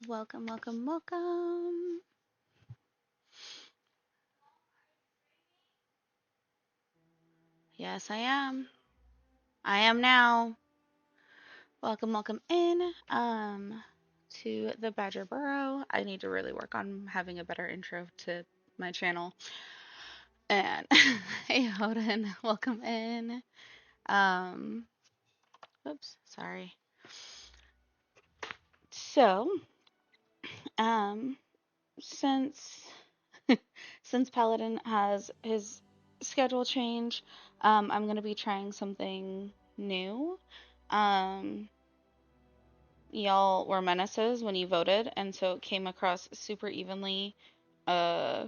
Welcome, welcome, welcome. Yes, I am. I am now. Welcome, welcome in to the Badger Burrow. I need to really work on having a better intro to my channel. And hey, Hoden, welcome in. Um, oops, sorry. So, um, since since Paladin has his schedule change, I'm gonna be trying something new. Um, y'all were menaces when you voted, and so it came across super evenly. Uh,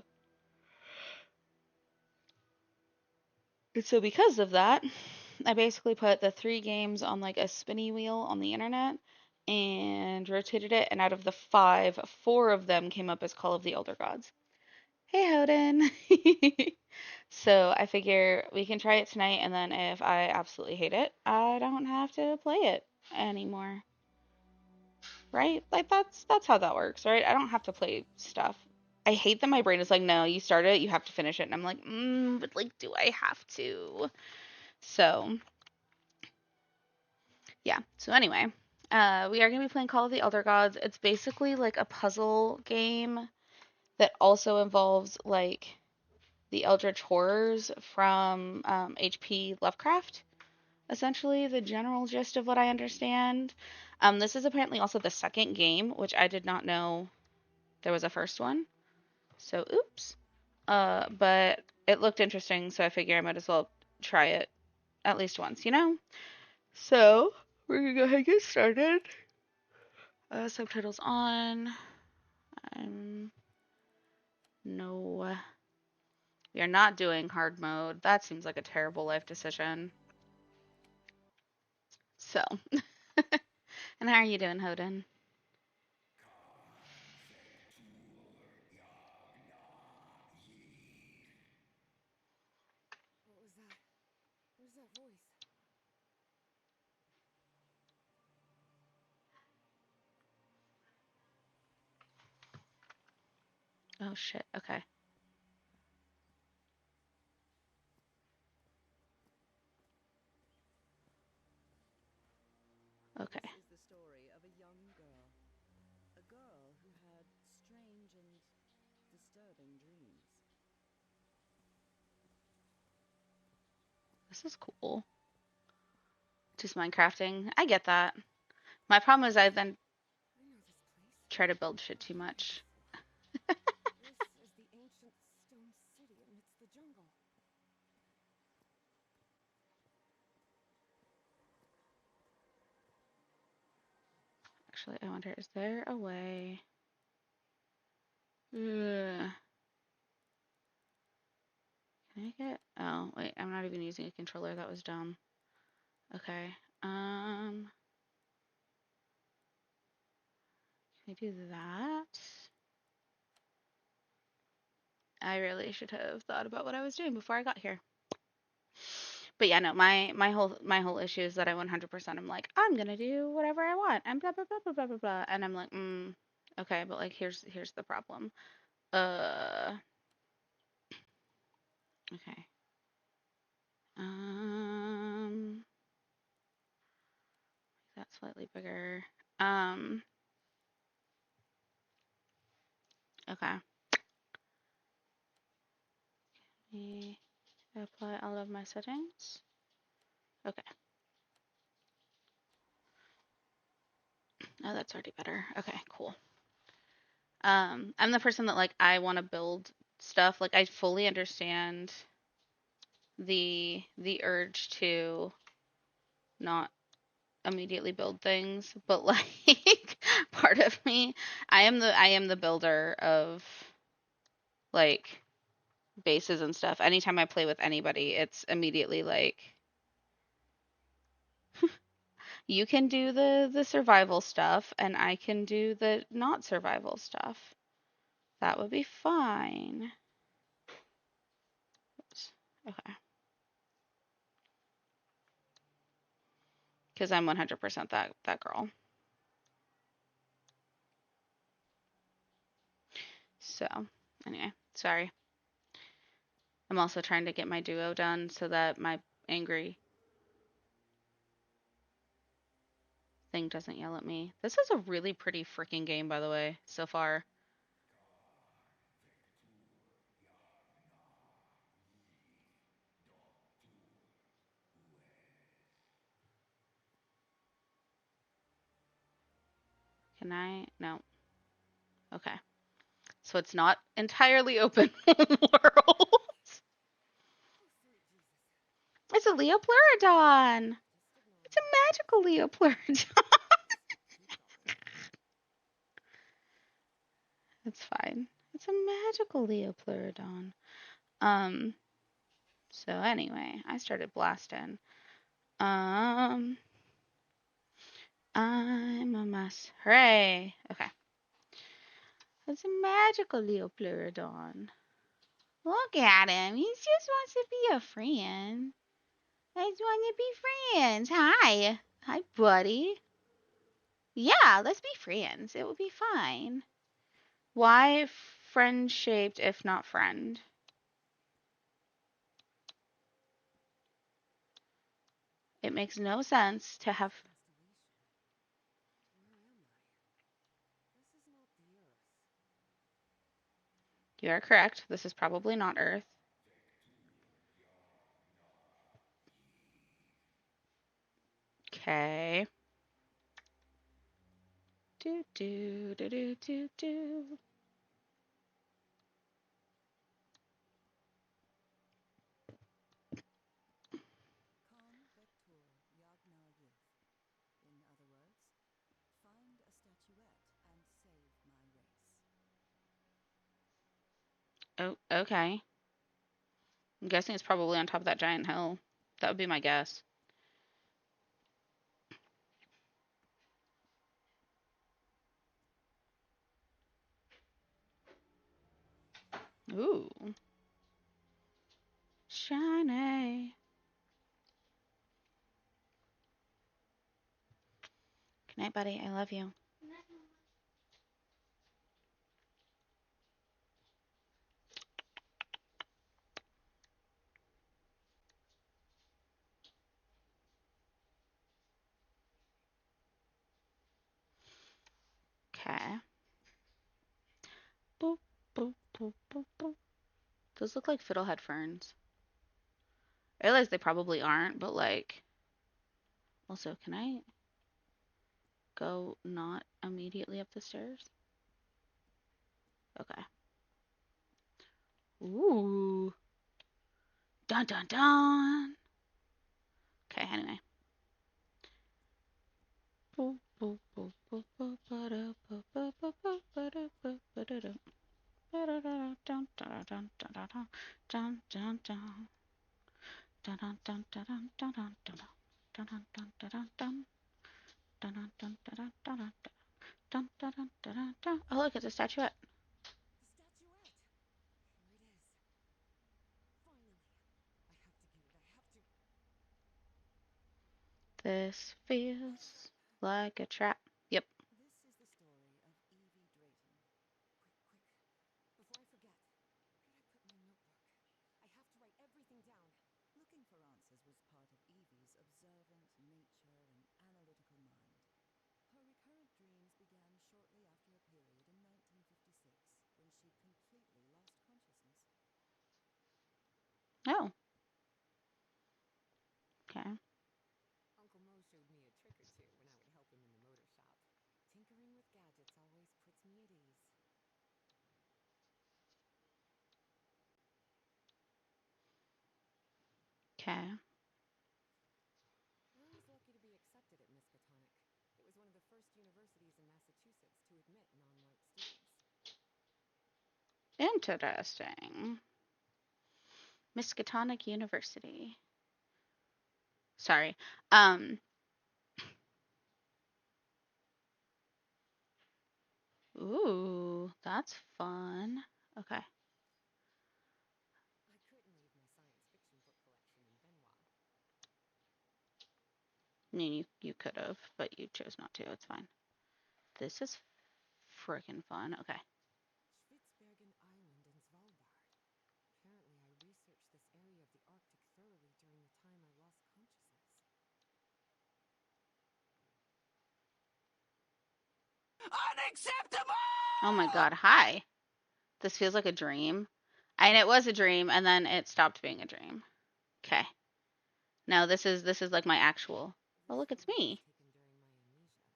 and so because of that, I basically put the three games on like a spinny wheel on the internet and rotated it, and out of the five, four of them came up as Call of the Elder Gods. Hey, Hoden. So I figure we can try it tonight, and then if I absolutely hate it, I don't have to play it anymore. Right? Like that's how that works, right? I don't have to play stuff. I hate that my brain is like, no, you started it, you have to finish it, and I'm like, but like, do I have to? So yeah. So anyway, we are gonna be playing Call of the Elder Gods. It's basically like a puzzle game that also involves like the Eldritch horrors from H.P. Lovecraft. Essentially, the general gist of what I understand. This is apparently also the second game, which I did not know there was a first one. So, oops. But it looked interesting, so I figure I might as well try it at least once, you know? So, we're gonna go ahead and get started. Subtitles on. I'm no. We are not doing hard mode. That seems like a terrible life decision. So, and how are you doing, Hoden? What was that? What is that voice? Oh shit. Okay. Okay. This is the story of a young girl. A girl who had strange and disturbing dreams. This is cool. Just Minecrafting. I get that. My problem is I then I know this place. try to build shit I've too been here much. before. This is the ancient stone city amidst the jungle. Actually, I wonder, is there a way? Ugh. Can I get? Oh, wait, I'm not even using a controller. That was dumb. Okay. Can I do that? I really should have thought about what I was doing before I got here. But yeah, no, my whole issue is that I 100% am like, I'm gonna do whatever I want and blah blah blah blah blah blah blah, and I'm like, okay, but like here's the problem. Uh, okay. Um, that's slightly bigger. Um, okay. Let me apply all of my settings. Okay. Oh, that's already better. Okay, cool. I'm the person that like I want to build stuff. Like I fully understand the urge to not immediately build things, but like part of me, I am the builder of like bases and stuff. Anytime I play with anybody, it's immediately like you can do the survival stuff and I can do the not survival stuff. That would be fine. Oops. Okay. Because I'm 100% that girl. So, anyway, sorry. I'm also trying to get my duo done so that my angry thing doesn't yell at me. This is a really pretty freaking game, by the way, so far. Can I? No. Okay. So it's not entirely open world. Oh, sweet Jesus. It's a Leopleurodon. Just ignore It's a me. magical Leopleurodon. Just keep going. It's fine. It's a magical Leopleurodon. Um, so anyway, I started blasting. Um, I'm a mess. Hooray. Okay. It's a magical Leopleurodon. Look at him. He just wants to be a friend. I just want to be friends. Hi. Hi, buddy. Yeah, let's be friends. It will be fine. Why friend shaped if not friend? It makes no sense to have. Constellation. Where am I? This is not the Earth. You are correct. This is probably not Earth. Okay. Do do do do do do. Convector Yagna. In other words, find a statuette and save my race. Oh, okay. I'm guessing it's probably on top of that giant hill. That would be my guess. Ooh. Shiny. Good night, buddy. I love you. Okay. Boop, boop, boop, boop, boop. Those look like fiddlehead ferns. I realize they probably aren't, but like. Also, can I go not immediately up the stairs? Okay. Ooh. Dun dun dun. Okay, anyway. Oh, look, it's a statuette. The statuette! Here it is. Finally. I have to get it. I have to. This feels like a trap. Yep. This is the story of Evie Drayton. Quick, quick. Before I forget, where did I put my notebook? I have to write everything down. Looking for answers was part of Evie's observant nature and analytical mind. Her recurrent dreams began shortly after a period in 1956 when she completely lost consciousness. Oh, okay. Uncle Mo showed me a trick or two when I would help him in the motor shop. Tinkering with gadgets always puts me at ease. Okay. Rose lucky to be accepted at Miskatonic. It was one of the first universities in Massachusetts to admit non-white students. Interesting. Miskatonic University. Sorry. Um. Ooh, that's fun. Okay. I couldn't leave my science fiction book collection in Benoit. I mean, you could have, but you chose not to. It's fine. This is freaking fun. Okay. Spitzbergen Unacceptable! Oh my god, hi. This feels like a dream. And it was a dream, and then it stopped being a dream. Okay. No, this is like my actual. Oh, This look, it's photo was me. taken during my amnesia.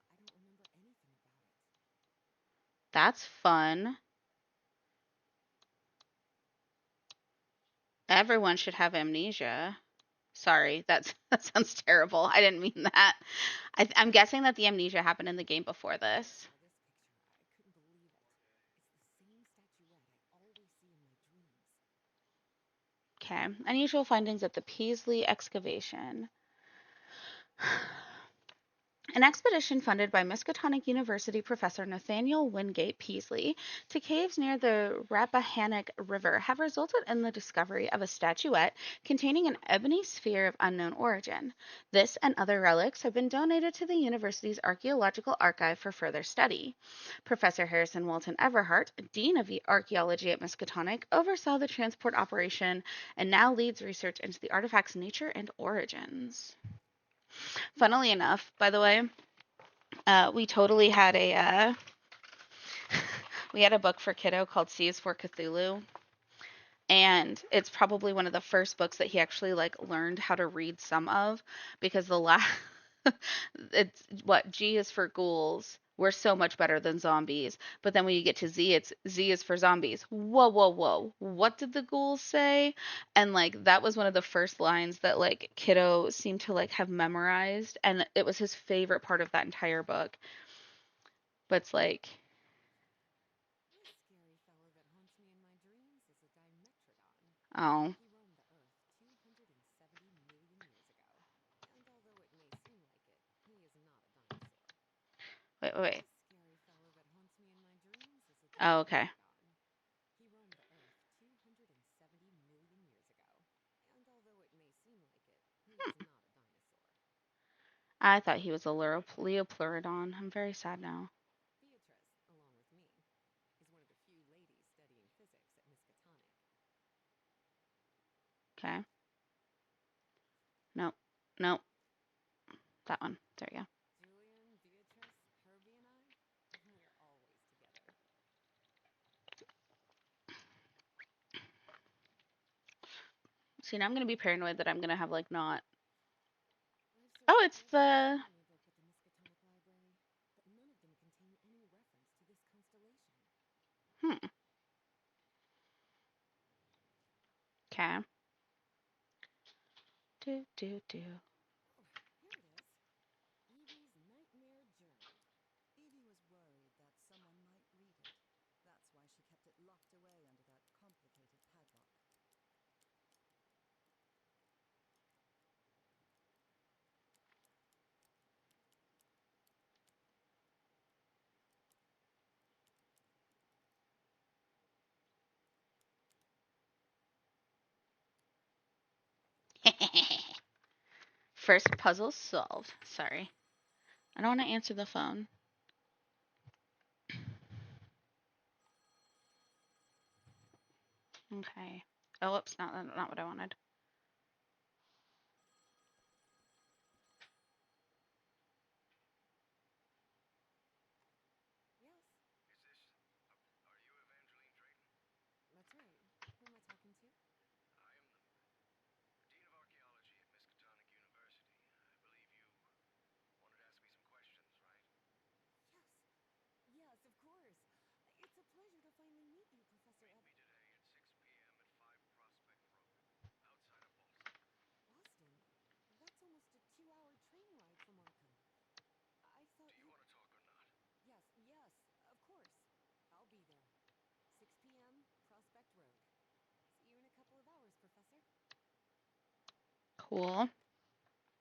I don't remember anything about it. That's fun. Everyone should have amnesia. Sorry, that sounds terrible. I didn't mean that. I'm guessing that the amnesia happened in the game before When I this. saw this picture, I couldn't believe it. It's the same statuette I always see in my dreams. Okay. Unusual findings at the Peasley excavation. An expedition funded by Miskatonic University professor Nathaniel Wingate Peasley to caves near the Rappahannock River have resulted in the discovery of a statuette containing an ebony sphere of unknown origin. This and other relics have been donated to the university's archaeological archive for further study. Professor Harrison Walton Everhart, Dean of Archaeology at Miskatonic, oversaw the transport operation and now leads research into the artifact's nature and origins. Funnily enough, by the way, we totally had a we had a book for kiddo called C is for Cthulhu, and it's probably one of the first books that he actually like learned how to read some of because the last it's what G is for ghouls. We're so much better than zombies. But then when you get to Z, it's Z is for zombies. Whoa, whoa, whoa. What did the ghouls say? And like that was one of the first lines that like kiddo seemed to like have memorized and it was his favorite part of that entire book. But it's like, This scary fellow that haunts me in my dreams is a Dimetrodon. oh, He roamed the Earth 270 million years ago. And although it may seem like it, he is not a dinosaur. wait, wait, wait. This scary fellow that haunts me in my dreams is a Oh, okay. Dimetrodon. He roamed the Earth 270 million years ago. And although it may seem like it, he is not a dinosaur. I thought he was a Leopleurodon. I'm very sad now. Beatrice, along with me, is one of the few ladies studying physics at Miskatonic. Okay. Nope. Nope. That one. There we go. Julian, Beatrice, Herbie, and I, we're always together. See, now I'm gonna be paranoid that I'm gonna have like not. I've Oh, searched it's every the. astronomy book at the Miskatonic Library, but none of them contain any reference to this constellation. Hmm. Okay. Do do do. Oh, here it is. Evie's Nightmare Journal. Evie was worried that someone might read it. That's why she kept it locked away under that complicated padlock. First puzzle solved. Sorry. I don't want to answer the phone. Okay. Oh, whoops. Not what I wanted. Yes, that's right. Who am I talking to? Yes, yes, of course. It's a pleasure to finally meet you, Professor Boston. That's almost a 2-hour train ride from Arkham. I thought you. Yes, yes, of course. I'll be there. 6 p.m., Prospect Road. See you in a couple of hours, Professor. Cool.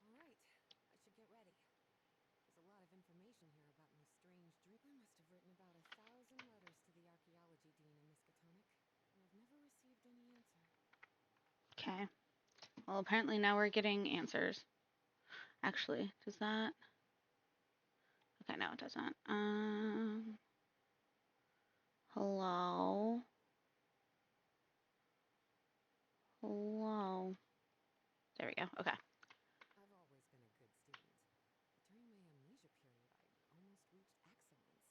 All right, I should get ready. There's a lot of information here about my strange dream. I must have written about 1,000 letters to the archaeology dean in Miskatonic, and I've never received any answer. Okay. Well, apparently now we're getting answers. Actually, does that? Okay, no, it doesn't. Hello. Hello. There we go. Okay. I've always been a good student, but during my amnesia period, I almost reached excellence.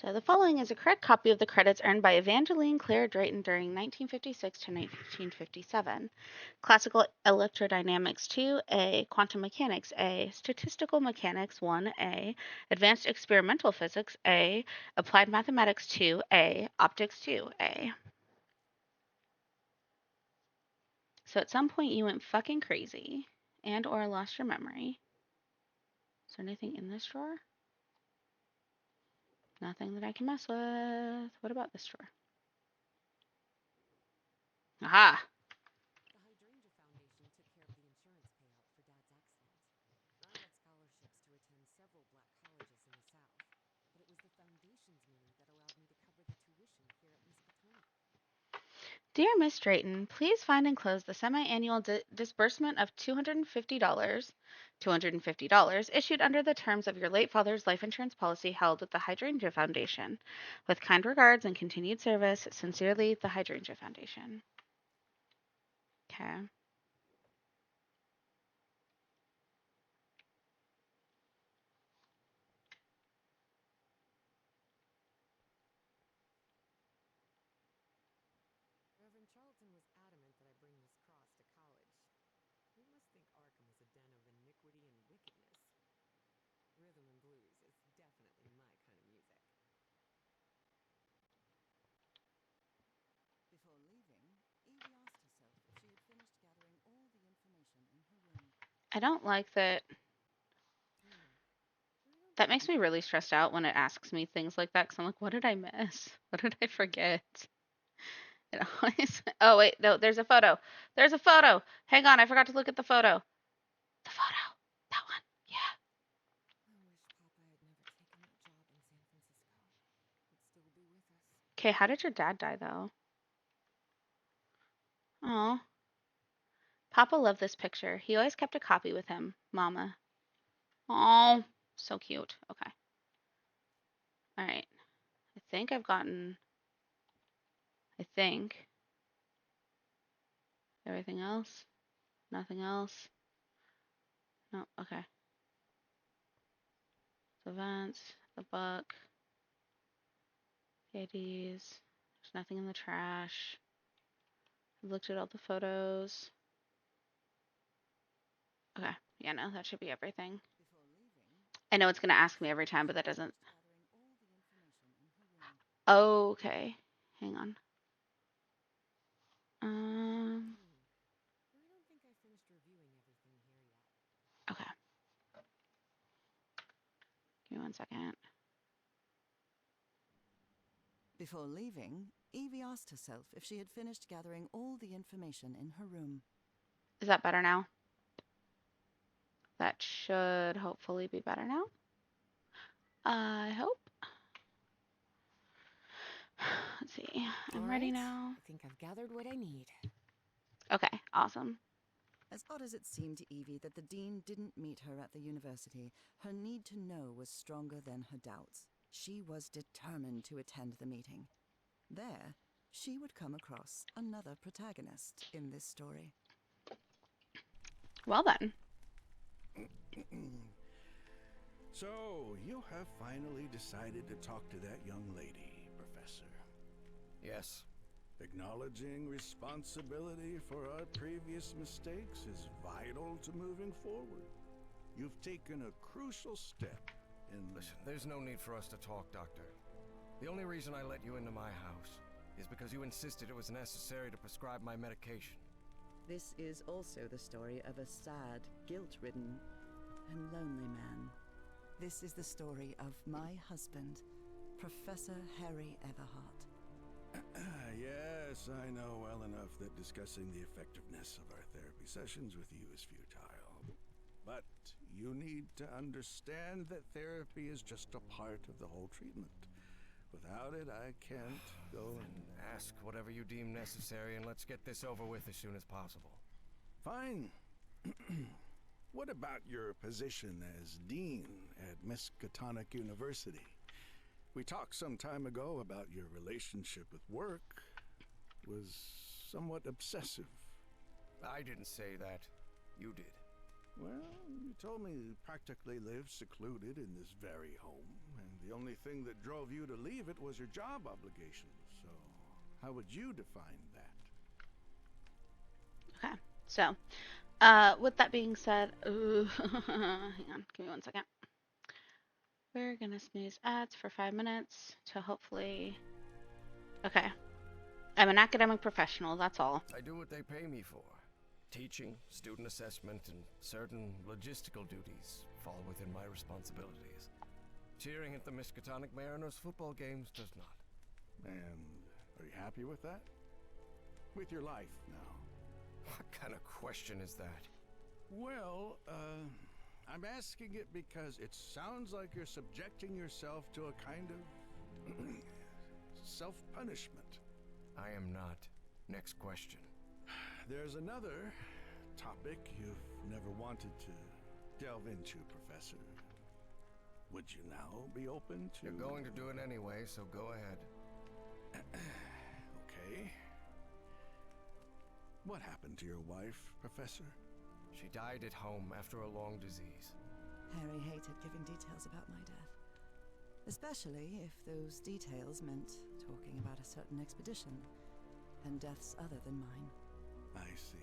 So the following is a correct copy of the credits earned by Evangeline Claire Drayton during 1956 to 1957. Classical Electrodynamics 2A, Quantum Mechanics A, Statistical Mechanics 1A, Advanced Experimental Physics A, Applied Mathematics 2A, Optics 2A. So at some point you went fucking crazy and or lost your memory. Is there anything in this drawer? Nothing that I can mess with. What about this drawer? Aha! The Hydrangea Foundation took care of the insurance payout for Dad's accident. I had scholarships to attend several black colleges in the South, but it was the foundation's money that allowed me to cover the tuition here at Miskatonic. Dear Miss Drayton, please find and close the semi-annual disbursement of $250 issued under the terms of your late father's life insurance policy held with the Hydrangea Foundation. With kind regards and continued service, sincerely, the Hydrangea Foundation. Okay. Reverend Charlton was adamant that I bring this cross to college. He must think Arkham is a den of iniquity and wickedness. Rhythm and blues is definitely my kind of music. Before leaving, Evie asked herself if she had finished gathering all the information in her room. I don't like that. That makes me really stressed out when it asks me things like that, because I'm like, what did I miss? What did I forget? It always. Oh, wait, no, there's a photo. There's a photo. Hang on, I forgot to look at the photo. The photo. That one. Yeah. I wish Papa had never taken that job in San Francisco. He'd still be with us. Okay, how did your dad die, though? Oh. Papa loved this picture. He always kept a copy with him, Mama. Oh, so cute. Okay. All right. I think I've gotten. I think. Everything else? Nothing else? No, okay. The events, the book, the IDs. There's nothing in the trash. I've looked at all the photos. Okay. Yeah, no, that should be everything. Before leaving, I know it's going to Evie ask asked me every herself time, if but she that had doesn't. finished gathering all the information in her room. Okay. Hang on. I don't think I finished reviewing everything here yet. Okay. Give me 1 second. Before leaving, Evie asked herself if she had finished gathering all the information in her room. Is that better now? That should hopefully be better now. I hope. Let's see. I'm ready now. I think I've gathered what I need. Okay, awesome. As odd as it seemed to Evie that the dean didn't meet her at the university, her need to know was stronger than her doubts. She was determined to attend the meeting. There, she would come across another protagonist in this story. Well then. So, you have finally decided to talk to that young lady, Professor. Yes. Acknowledging responsibility for our previous mistakes is vital to moving forward. You've taken a crucial step in... Listen, there's no need for us to talk, Doctor. The only reason I let you into my house is because you insisted it was necessary to prescribe my medication. This is also the story of a sad, guilt-ridden, and lonely man. This is the story of my husband, Professor Harry Everhart. Yes, I know well enough that discussing the effectiveness of our therapy sessions with you is futile. But you need to understand that therapy is just a part of the whole treatment. Without it, I can't go and... Ask whatever you deem necessary and let's get this over with as soon as possible. Fine. What about your position as dean at Miskatonic University? We talked some time ago about your relationship with work was somewhat obsessive. I didn't say that. You did. Well, you told me you practically live secluded in this very home, and The only thing that drove you to leave it was your job obligations. So, how would you define that? Okay. So, with that being said, ooh, hang on, give me 1 second. We're gonna snooze ads for 5 minutes to hopefully. Okay. I'm an academic professional, that's all. I do what they pay me for. Teaching, student assessment, and certain logistical duties fall within my responsibilities. Cheering at the Miskatonic Mariners football games does not. And are you happy with that? With your life now? What kind of question is that? Well, I'm asking it because it sounds like you're subjecting yourself to a kind of self-punishment. I am not. Next question. There's another topic you've never wanted to delve into, Professor. Would you now be open to... You're going to do it anyway, so go ahead. Okay. What happened to your wife, Professor? She died at home after a long disease. Harry hated giving details about my death. Especially if those details meant talking about a certain expedition and deaths other than mine. I see.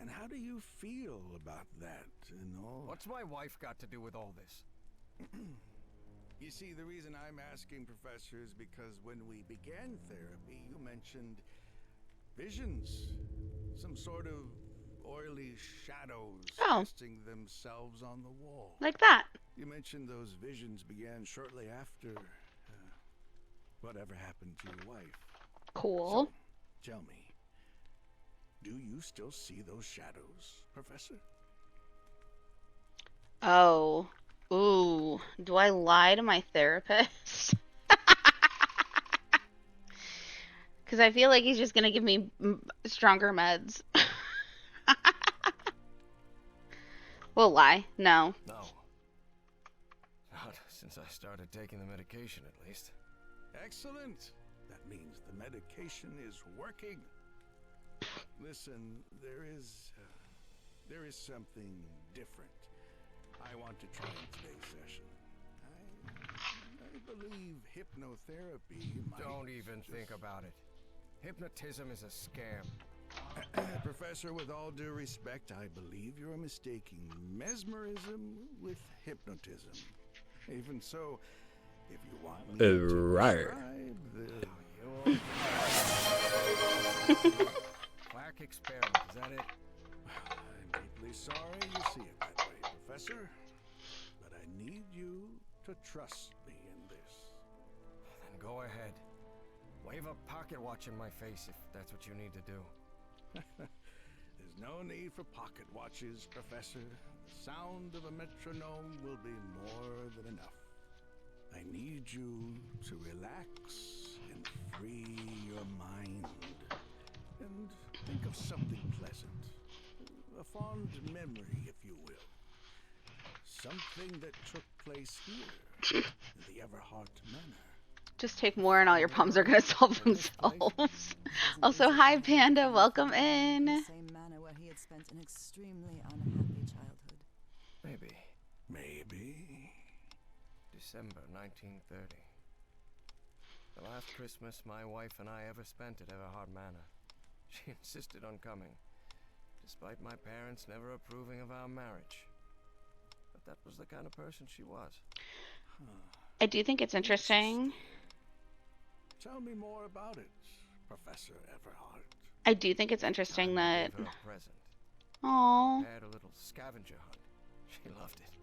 And how do you feel about that and all? What's my wife got to do with all this? You see, the reason I'm asking, Professor, is because when we began therapy, you mentioned visions. Some sort of oily shadows casting themselves on the wall. Like that. You mentioned those visions began shortly after whatever happened to your wife. Cool. So, tell me, do you still see those shadows, Professor? Oh. Ooh. Do I lie to my therapist? Because I feel like he's just going to give me stronger meds. Will lie? No. No. Not since I started taking the medication, at least. Excellent. That means the medication is working. Listen, there is something different I want to try in today's session. I believe hypnotherapy might... Don't even think about it. Hypnotism is a scam. Professor, with all due respect, I believe you're mistaking mesmerism with hypnotism. Even so, if you want me to describe the... Quack experiment, is that it? I'm deeply sorry you see it that way, Professor. But I need you to trust me in this. Then go ahead. Wave a pocket watch in my face if that's what you need to do. There's no need for pocket watches, Professor. The sound of a metronome will be more than enough. I need you to relax and free your mind. And think of something pleasant. A fond memory, if you will. Something that took place here in the Everhart Manor. Just take more and all your problems are going to solve themselves. Also, hi Panda, welcome in. The same manor where he had spent an extremely unhappy childhood. Maybe. Maybe. December 1930. The last Christmas my wife and I ever spent at Everhart Manor. She insisted on coming, despite my parents never approving of our marriage. But that was the kind of person she was. I do think it's interesting. Tell me more about it, Professor Everhart. I do think it's interesting that... I gave her a present. Aww. Prepared a little scavenger hunt. She loved it.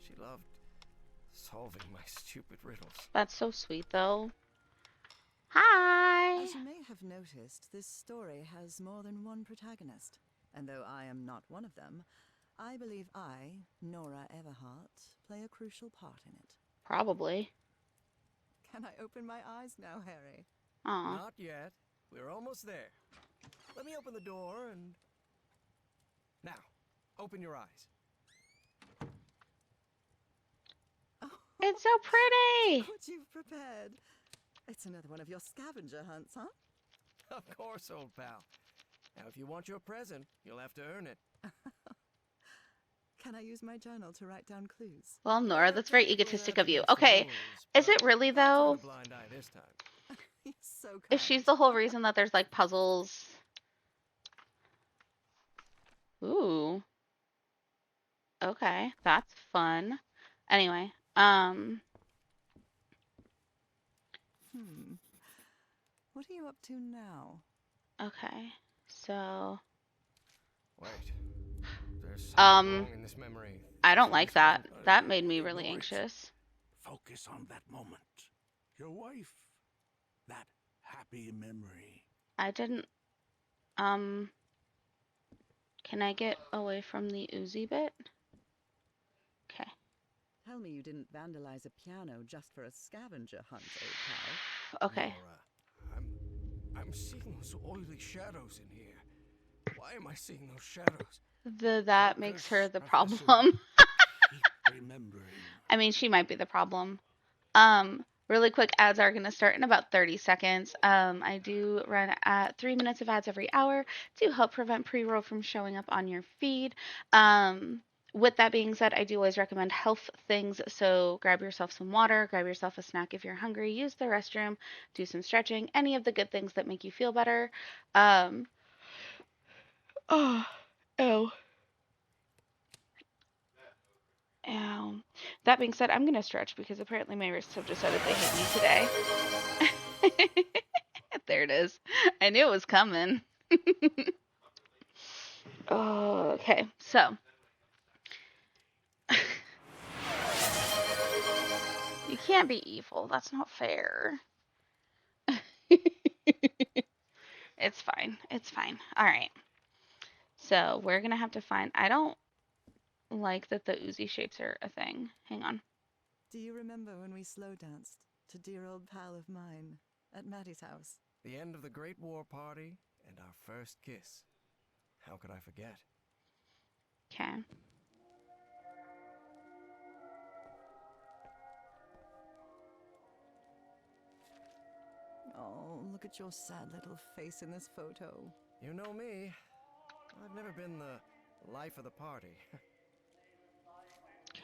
She loved solving my stupid riddles. That's so sweet, though. Hi! As you may have noticed, this story has more than one protagonist. And though I am not one of them, I believe I, Nora Everhart, play a crucial part in it. Probably. Can I open my eyes now, Harry? Aw. Not yet. We're almost there. Let me open the door and... Now, open your eyes. Oh, It's so pretty! what you've prepared. It's another one of your scavenger hunts, huh? Of course, old pal. Now, if you want your present, you'll have to earn it. Can Can I use my journal to write down clues? Well, Nora, that's very Technically, egotistic that's of you. against the Okay, rules, is but it really I'll turn though? a blind eye this time. You're so Is kind. she's the whole reason that there's like puzzles? Ooh, okay, that's fun. Anyway, What are you up to now? okay, so, Wait, there's something um, wrong in this memory. I don't like This wasn't. that. That made me really Ignore it. anxious. Focus on that moment. Your wife. That happy memory. I didn't, um, can I get away from the Uzi bit? Okay. Tell me you didn't vandalize a piano just for a scavenger hunt, old pal. Okay. Nora, I'm seeing those oily shadows in here. Why am I seeing those shadows? That makes her Focus, the Professor. problem. Keep remembering. I mean, she might be the problem. Really quick ads are going to start in about 30 seconds. I do run at 3 minutes of ads every hour to help prevent pre-roll from showing up on your feed. With that being said, I do always recommend health things. So grab yourself some water, grab yourself a snack if you're hungry, use the restroom, do some stretching, any of the good things that make you feel better. Oh, oh. Ow. That being said, I'm going to stretch because apparently my wrists have decided they hate me today. There it is. I knew it was coming. Okay, so. You can't be evil. That's not fair. It's fine. It's fine. All right. So we're going to have to find. I don't like that the Uzi shapes are a thing. Hang on. Do you remember when we slow danced to dear old pal of mine at Maddie's house? The end of the Great War Party and our first kiss. How could I forget? Okay. Oh, look at your sad little face in this photo. You know me. I've never been the life of the party.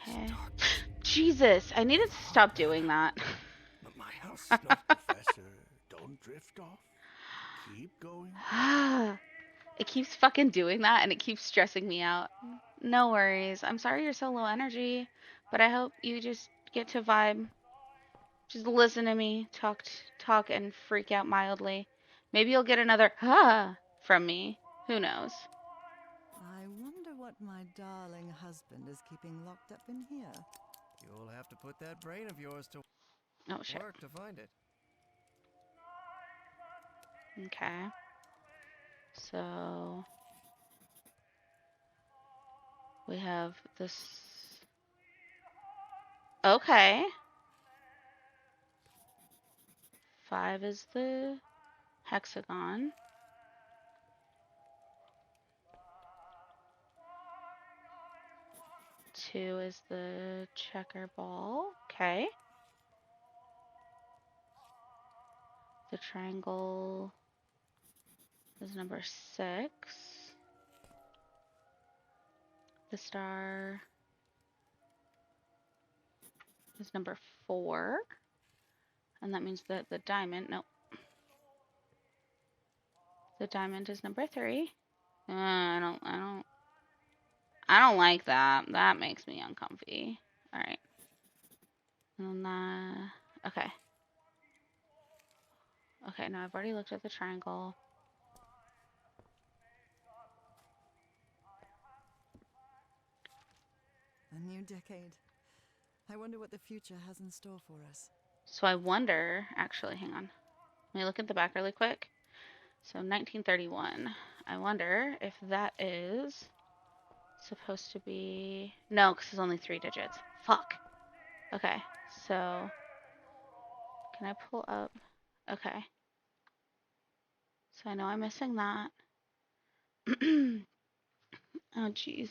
Okay. Darkness. Jesus, I needed to stop doing that. But my house is not. Professor, don't drift off. Keep going. It keeps fucking doing that and it keeps stressing me out. No worries. I'm sorry you're so low energy, but I hope you just get to vibe. Just listen to me talk and freak out mildly. Maybe you'll get another from me. Who knows? I wonder what my darling husband is keeping locked up in here. You'll have to put that brain of yours to Oh shit. work to find it. Okay. So we have this. Okay. 5 is the hexagon. Two is the checker ball. Okay. The triangle is number 6. The star is number 4. And that means that the diamond, nope. The diamond is number 3. I don't like that. That makes me uncomfy. All right. And then okay. Okay, now I've already looked at the triangle. A new decade. I wonder what the future has in store for us. So I wonder, actually, hang on. Let me look at the back really quick. So 1931. I wonder if that is supposed to be... No, because it's only 3 digits. Fuck. Okay, so... Can I pull up? Okay. So I know I'm missing that. Oh, jeez.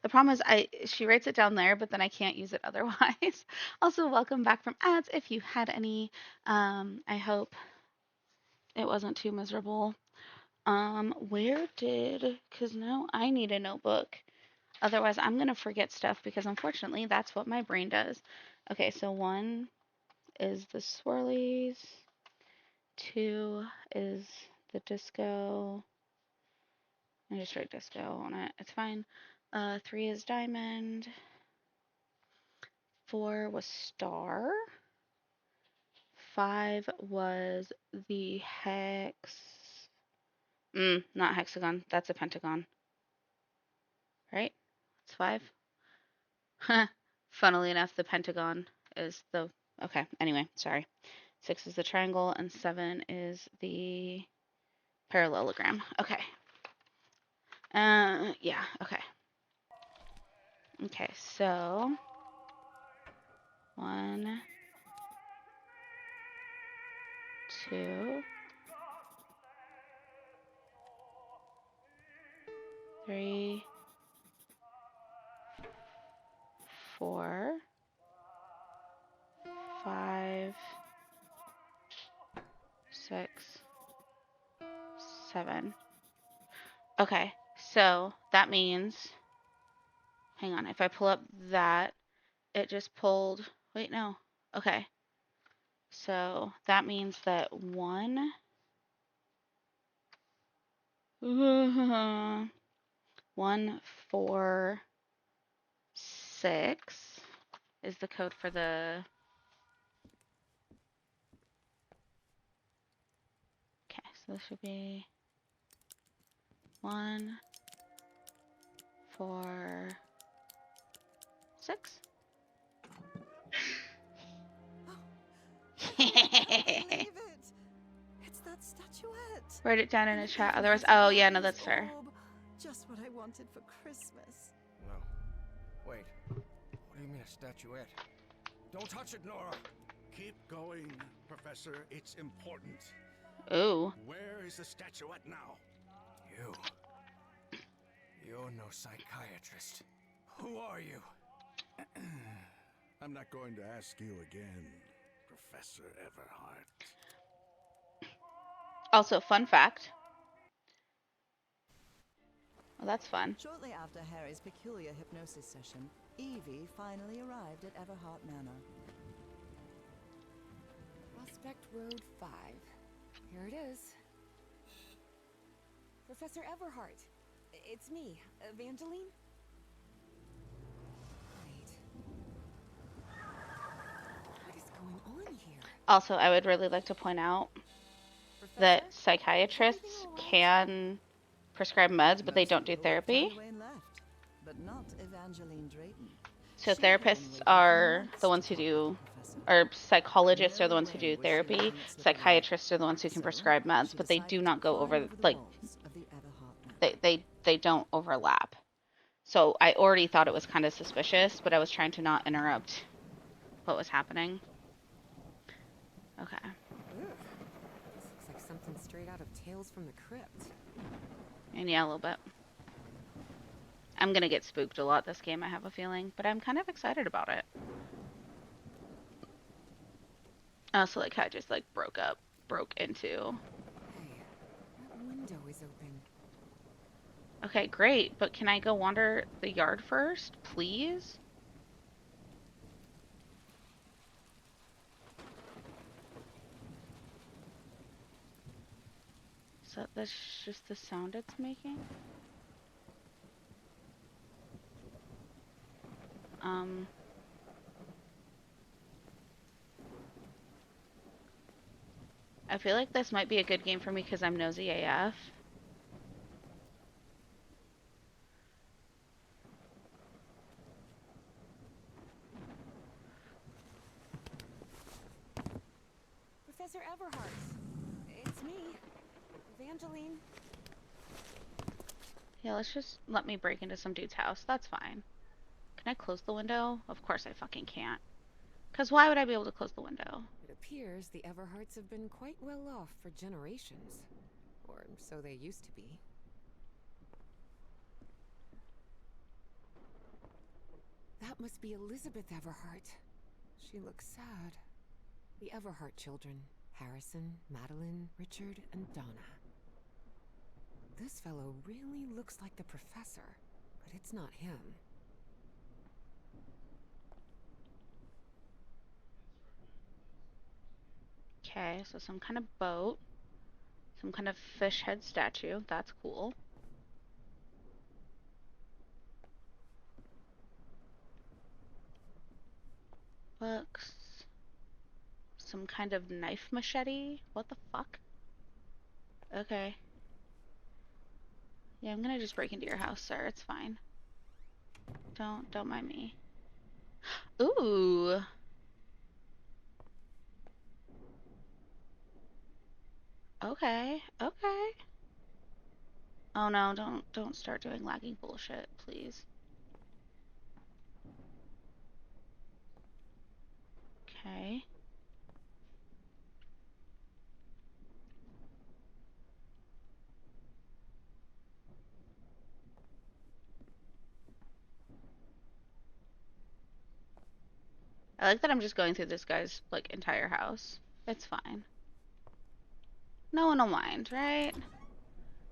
The problem is she writes it down there, but then I can't use it otherwise. Also, welcome back from ads. If you had any, I hope it wasn't too miserable. Where did, because now I need a notebook. Otherwise, I'm going to forget stuff because unfortunately, that's what my brain does. Okay, so 1 is the swirlies. 2 is the disco. I just write disco on it. It's fine. 3 is diamond. 4 was star. 5 was the hex. Not hexagon. That's a pentagon. Right? It's 5. Funnily enough, the pentagon is the... Okay, anyway, sorry. 6 is the triangle, and 7 is the parallelogram. Okay. Yeah, okay. Okay, so... 1, 2, 3, 4, 5, 6, 7. Okay, so that means, hang on, if I pull up that, it just pulled, wait, no. Okay, so that means that 1, 1, 4, 6 is the code for the, okay, so this should be 1, 4, 6. I can't believe it! It's that statuette! Write it down in a An chat, otherwise, Everhart oh yeah, no, Fabulous that's fair. orb. Just what I wanted for Christmas. No. Wait. What do you mean a statuette? Don't touch it, Nora! Keep going, Professor. It's important. Ooh. Where is the statuette now? You. You're no psychiatrist. Who are you? I'm not going to ask you again, Professor Everhart. Also, fun fact. Well, that's fun. Shortly after Harry's peculiar hypnosis session, Evie finally arrived at Everhart Manor. Prospect Road 5. Here it is. Professor Everhart. It's me, Evangeline. Wait. What is going on here? Also, I would really like to point out that Professor? psychiatrists Is everything all right? can prescribe meds, but they don't do Nurse therapy. Heroic Wayne left, but not Evangeline Drayton. So She had been therapists waiting for are months the to ones who talk do, with the professor. or psychologists are the No ones who way do was she therapy. letting it slip away. Psychiatrists are the ones who can So, prescribe meds, she but they decided do to not go climb over, over the like, walls of the Everhart Manor. they don't overlap. So I already thought it was kind of suspicious, but I was trying to not interrupt what was happening. Okay. Ugh. This looks like something straight out of Tales from the Crypt. And yeah, a little bit. I'm gonna get spooked a lot this game, I have a feeling, but I'm kind of excited about it. So like I just like broke into. Hey, that window is open. Okay, great, but can I go wander the yard first, please? So that's just the sound it's making? I feel like this might be a good game for me because I'm nosy AF. Professor Everhart. It's me, Evangeline. Yeah, let's just let me break into some dude's house. That's fine. Can I close the window? Of course I fucking can't. Because why would I be able to close the window? It appears the Everharts have been quite well off for generations. Or so they used to be. That must be Elizabeth Everhart. She looks sad. The Everhart children. Harrison, Madeline, Richard, and Donna. This fellow really looks like the professor. but it's not him. Okay, so some kind of boat. Some kind of fish head statue. That's cool. Books. Some kind of knife machete. What the fuck? Okay. Yeah, I'm gonna just break into your house, sir. It's fine. Don't mind me. Ooh. Okay. Okay. Oh no, don't start doing lagging bullshit, please. Okay. I like that I'm just going through this guy's, like, entire house. It's fine. No one will mind, right?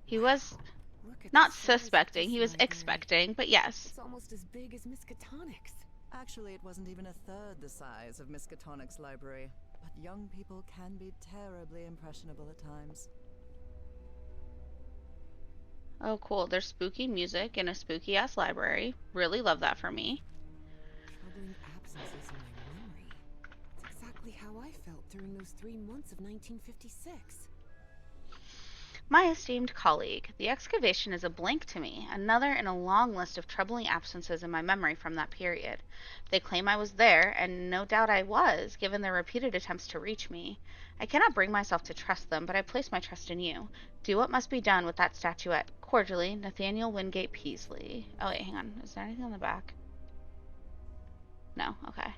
He was Look at not the size of suspecting, this he was library. expecting, but yes. It's almost as big as Miskatonic's. Actually, it wasn't even a third the size of Miskatonic's library, but young people can be terribly impressionable at times. Oh, cool. There's spooky music in a spooky ass library. Really love that for me. Troubling absences in my memory. It's exactly how I felt during those 3 months of 1956. My esteemed colleague, the excavation is a blank to me, another in a long list of troubling absences in my memory from that period. They claim I was there, and no doubt I was, given their repeated attempts to reach me. I cannot bring myself to trust them, but I place my trust in you. Do what must be done with that statuette. Cordially, Nathaniel Wingate Peasley. Oh wait, hang on. Is there anything on the back? No, okay.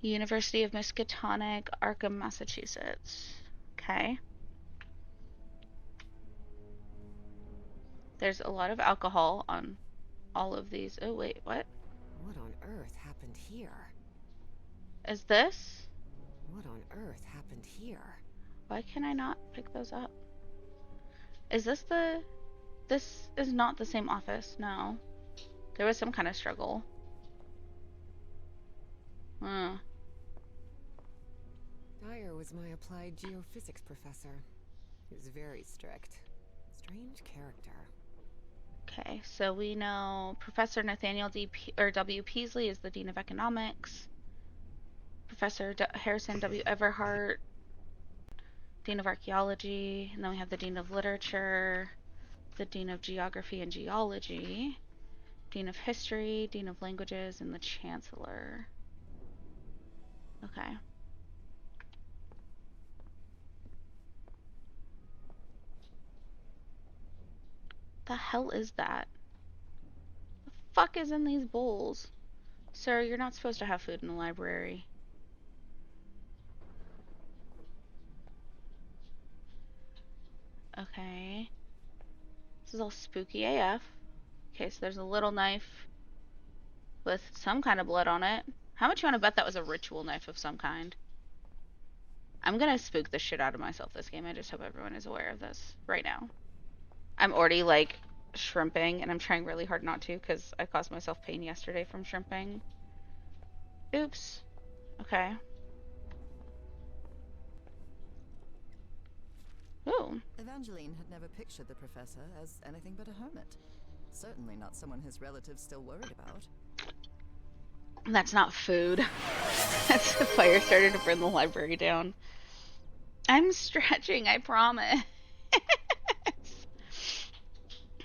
University of Miskatonic, Arkham, Massachusetts. Okay. There's a lot of alcohol on all of these. Oh, wait, what? What on earth happened here? Is this? What on earth happened here? Why can I not pick those up? Is this the... This is not the same office, no. There was some kind of struggle. Hmm. Dyer was my applied geophysics professor. He was very strict. Strange character. Okay, so we know Professor Nathaniel W. Peasley is the Dean of Economics. Professor Harrison W. Everhart, Dean of Archaeology. And then we have the Dean of Literature, the Dean of Geography and Geology, Dean of History, Dean of Languages, and the Chancellor. Okay. The hell is that? The fuck is in these bowls? Sir, you're not supposed to have food in the library. Okay. This is all spooky AF. Okay, so there's a little knife with some kind of blood on it. How much you want to bet that was a ritual knife of some kind? I'm gonna spook the shit out of myself this game. I just hope everyone is aware of this right now. I'm already, like, shrimping, and I'm trying really hard not to because I caused myself pain yesterday from shrimping. Oops. Okay. Ooh. Evangeline had never pictured the professor as anything but a hermit. Certainly not someone his relatives still worried about. That's not food. That's the fire started to burn the library down. I'm stretching, I promise.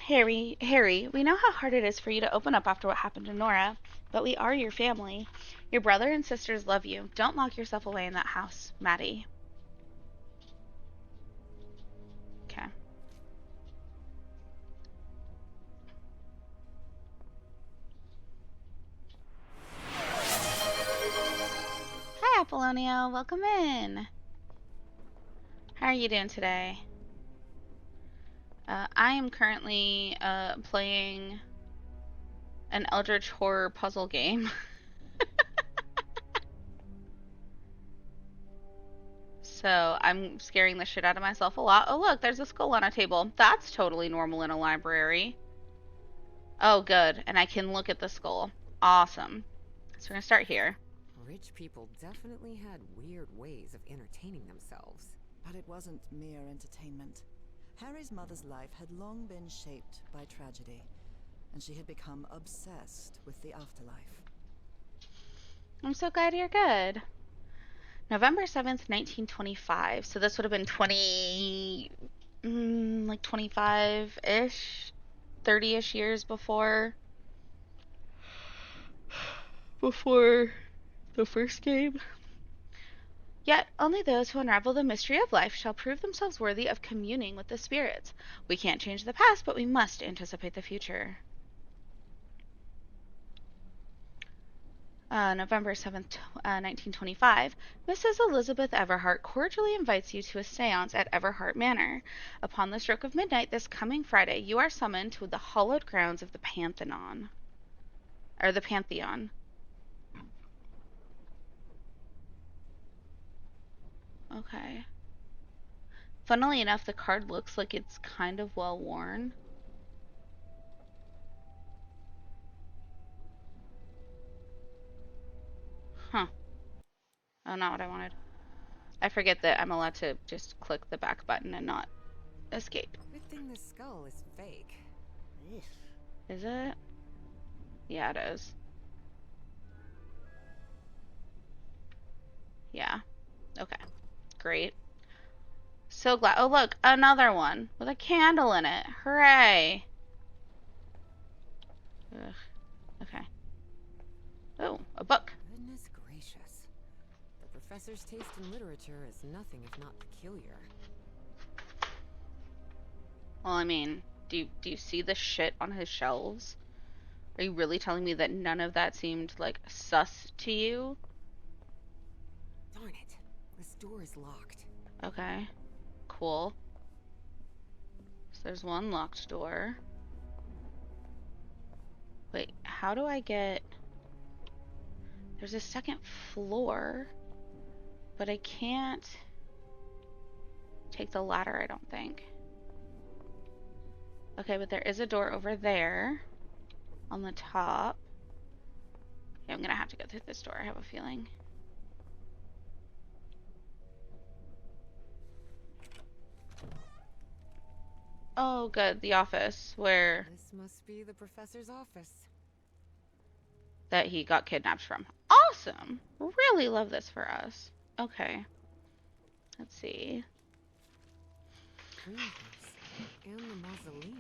Harry, we know how hard it is for you to open up after what happened to Nora, but we are your family. Your brother and sisters love you. Don't lock yourself away in that house, Maddie. Okay. Hi, Apollonia. Welcome in. How are you doing today? I am currently playing an Eldritch horror puzzle game. So I'm scaring the shit out of myself a lot. Oh, look, there's a skull on a table. That's totally normal in a library. Oh, good. And I can look at the skull. Awesome. So we're going to start here. Rich people definitely had weird ways of entertaining themselves. But it wasn't mere entertainment. Harry's mother's life had long been shaped by tragedy, and she had become obsessed with the afterlife. I'm so glad you're good. November 7th, 1925. So this would have been 25-ish, 30-ish years before the first game. Yet only those who unravel the mystery of life shall prove themselves worthy of communing with the spirits. We can't change the past, but we must anticipate the future. November 7th, 1925, Mrs. Elizabeth Everhart cordially invites you to a seance at Everhart Manor. Upon the stroke of midnight this coming Friday, you are summoned to the hallowed grounds of the Pantheon. Or the Pantheon. Okay. Funnily enough, the card looks like it's kind of well worn. Huh. Oh, not what I wanted. I forget that I'm allowed to just click the back button and not escape. Good thing this skull is fake. Ugh. Is it? Yeah, it is. Yeah. Okay. Great. So glad. Oh, look, another one with a candle in it. Hooray. Ugh. Okay. Oh, a book. Goodness gracious. The professor's taste in literature is nothing if not peculiar. Well, I mean, do you see the shit on his shelves? Are you really telling me that none of that seemed, like, sus to you? Darn it. This door is locked. Okay. Cool. So there's one locked door. Wait, how do I get... There's a second floor, but I can't take the ladder, I don't think. Okay, but there is a door over there on the top. Yeah, I'm gonna have to go through this door, I have a feeling. Oh, good, the office where This must be the professor's office. that he got kidnapped from. Awesome! Really love this for us. Okay. Let's see. Greenhouse. And the mausoleum.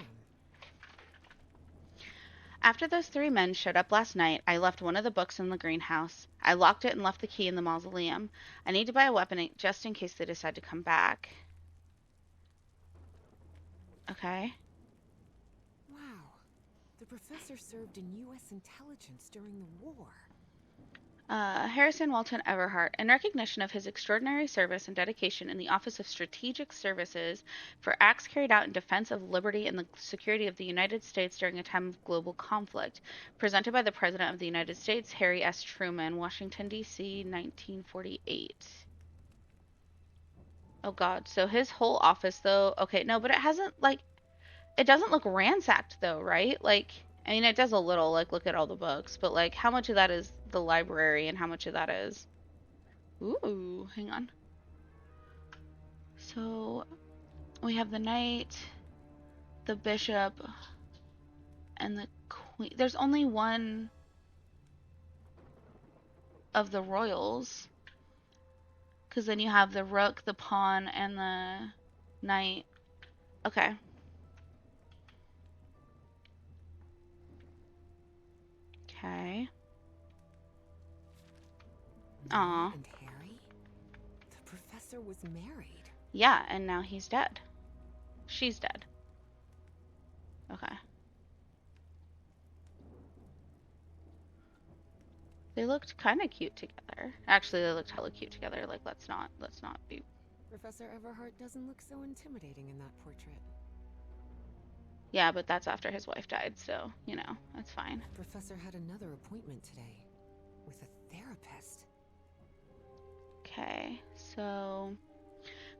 After those three men showed up last night, I left one of the books in the greenhouse. I locked it and left the key in the mausoleum. I need to buy a weapon just in case they decide to come back. Okay. Wow. The professor served in U.S. intelligence during the war. Harrison Walton Everhart, in recognition of his extraordinary service and dedication in the Office of Strategic Services for acts carried out in defense of liberty and the security of the United States during a time of global conflict, presented by the President of the United States, Harry S. Truman, Washington, D.C., 1948. Oh, God. So his whole office, though... Okay, no, but it hasn't, like... It doesn't look ransacked, though, right? Like... I mean, it does a little, like, look at all the books, but, like, how much of that is the library and how much of that is... Ooh, hang on. So, we have the knight, the bishop, and the queen. There's only one of the royals. Because then you have the rook, the pawn, and the knight. Okay. Okay. Aw. And Harry? The professor was married. Yeah, and now he's dead. She's dead. Okay. They looked kind of cute together. Actually, they looked hella cute together. Like, let's not be... Professor Everhart doesn't look so intimidating in that portrait. Yeah, but that's after his wife died, so, you know, that's fine. Professor had another appointment today. With a therapist. Okay, so...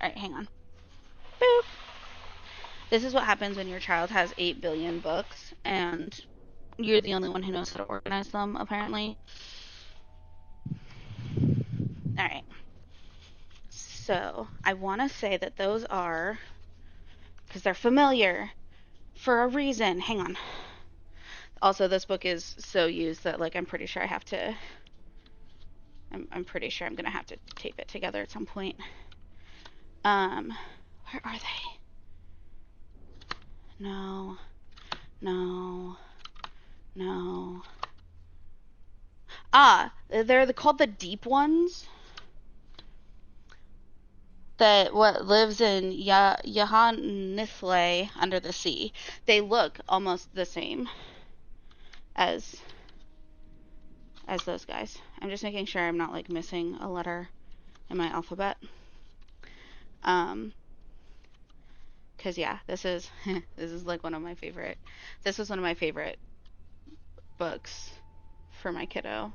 Alright, hang on. Boop. This is what happens when your child has 8 billion books and you're the only one who knows how to organize them, apparently. Alright. So, I want to say that those are, because they're familiar, for a reason. Hang on. Also, this book is so used that, like, I'm pretty sure I have to... I'm pretty sure I'm going to have to tape it together at some point. Where are they? No. No. No. Ah, they're called the deep ones. That what lives in Johannisle under the sea. They look almost the same as those guys. I'm just making sure I'm not like missing a letter in my alphabet. Cause yeah, this is this is like one of my favorite. This was one of my favorite books for my kiddo.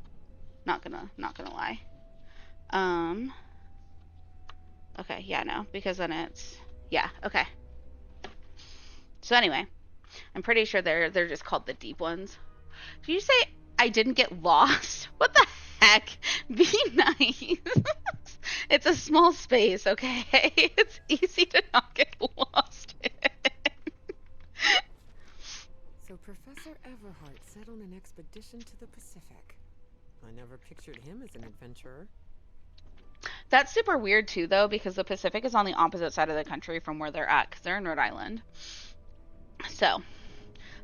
Not gonna lie. Okay, yeah, no, because then it's yeah, okay. So anyway, I'm pretty sure they're just called the deep ones. Did you say I didn't get lost? What the heck? Be nice. It's a small space, okay? It's easy to not get lost in. So Professor Everhart set on an expedition to the Pacific. I never pictured him as an adventurer. That's super weird too, though, because the Pacific is on the opposite side of the country from where they're at, because they're in Rhode Island. So,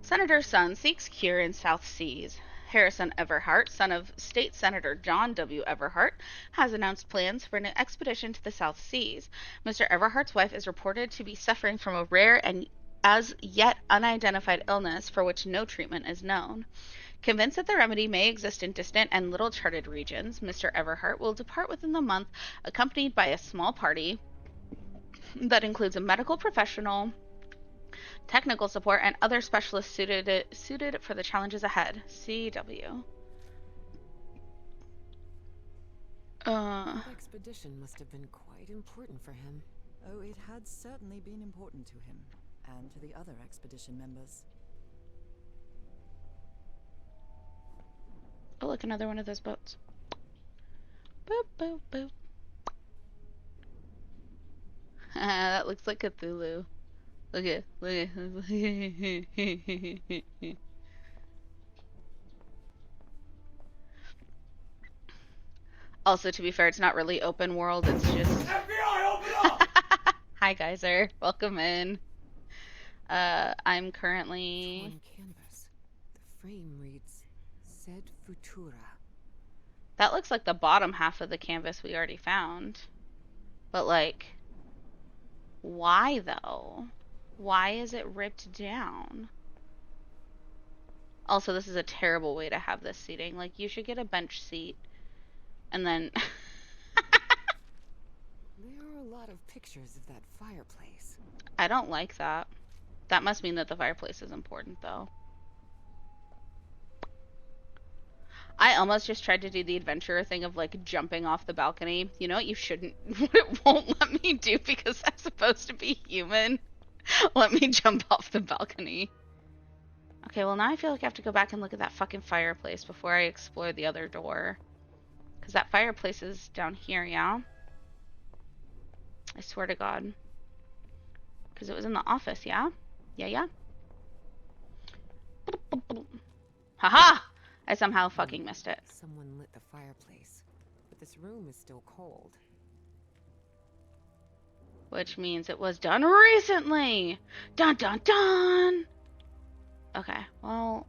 Senator's son seeks cure in South Seas. Harrison Everhart, son of State Senator John W. Everhart, has announced plans for an expedition to the South Seas. Mr. Everhart's wife is reported to be suffering from a rare and as yet unidentified illness for which no treatment is known. Convinced that the remedy may exist in distant and little charted regions, Mr. Everhart will depart within the month, accompanied by a small party that includes a medical professional, technical support, and other specialists suited for the challenges ahead. CW. That expedition must have been quite important for him. Oh, it had certainly been important to him, and to the other expedition members. Oh, look, another one of those boats. Boop, boop, boop. That looks like Cthulhu. Look at. Also, to be fair, it's not really open world. It's just. FBI, open up! Hi, Geyser. Welcome in. I'm currently. On canvas, the frame reads "Sed Futura." That looks like the bottom half of the canvas we already found. But, like, why though? Why is it ripped down? Also, this is a terrible way to have this seating. Like, you should get a bench seat. And then... There are a lot of pictures of that fireplace. I don't like that. That must mean that the fireplace is important, though. I almost just tried to do the adventurer thing of, like, jumping off the balcony. You know what you shouldn't... What it won't let me do because I'm supposed to be human? Let me jump off the balcony. Okay, well, now I feel like I have to go back and look at that fucking fireplace before I explore the other door. Because that fireplace is down here, yeah? I swear to God. Because it was in the office, yeah? Yeah? Haha! I somehow fucking missed it. Someone lit the fireplace, but this room is still cold. Which means it was done recently! Dun dun dun! Okay, well...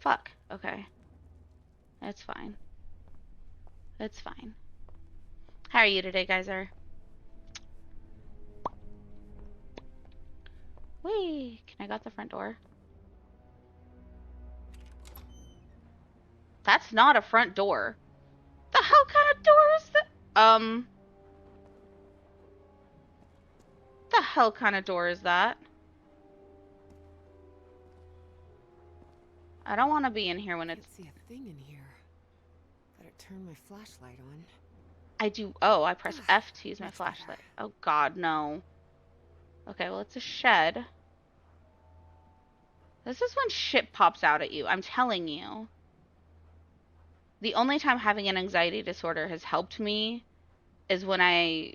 Fuck. Okay. It's fine. It's fine. How are you today, Geyser? Whee! Can I go out the front door? That's not a front door. The hell kind of door is that? The hell kind of door is that? I don't want to be in here when I it's... can't see a thing in here. Better turn my flashlight on. I do. Oh, I press F to use my Much better. flashlight. Oh God, no. Okay, well, it's a shed. This is when shit pops out at you. I'm telling you. The only time having an anxiety disorder has helped me is when I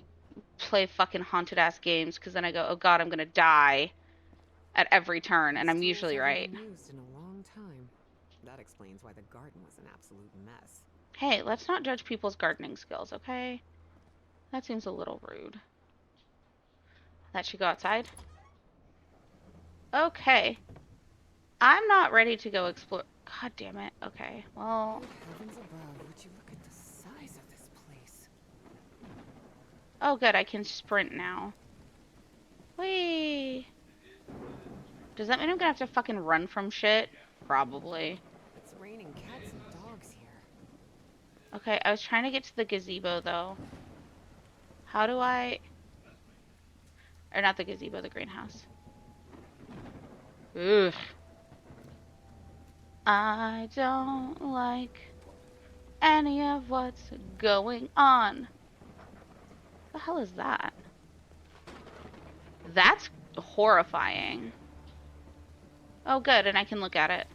play fucking haunted ass games, because then I go, oh God, I'm gonna die at every turn, and These I'm tools usually haven't right. been used in a long time. That explains why the garden was an absolute mess. Hey, let's not judge people's gardening skills, okay? That seems a little rude. That should go outside. Okay. I'm not ready to go explore. God damn it. Okay, well. Good heavens above, would you look at the size of this place? Oh, good, I can sprint now. Whee! Does that mean I'm gonna have to fucking run from shit? Probably. It's raining cats and dogs here. Okay, I was trying to get to the gazebo, though. How do I... Or not the gazebo, the greenhouse. Ugh. I don't like any of what's going on. The hell is that? That's horrifying. Oh, good, and I can look at it.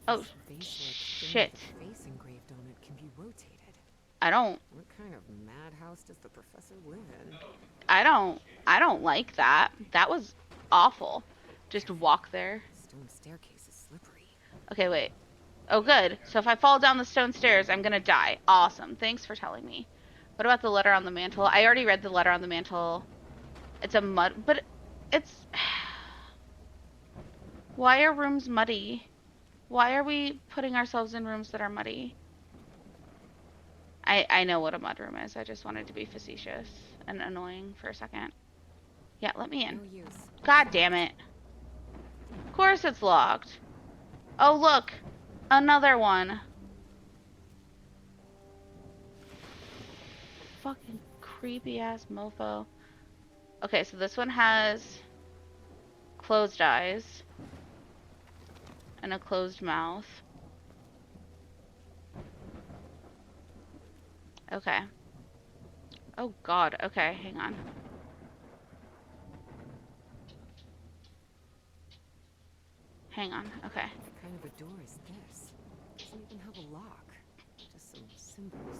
Oh, This vase-like thing shit. with a face engraved on it can be rotated. I don't What kind of madhouse does the professor live in? I don't like that. That was awful. Just walk there. The stone staircase is slippery. Okay, wait. Oh, good. So if I fall down the stone stairs, I'm gonna die. Awesome. Thanks for telling me. What about the letter on the mantle? I already read the letter on the mantle. It's a mud, but it's... Why are rooms muddy? Why are we putting ourselves in rooms that are muddy? I know what a mud room is. I just wanted to be facetious and annoying for a second. Yeah, let me in. No use. God damn it. Of course it's locked. Oh, look. Another one. Fucking creepy ass mofo. Okay, so this one has closed eyes and a closed mouth. Okay. Oh God. Okay, hang on. Hang on. Okay. What kind of a door is this? Doesn't even have a lock. Just some symbols.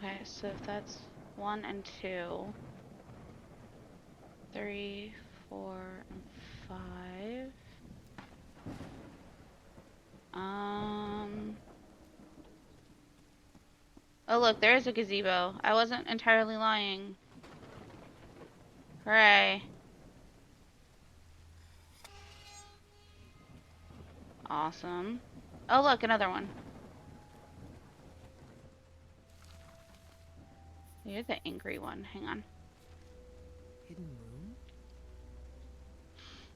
Okay, so if that's 1 and 2, 3, 4, and 5. Oh look, there is a gazebo. I wasn't entirely lying. Hooray. Awesome. Oh look, another one. You're the angry one. Hang on. Hidden room?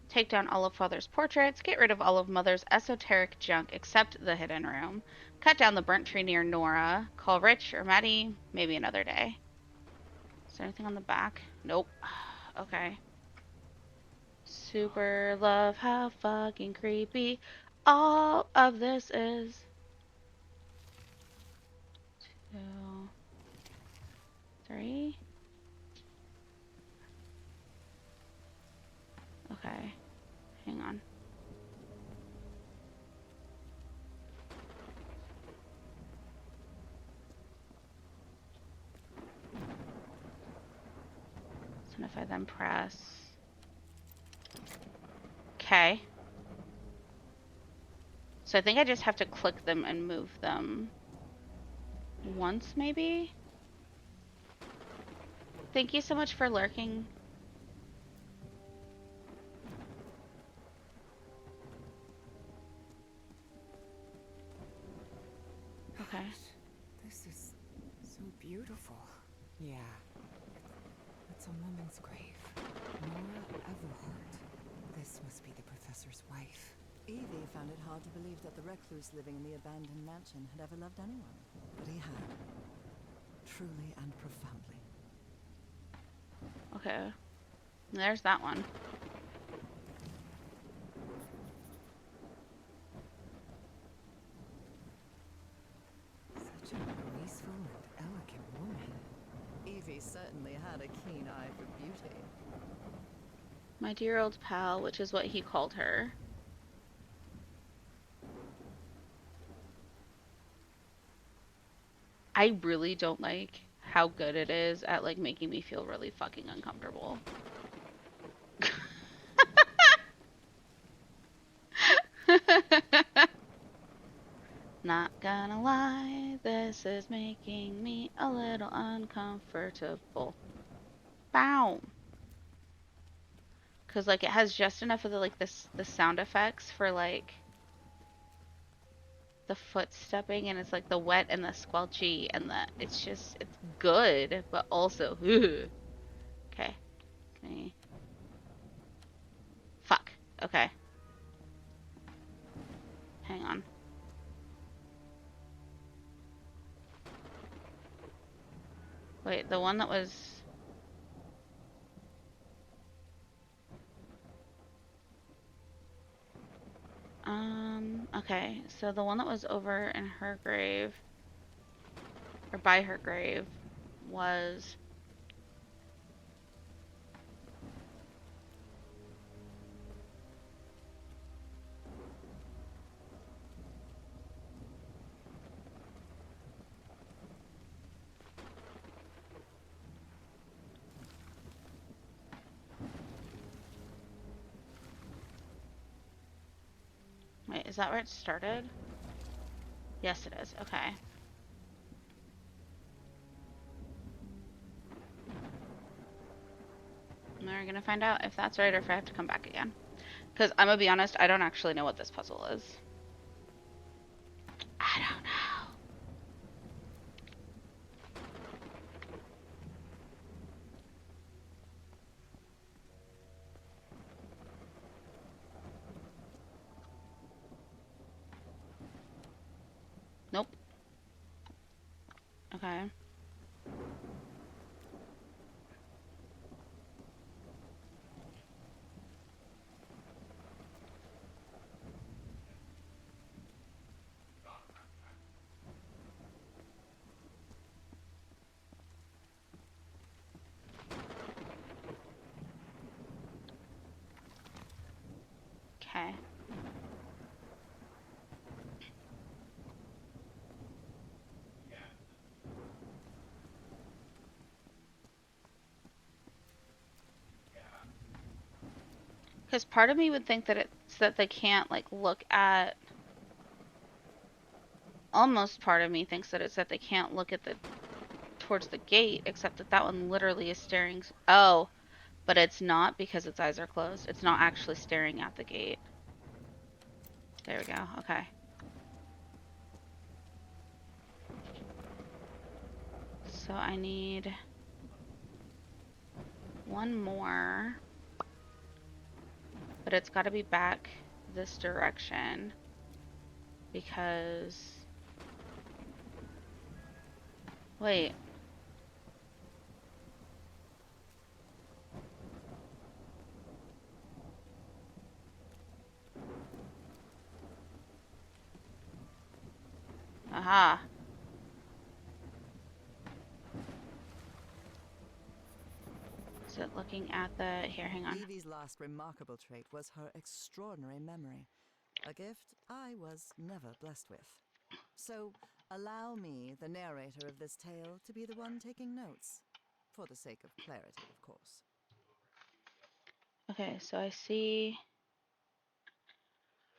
Take down all of Father's portraits. Get rid of all of Mother's esoteric junk except the hidden room. Cut down the burnt tree near Nora. Call Rich or Maddie. Maybe another day. Is there anything on the back? Nope. Okay. Super love how fucking creepy all of this is. 2, 3. Okay. Hang on. So if I then press... Okay. So I think I just have to click them and move them once, maybe? Thank you so much for lurking. Okay. This is so beautiful. Yeah. It's a woman's grave. Nora Everhart. This must be the professor's wife. Evie found it hard to believe that the recluse living in the abandoned mansion had ever loved anyone. But he had. Truly and profoundly. Okay. There's that one. Such a graceful and elegant woman. Evie certainly had a keen eye for beauty. My dear old pal, which is what he called her. I really don't like how good it is at like making me feel really fucking uncomfortable. Not gonna lie, this is making me a little uncomfortable. Bow. Cause like it has just enough of the like the sound effects for like the foot stepping, and it's like the wet and the squelchy and it's good, but also ugh. Okay. Okay. Fuck. Okay. Hang on. Wait, the one that was okay, so the one that was over in her grave or by her grave was wait, is that where it started? Yes, it is. Okay. And we're gonna find out if that's right or if I have to come back again. Because I'm gonna be honest, I don't actually know what this puzzle is. I don't know. Nope. Okay. Okay. Because part of me would think that it's that they can't like look at. Almost part of me thinks that it's that they can't look at the towards the gate, except that that one literally is staring. Oh, but it's not because its eyes are closed. It's not actually staring at the gate. There we go. Okay. So I need one more, but it's got to be back this direction because wait. Aha. Is it looking at the here, hang on. Evie's last remarkable trait was her extraordinary memory, a gift I was never blessed with. So, allow me, the narrator of this tale, to be the one taking notes. For the sake of clarity, of course. Okay, so I see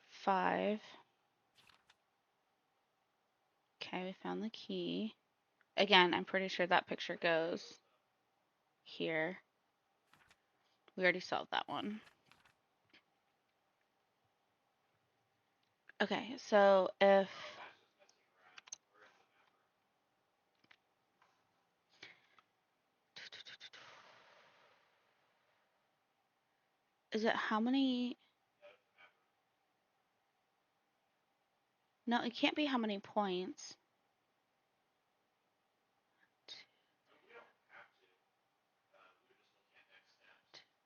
5. Okay, we found the key. Again, I'm pretty sure that picture goes here. We already solved that one. Okay, so if is it how many No, it can't be how many points.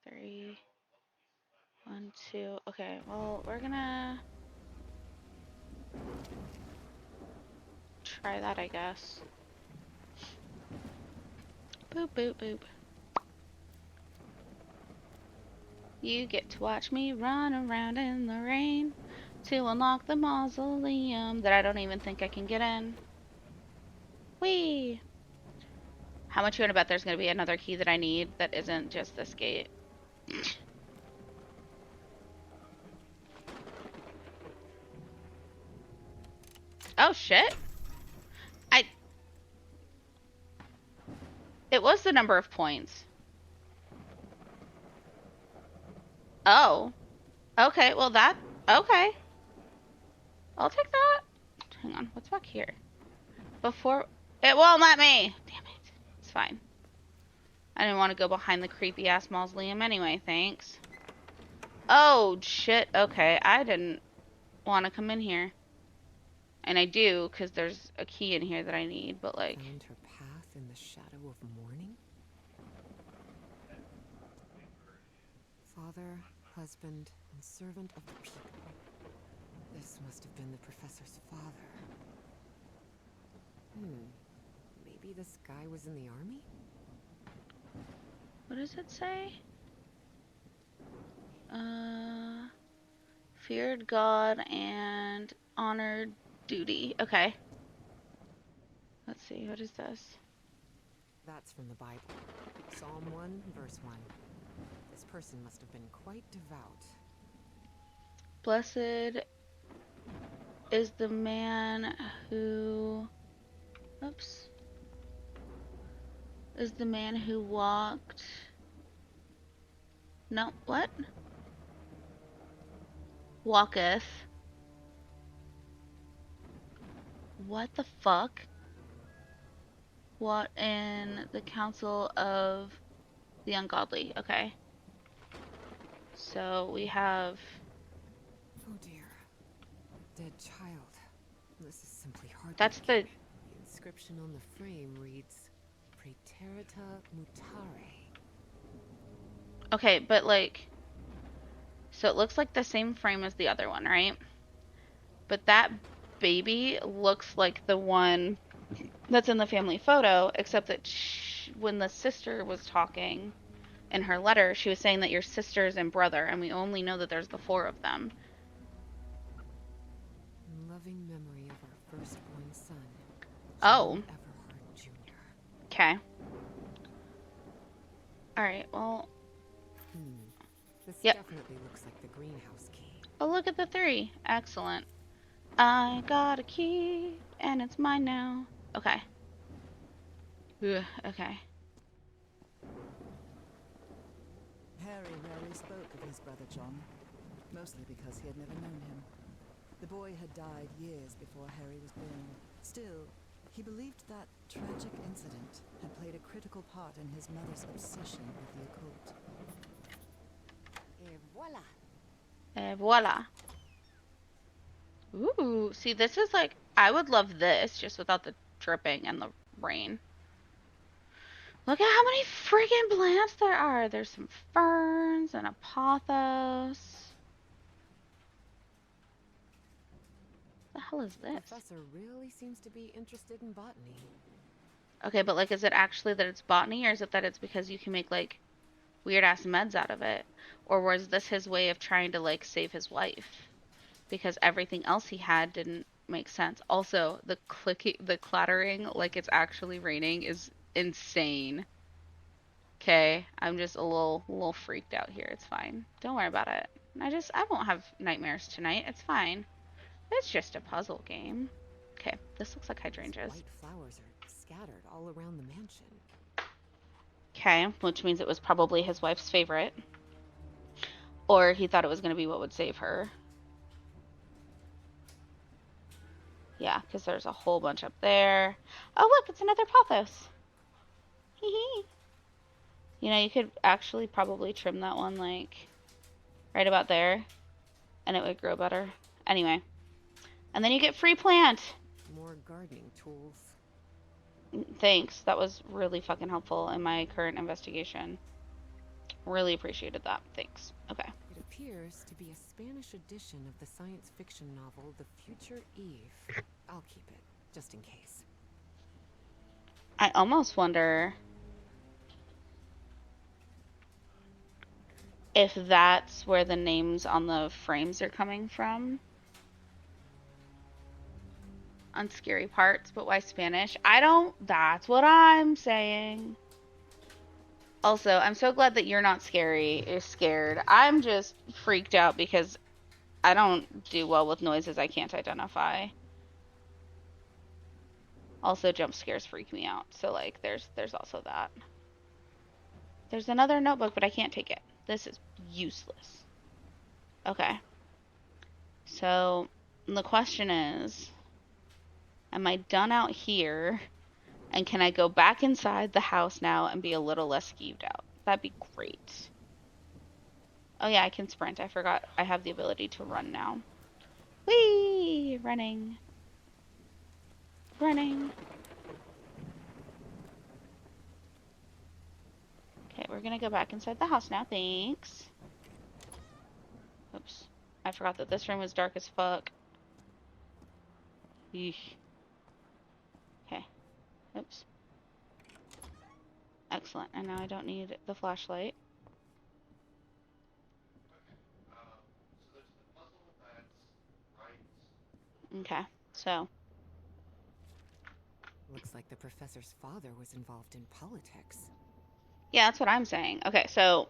3, 1, 2. Okay, well, we're gonna try that, I guess. Boop, boop, boop. You get to watch me run around in the rain to unlock the mausoleum that I don't even think I can get in. Whee! How much you want to bet there's going to be another key that I need that isn't just this gate? Oh, shit. It was the number of points. Oh. Okay, well that... Okay. I'll take that. Hang on, what's back here? Before... It won't let me! Damn it. It's fine. I didn't want to go behind the creepy-ass mausoleum anyway, thanks. Oh, shit. Okay, I didn't want to come in here. And I do, because there's a key in here that I need, but like... Found her path in the shadow of morning? Father, husband, and servant of the people. This must have been the professor's father. Maybe this guy was in the army? What does it say? Feared God and honored duty. Okay. Let's see, what is this? That's from the Bible. Psalm 1, verse 1. This person must have been quite devout. Blessed is the man who... Oops. Is the man who walked... No, what? Walketh. What the fuck? What in the council of the ungodly. Okay. So we have... Oh dear. Dead child. This is simply heartbreaking. That's the... The inscription on the frame reads, Praeterita mutare. Okay, but like... So it looks like the same frame as the other one, right? But that baby looks like the one that's in the family photo, except that when the sister was talking in her letter, she was saying that your sisters and brother, and we only know that there's the 4 of them. In loving memory of our firstborn son, Oh. John Everhart Jr. Okay. Alright, well... This Yep. definitely looks like the greenhouse key. Oh, look at the 3. Excellent. I got a key, and it's mine now. Okay. Ugh, okay. Harry rarely spoke of his brother John, mostly because he had never known him. The boy had died years before Harry was born. Still, he believed that tragic incident had played a critical part in his mother's obsession with the occult. Et voila! Et voila. Ooh, see, this is like... I would love this, just without the dripping and the rain. Look at how many friggin' plants there are. There's some ferns and a pothos. The hell is this? Professor really seems to be interested in botany. Okay, but like, is it actually that it's botany, or is it that it's because you can make like weird-ass meds out of it? Or was this his way of trying to like save his wife? Because everything else he had didn't make sense. Also, the clattering like it's actually raining is insane. Okay, I'm just a little freaked out here. It's fine. Don't worry about it. I won't have nightmares tonight. It's fine. It's just a puzzle game. Okay, this looks like hydrangeas. White flowers are scattered all around the mansion. Okay, which means it was probably his wife's favorite. Or he thought it was going to be what would save her. Yeah, because there's a whole bunch up there. Oh, look, it's another pothos. Hee hee. You know, you could actually probably trim that one, like, right about there. And it would grow better. Anyway. And then you get free plant. More gardening tools. Thanks. That was really fucking helpful in my current investigation. Really appreciated that. Thanks. Okay. It appears to be a Spanish edition of the science fiction novel The Future Eve. I'll keep it, just in case. I almost wonder if that's where the names on the frames are coming from. On scary parts, but why Spanish? That's what I'm saying. Also, I'm so glad that you're not scared. I'm just freaked out because I don't do well with noises I can't identify. Also, jump scares freak me out. So, like, there's also that. There's another notebook, but I can't take it. This is useless. Okay. So, the question is, am I done out here? And can I go back inside the house now and be a little less skeeved out? That'd be great. Oh yeah, I can sprint. I forgot I have the ability to run now. Whee! Running. Running. Okay, we're gonna go back inside the house now. Thanks. Oops. I forgot that this room was dark as fuck. Eesh. Okay. Oops. Excellent. And now I don't need the flashlight. Okay. So. Looks like the professor's father was involved in politics. Yeah, that's what I'm saying. Okay, so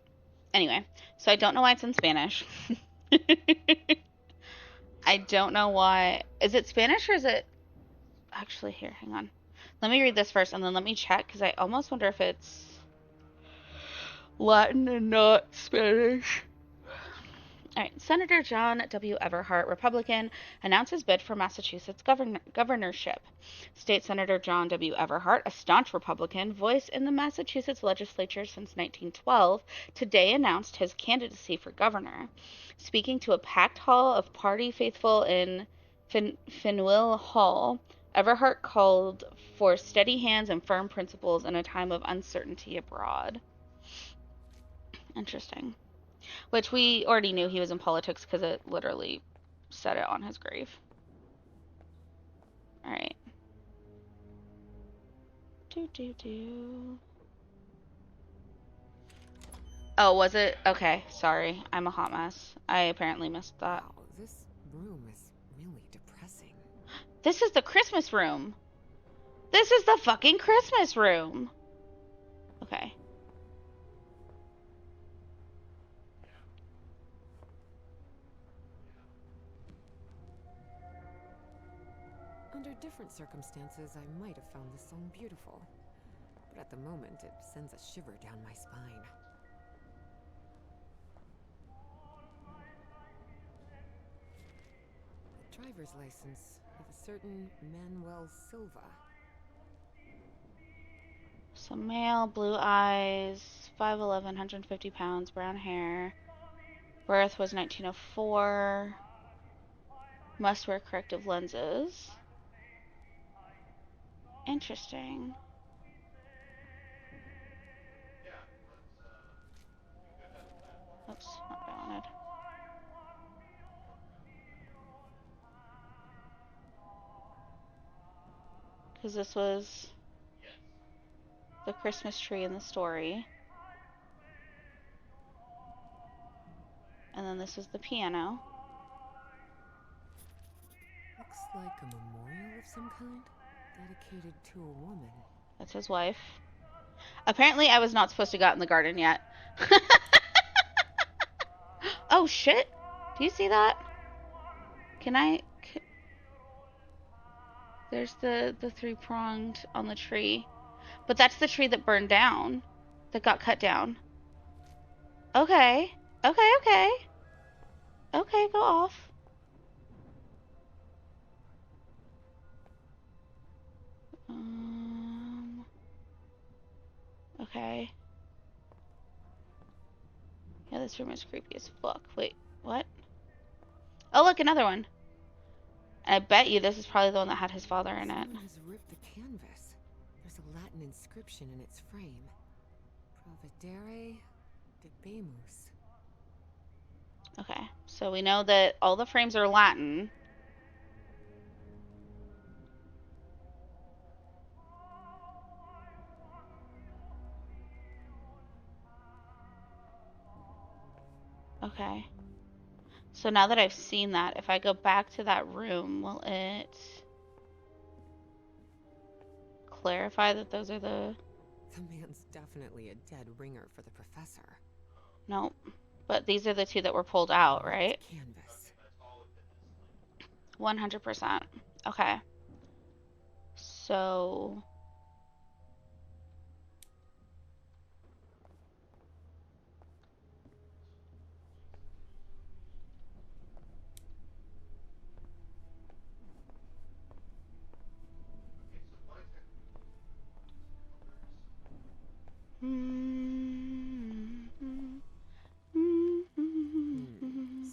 anyway. So I don't know why it's in Spanish. I don't know why. Is it Spanish or is it... Actually, here, hang on. Let me read this first and then let me check because I almost wonder if it's Latin and not Spanish. All right. Senator John W. Everhart, Republican, announces bid for Massachusetts governorship. State Senator John W. Everhart, a staunch Republican, voice in the Massachusetts legislature since 1912, today announced his candidacy for governor. Speaking to a packed hall of party faithful in Faneuil Hall, Everhart called for steady hands and firm principles in a time of uncertainty abroad. Interesting. Which we already knew he was in politics because it literally said it on his grave. Alright. Oh, was it? Okay, sorry. I'm a hot mess. I apparently missed that. Wow, this room is really depressing. This is the Christmas room. This is the fucking Christmas room. Okay. Under different circumstances, I might have found this song beautiful. But at the moment, it sends a shiver down my spine. A driver's license of a certain Manuel Silva. So male, blue eyes, 5'11", 150 pounds, brown hair. Birth was 1904. Must wear corrective lenses. Interesting. Oops, not what I wanted. Because this was the Christmas tree in the story. And then this is the piano. Looks like a memorial of some kind, dedicated to a woman. That's his wife. Apparently, I was not supposed to go out in the garden yet. Oh, shit. Do you see that? There's the three-pronged on the tree. But that's the tree that burned down. That got cut down. Okay. Okay. Okay, go off. Okay. Yeah, this room is creepy as fuck. Wait, what? Oh, look, another one. And I bet you this is probably the one that had his father in it. Someone has ripped the canvas. There's a Latin inscription in its frame. Providere debemus. Okay, so we know that all the frames are Latin. Okay. So now that I've seen that, if I go back to that room, will it clarify that those are the... The man's definitely a dead ringer for the professor. Nope. But these are the two that were pulled out, Ripped right? canvas. 100%. Okay. So...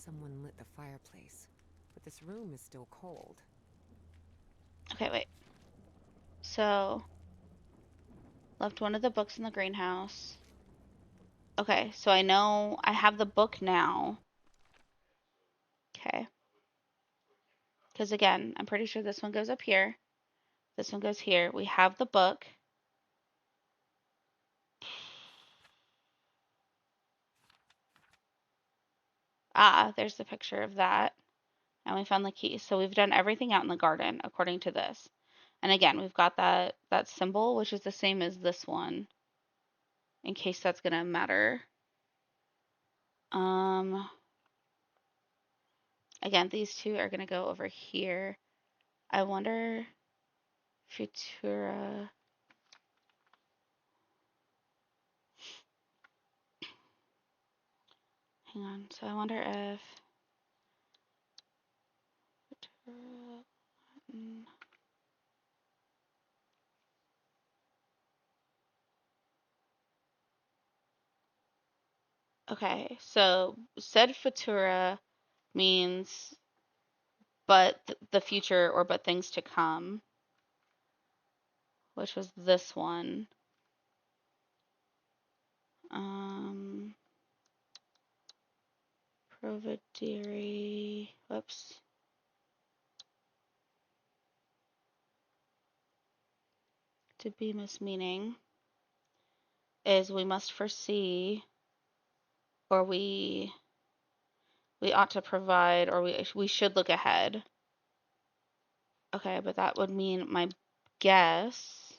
Someone lit the fireplace, but this room is still cold. Okay, wait. So... Left one of the books in the greenhouse. Okay, so I know I have the book now. Okay. Because again, I'm pretty sure this one goes up here. This one goes here. We have the book. Ah, there's the picture of that. And we found the key. So we've done everything out in the garden according to this. And again, we've got that symbol, which is the same as this one, in case that's gonna matter. Again, these two are gonna go over here. I wonder, Futura. Hang on. So I wonder if Futura. Okay, so said Futura means but the future or but things to come, which was this one. Providere, whoops. Debemus meaning is we must foresee, or we ought to provide, or we should look ahead. Okay, but that would mean my guess.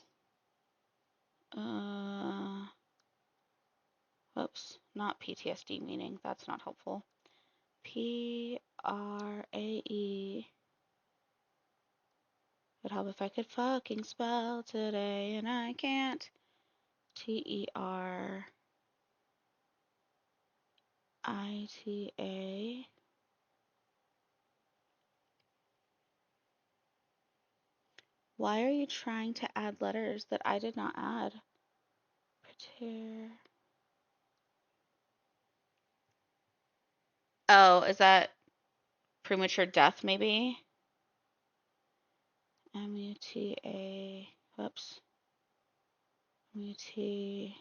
Whoops, not PTSD meaning. That's not helpful. Prae. Would help if I could fucking spell today, and I can't. TERITA. Why are you trying to add letters that I did not add? Pater. Oh, is that premature death, maybe? MUTA. Whoops. MUTARE.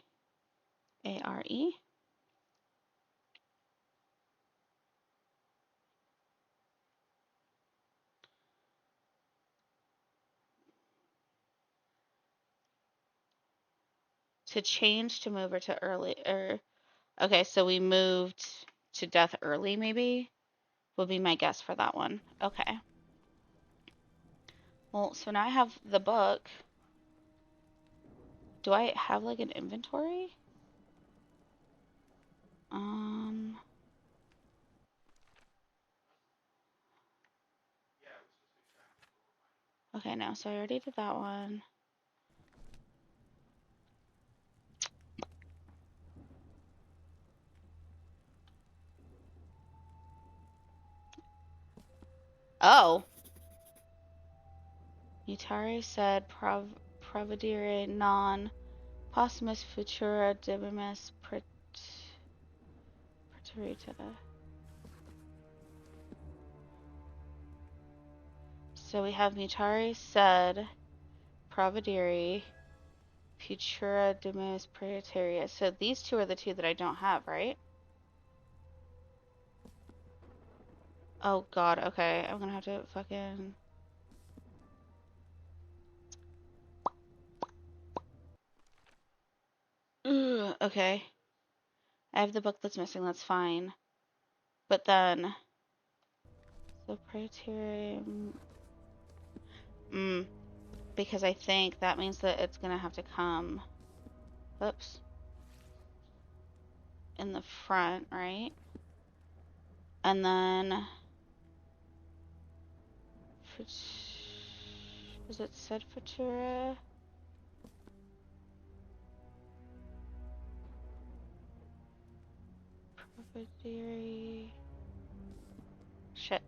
To change, to move, or to early. Okay, so we moved to death early, maybe? Would be my guess for that one. Okay. Well, so now I have the book. Do I have like an inventory? Okay, no, so I already did that one. Oh. Mutare said providere non possumus futura debimus praeterita. So we have Mutare, Sed, Provideri, Futura, Demus, Praetorius. So these two are the two that I don't have, right? Oh god, okay. I'm gonna have to fucking... Ugh, okay. I have the book that's missing, that's fine. But then... So Praetorium... because I think that means that it's gonna have to come... Oops. In the front, right? And then... Is it said Futura? Provideri... Shit.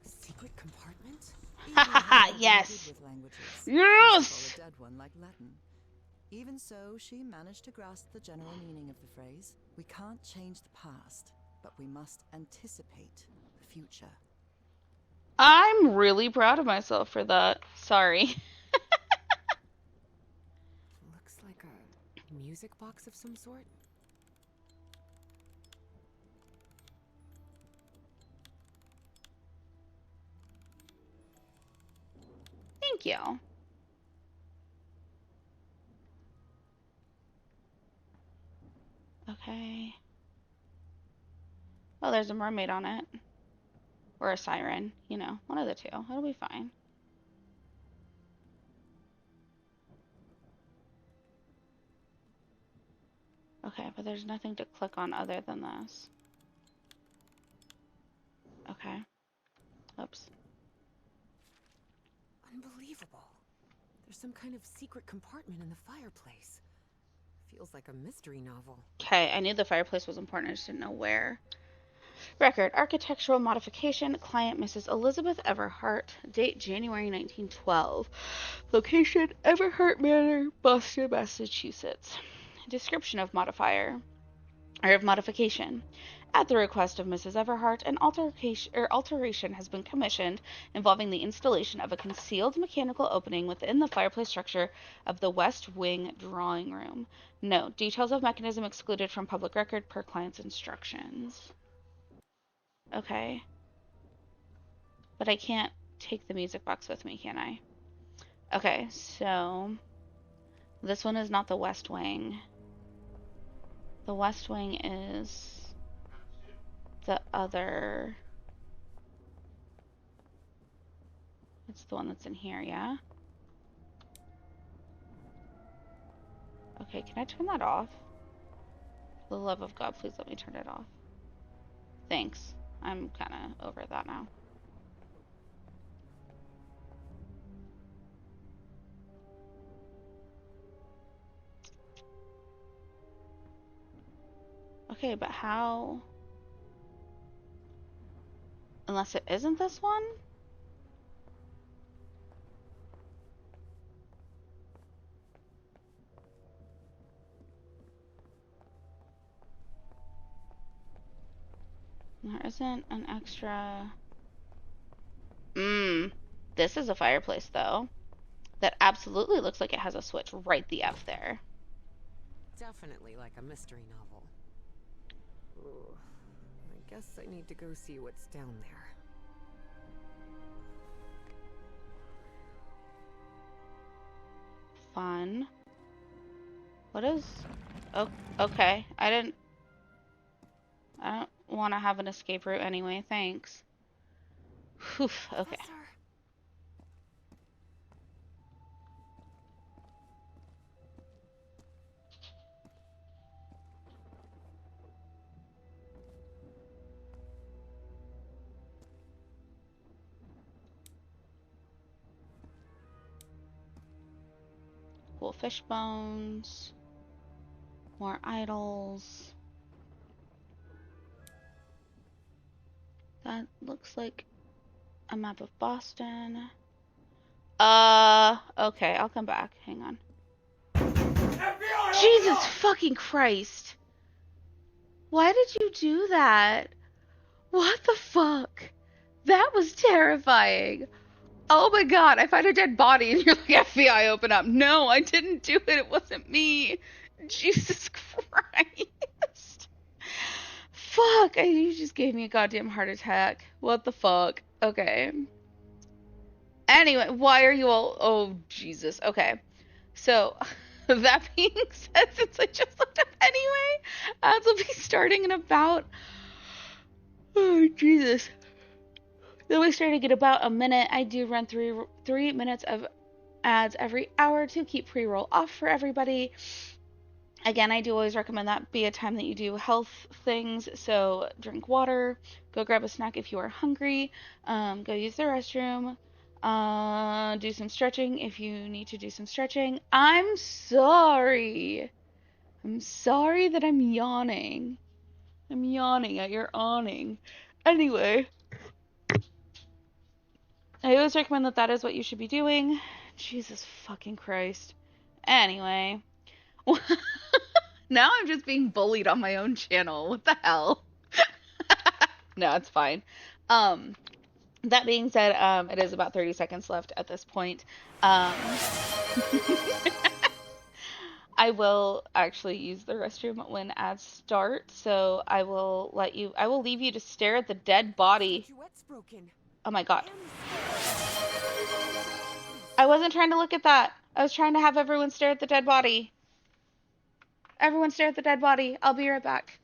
Secret compartment? Hahaha, yes! Good with languages. Yes! A dead one like Latin. Even so, she managed to grasp the general meaning of the phrase. We can't change the past, but we must anticipate the future. I'm really proud of myself for that. Sorry. Looks like a music box of some sort. Thank you. Okay. Oh, there's a mermaid on it. Or a siren. You know, one of the two. It'll be fine. Okay, but there's nothing to click on other than this. Okay. Oops. Unbelievable. There's some kind of secret compartment in the fireplace. Feels like a mystery novel. Okay, I knew the fireplace was important. I just didn't know where. Record, architectural modification, client Mrs. Elizabeth Everhart, date January 1912, location Everhart Manor, Boston, Massachusetts. Description of modification. At the request of Mrs. Everhart, an alteration has been commissioned involving the installation of a concealed mechanical opening within the fireplace structure of the West Wing drawing room. Note, details of mechanism excluded from public record per client's instructions. Okay. But I can't take the music box with me, can I? Okay, so... This one is not the West Wing. The West Wing is... the other... It's the one that's in here, yeah? Okay, can I turn that off? For the love of God, please let me turn it off. Thanks. I'm kind of over that now. Okay, but how... Unless it isn't this one? There isn't an extra... This is a fireplace, though. That absolutely looks like it has a switch right the F there. Definitely like a mystery novel. Ooh, I guess I need to go see what's down there. Fun. What is... Oh, okay. I don't want to have an escape route anyway, thanks. Whew, okay. Professor. Cool fish bones. More idols. That looks like a map of Boston. Okay, I'll come back. Hang on. Jesus fucking Christ. Why did you do that? What the fuck? That was terrifying. Oh my god, I find a dead body and you're like, FBI, open up. No, I didn't do it. It wasn't me. Jesus Christ. Fuck, you just gave me a goddamn heart attack. What the fuck? Okay. Anyway, why are you all... Oh, Jesus. Okay. So, that being said, since I just looked up anyway, ads will be starting in about... Oh, Jesus. They'll be starting in about a minute. I do run 3 minutes of ads every hour to keep pre-roll off for everybody. Again, I do always recommend that be a time that you do health things. So drink water, go grab a snack if you are hungry, go use the restroom, do some stretching if you need to do some stretching. I'm sorry. I'm sorry that I'm yawning. I'm yawning at your awning. Anyway, I always recommend that that is what you should be doing. Jesus fucking Christ. Anyway. Now I'm just being bullied on my own channel. What the hell? No, it's fine. Um, that being said, it is about 30 seconds left at this point. I will actually use the restroom when ads start, so I will leave you to stare at the dead body. Statuette's broken. Oh my god. And I wasn't trying to look at that. I was trying to have everyone stare at the dead body. Everyone stare at the dead body. I'll be right back.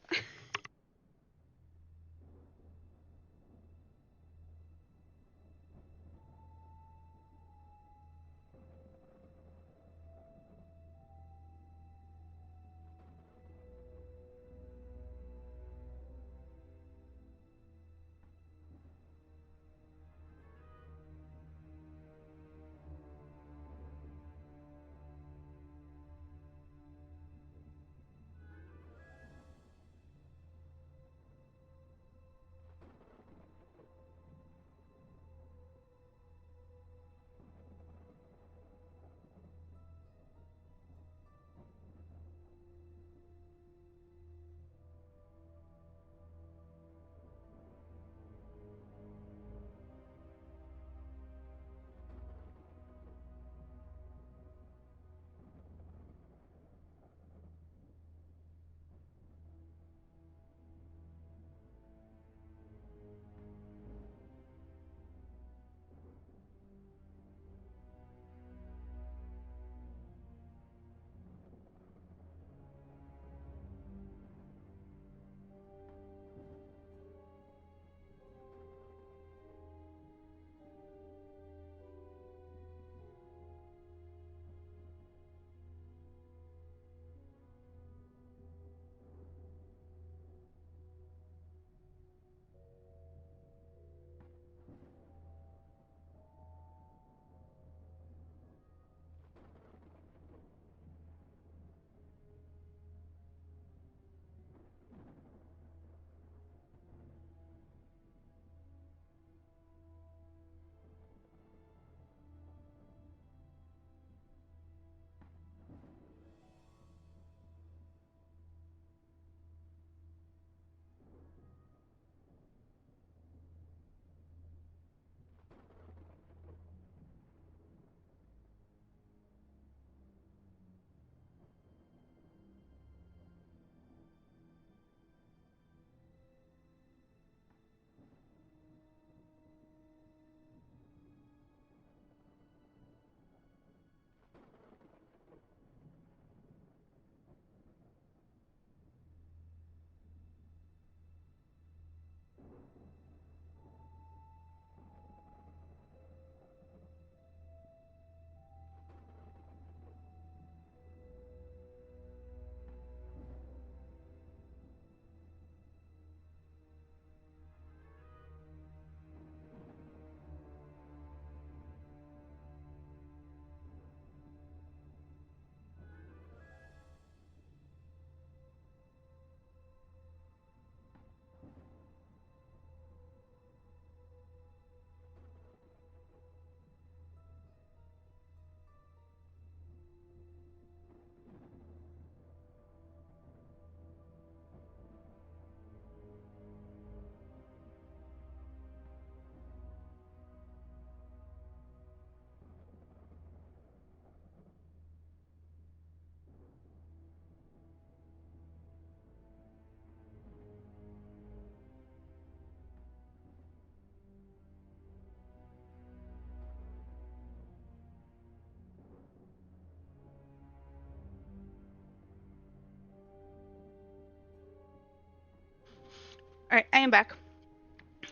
Alright, I am back.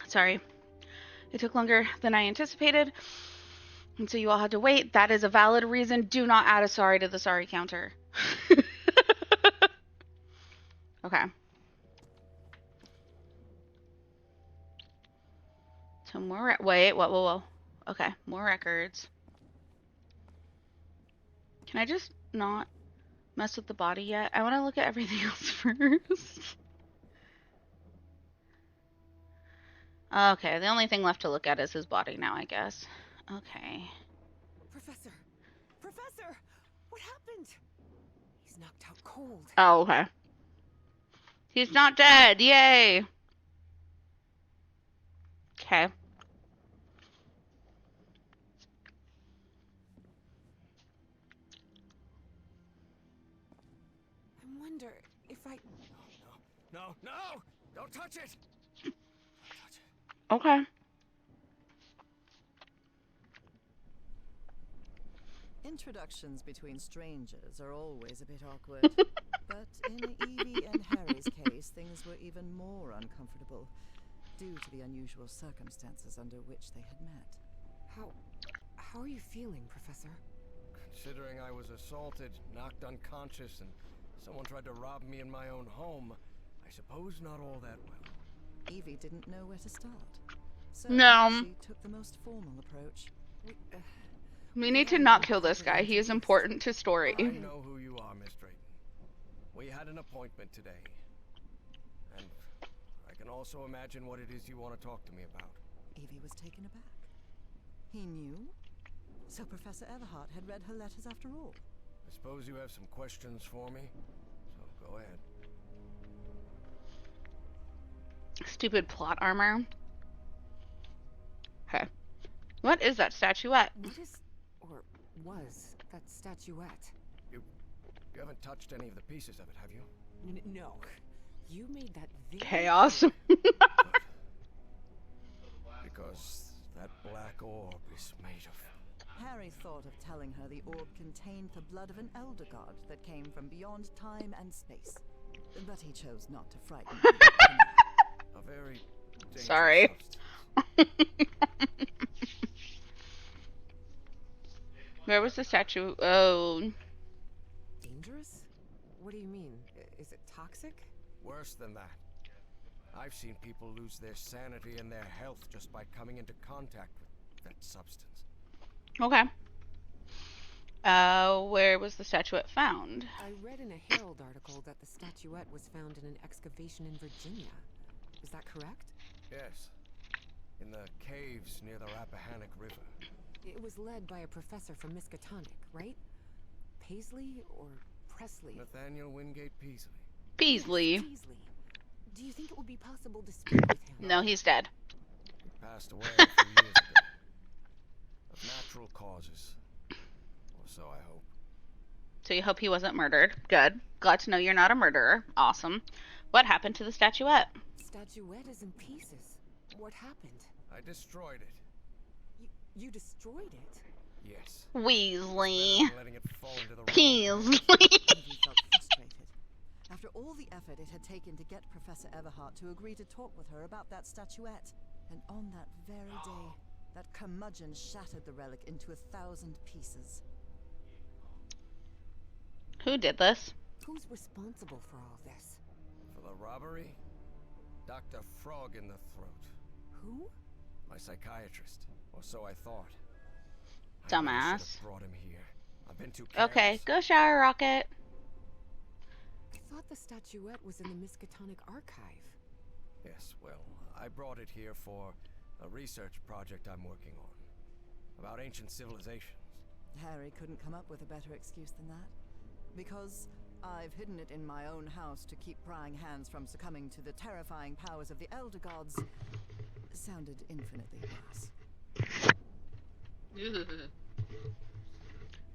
Sorry. It took longer than I anticipated, and so you all had to wait. That is a valid reason. Do not add a sorry to the sorry counter. Okay. So more. Wait, whoa. Okay, more records. Can I just not mess with the body yet? I want to look at everything else first. Okay, the only thing left to look at is his body now, I guess. Okay. Professor! Professor! What happened? He's knocked out cold. Oh, okay. He's not dead! Yay! Okay. I wonder if I... No! Don't touch it! Don't touch it. Okay. Introductions between strangers are always a bit awkward. But in Evie and Harry's case, things were even more uncomfortable due to the unusual circumstances under which they had met. How are you feeling, Professor? Considering I was assaulted, knocked unconscious, and someone tried to rob me in my own home, I suppose not all that well. Evie didn't know where to start. So No. she took the most formal approach. We need to not kill this guy. He is important to story. I know who you are, Miss Drayton. We had an appointment today. And I can also imagine what it is you want to talk to me about. Evie was taken aback. He knew? So Professor Everhart had read her letters after all. I suppose you have some questions for me, so go ahead. Stupid plot armor. Okay. What is that statuette? What is, or was, that statuette? You haven't touched any of the pieces of it, have you? No. You made that very Chaos. Because that black orb is made of... Harry thought of telling her the orb contained the blood of an elder god that came from beyond time and space. But he chose not to frighten her. a very dangerous Sorry. substance. Where was the statue? Oh. Dangerous? What do you mean? Is it toxic? Worse than that. I've seen people lose their sanity and their health just by coming into contact with that substance. Okay. Where was the statuette found? I read in a Herald article that the statuette was found in an excavation in Virginia. Is that correct? Yes. In the caves near the Rappahannock River. It was led by a professor from Miskatonic, right? Paisley or Presley? Nathaniel Wingate Peasley. Peasley. Yes, Paisley. Do you think it would be possible to speak with him? No, he's dead. He passed away a few years ago. Of natural causes. Or so I hope. So you hope he wasn't murdered. Good. Glad to know you're not a murderer. Awesome. What happened to the statuette? Statuette is in pieces. What happened? I destroyed it. You destroyed it? Yes. Weasley. Better than letting it fall into the wrong hands. Peasley. Evie felt frustrated. After all the effort it had taken to get Professor Everhart to agree to talk with her about that statuette, and on that very day, that curmudgeon shattered the relic into 1,000 pieces. Who did this? Who's responsible for all this? For the robbery? Dr. Frog in the Throat. Who? My psychiatrist. Or so I thought. I Dumbass. really should have brought him here. I've been too careless. Okay, go shower, Rocket. I thought the statuette was in the Miskatonic archive. Yes, well, I brought it here for a research project I'm working on. About ancient civilizations. Harry couldn't come up with a better excuse than that. Because I've hidden it in my own house to keep prying hands from succumbing to the terrifying powers of the Elder Gods sounded infinitely worse.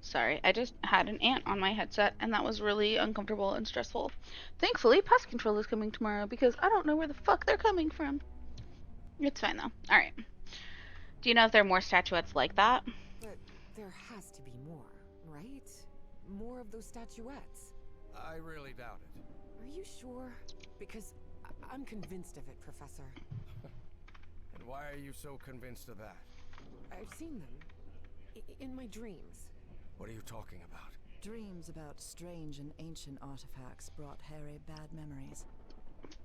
Sorry, I just had an ant on my headset, and that was really uncomfortable and stressful. Thankfully, pest control is coming tomorrow, because I don't know where the fuck they're coming from. It's fine, though. Alright. Do you know if there are more statuettes like that? But there has to be more, right? More of those statuettes. I really doubt it. Are you sure? Because I'm convinced of it, Professor. And why are you so convinced of that? I've seen them. In my dreams. What are you talking about? Dreams about strange and ancient artifacts brought Harry bad memories.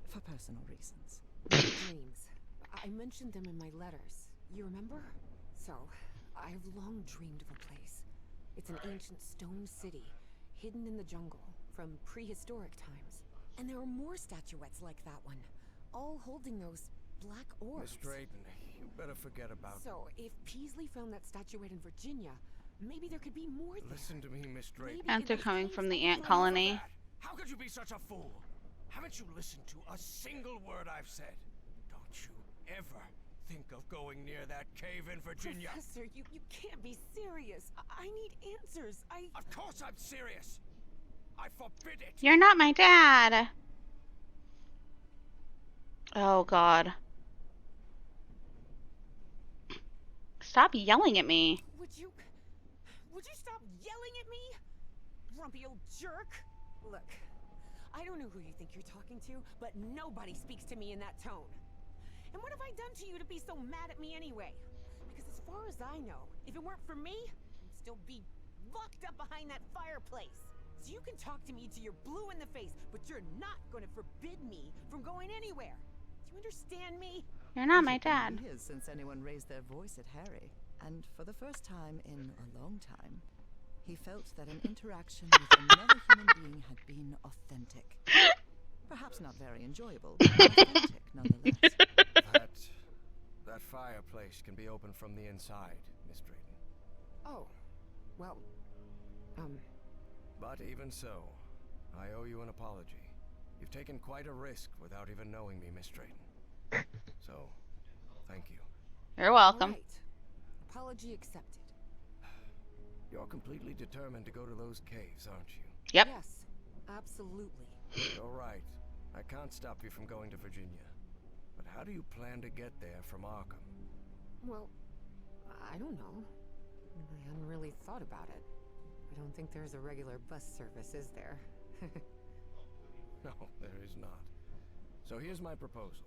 For personal reasons. Dreams. I mentioned them in my letters. You remember? So, I've long dreamed of a place. It's an ancient stone city, hidden in the jungle, from prehistoric times. And there are more statuettes like that one, all holding those black orbs. Miss Drayton, you better forget about... So, if Peasley found that statuette in Virginia, maybe there could be more there. Listen to me, Miss Drayton. And they're coming from the ant colony. How could you be such a fool? Haven't you listened to a single word I've said? Don't you ever think of going near that cave in Virginia. Professor, you can't be serious. I need answers. Of course I'm serious. I forbid it. You're not my dad. Oh, God. Stop yelling at me. Would you stop yelling at me? Grumpy old jerk. Look, I don't know who you think you're talking to, but nobody speaks to me in that tone. And what have I done to you to be so mad at me anyway? Because as far as I know, if it weren't for me, I'd still be locked up behind that fireplace. So you can talk to me till you're blue in the face, but you're not going to forbid me from going anywhere. Do you understand me? You're not my dad. Years since anyone raised their voice at Harry, and for the first time in a long time, he felt that an interaction with another human being had been authentic. Perhaps not very enjoyable, but authentic nonetheless. That fireplace can be opened from the inside, Miss Drayton. Oh, well, But even so, I owe you an apology. You've taken quite a risk without even knowing me, Miss Drayton. So, thank you. You're welcome. all right. Apology accepted. You're completely determined to go to those caves, aren't you? Yep. Yes, absolutely. You're right. I can't stop you from going to Virginia. But how do you plan to get there from Arkham? Well, I don't know. I hadn't really thought about it. I don't think there's a regular bus service, is there? No, there is not. So here's my proposal.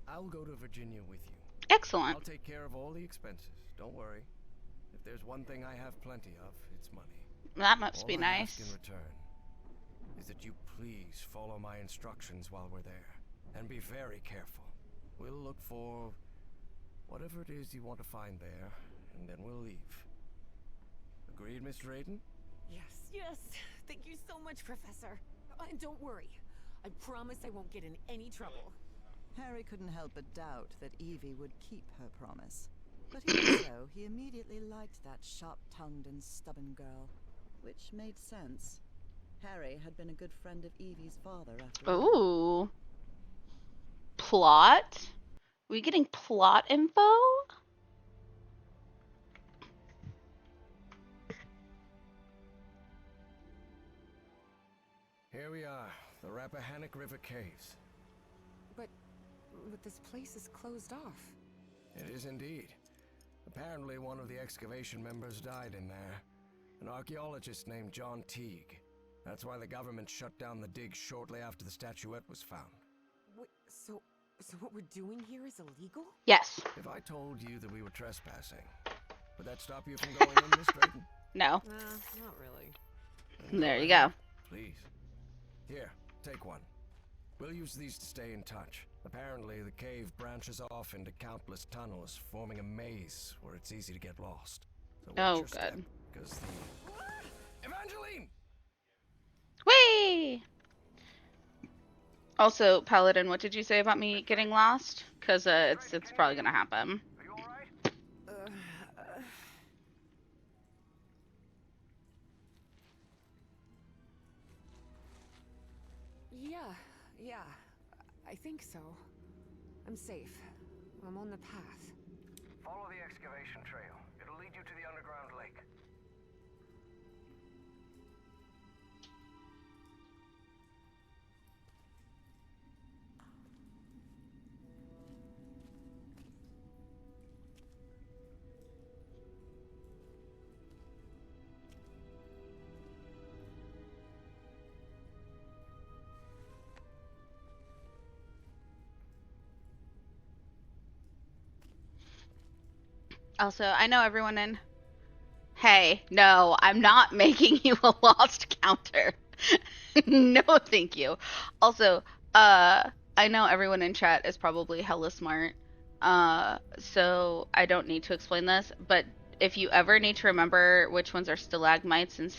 I'll go to Virginia with you. Excellent. I'll take care of all the expenses. Don't worry. If there's one thing I have plenty of, it's money. That must All be I ask nice. in return is that you please follow my instructions while we're there. And be very careful. We'll look for whatever it is you want to find there, and then we'll leave. Agreed, Miss Drayton? Yes. Thank you so much, Professor. And don't worry. I promise I won't get in any trouble. Harry couldn't help but doubt that Evie would keep her promise. But even so, he immediately liked that sharp-tongued and stubborn girl. Which made sense. Harry had been a good friend of Evie's father after all. Ooh. Plot? We getting plot info? Here we are, the Rappahannock River Caves. But this place is closed off. It is indeed. Apparently one of the excavation members died in there. An archaeologist named John Teague. That's why the government shut down the dig shortly after the statuette was found. Wait, so what we're doing here is illegal? Yes. If I told you that we were trespassing, would that stop you from going in, Miss Drayton? No. Not really. There you go. Please. Here, take one. We'll use these to stay in touch. Apparently, the cave branches off into countless tunnels, forming a maze where it's easy to get lost. So watch Oh, your step, good. because the... Evangeline! Whee! Also, Paladin, what did you say about me getting lost? Because it's probably gonna happen. Are you alright? Yeah, I think so. I'm safe. I'm on the path. Follow the excavation trail. It'll lead you to the underground lake. Also, I know everyone in. Hey, no, I'm not making you a lost counter. No, thank you. Also, I know everyone in chat is probably hella smart. So I don't need to explain this, but if you ever need to remember which ones are stalagmites and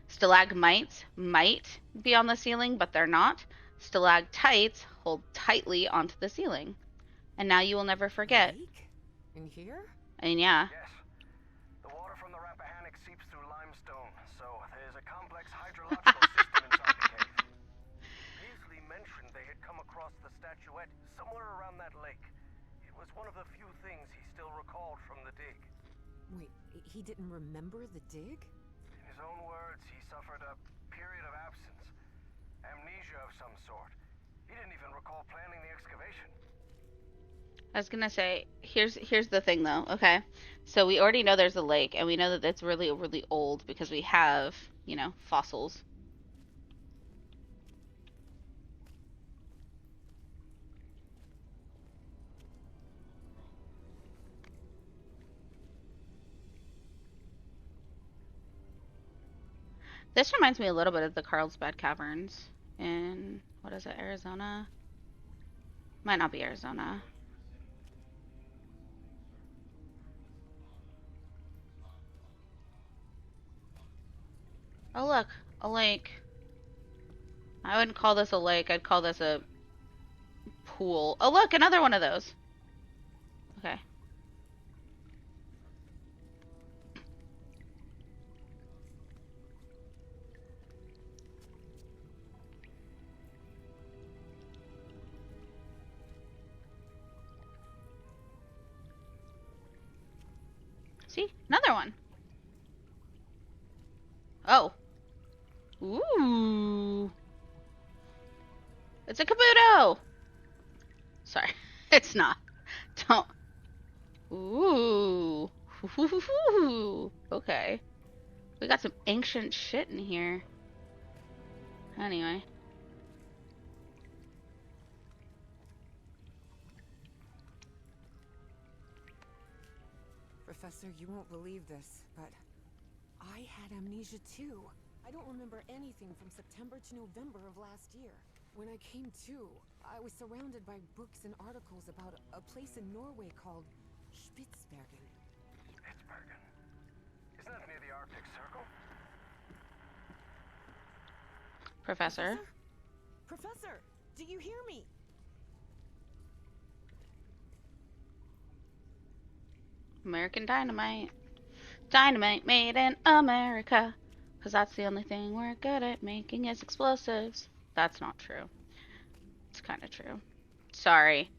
stalagmites might be on the ceiling, but they're not. Stalactites hold tightly onto the ceiling. And now you will never forget. Lake? In here? And yeah. Yes. The water from the Rappahannock seeps through limestone, so there's a complex hydrological system inside the cave. Paisley mentioned they had come across the statuette somewhere around that lake. It was one of the few things he still recalled from the dig. Wait, he didn't remember the dig? In his own words, he suffered a period of absence. Amnesia of some sort. He didn't even recall planning the excavation. I was gonna say, here's the thing though, okay? So we already know there's a lake, and we know that it's really, really old because we have, fossils. This reminds me a little bit of the Carlsbad Caverns in, what is it, Arizona? Might not be Arizona. Oh look, a lake. I wouldn't call this a lake, I'd call this a pool. Oh look, another one of those. Okay. See? Another one. Oh. Ooh. It's a Kabuto! Sorry. It's not. Don't. Ooh. Okay. We got some ancient shit in here. Anyway. Professor, you won't believe this, but I had amnesia too. I don't remember anything from September to November of last year. When I came to, I was surrounded by books and articles about a place in Norway called Spitsbergen. Spitsbergen? Isn't that near the Arctic Circle? Professor? Professor, do you hear me? American Dynamite. Dynamite made in America. Because that's the only thing we're good at making is explosives. That's not true. It's kind of true. Sorry.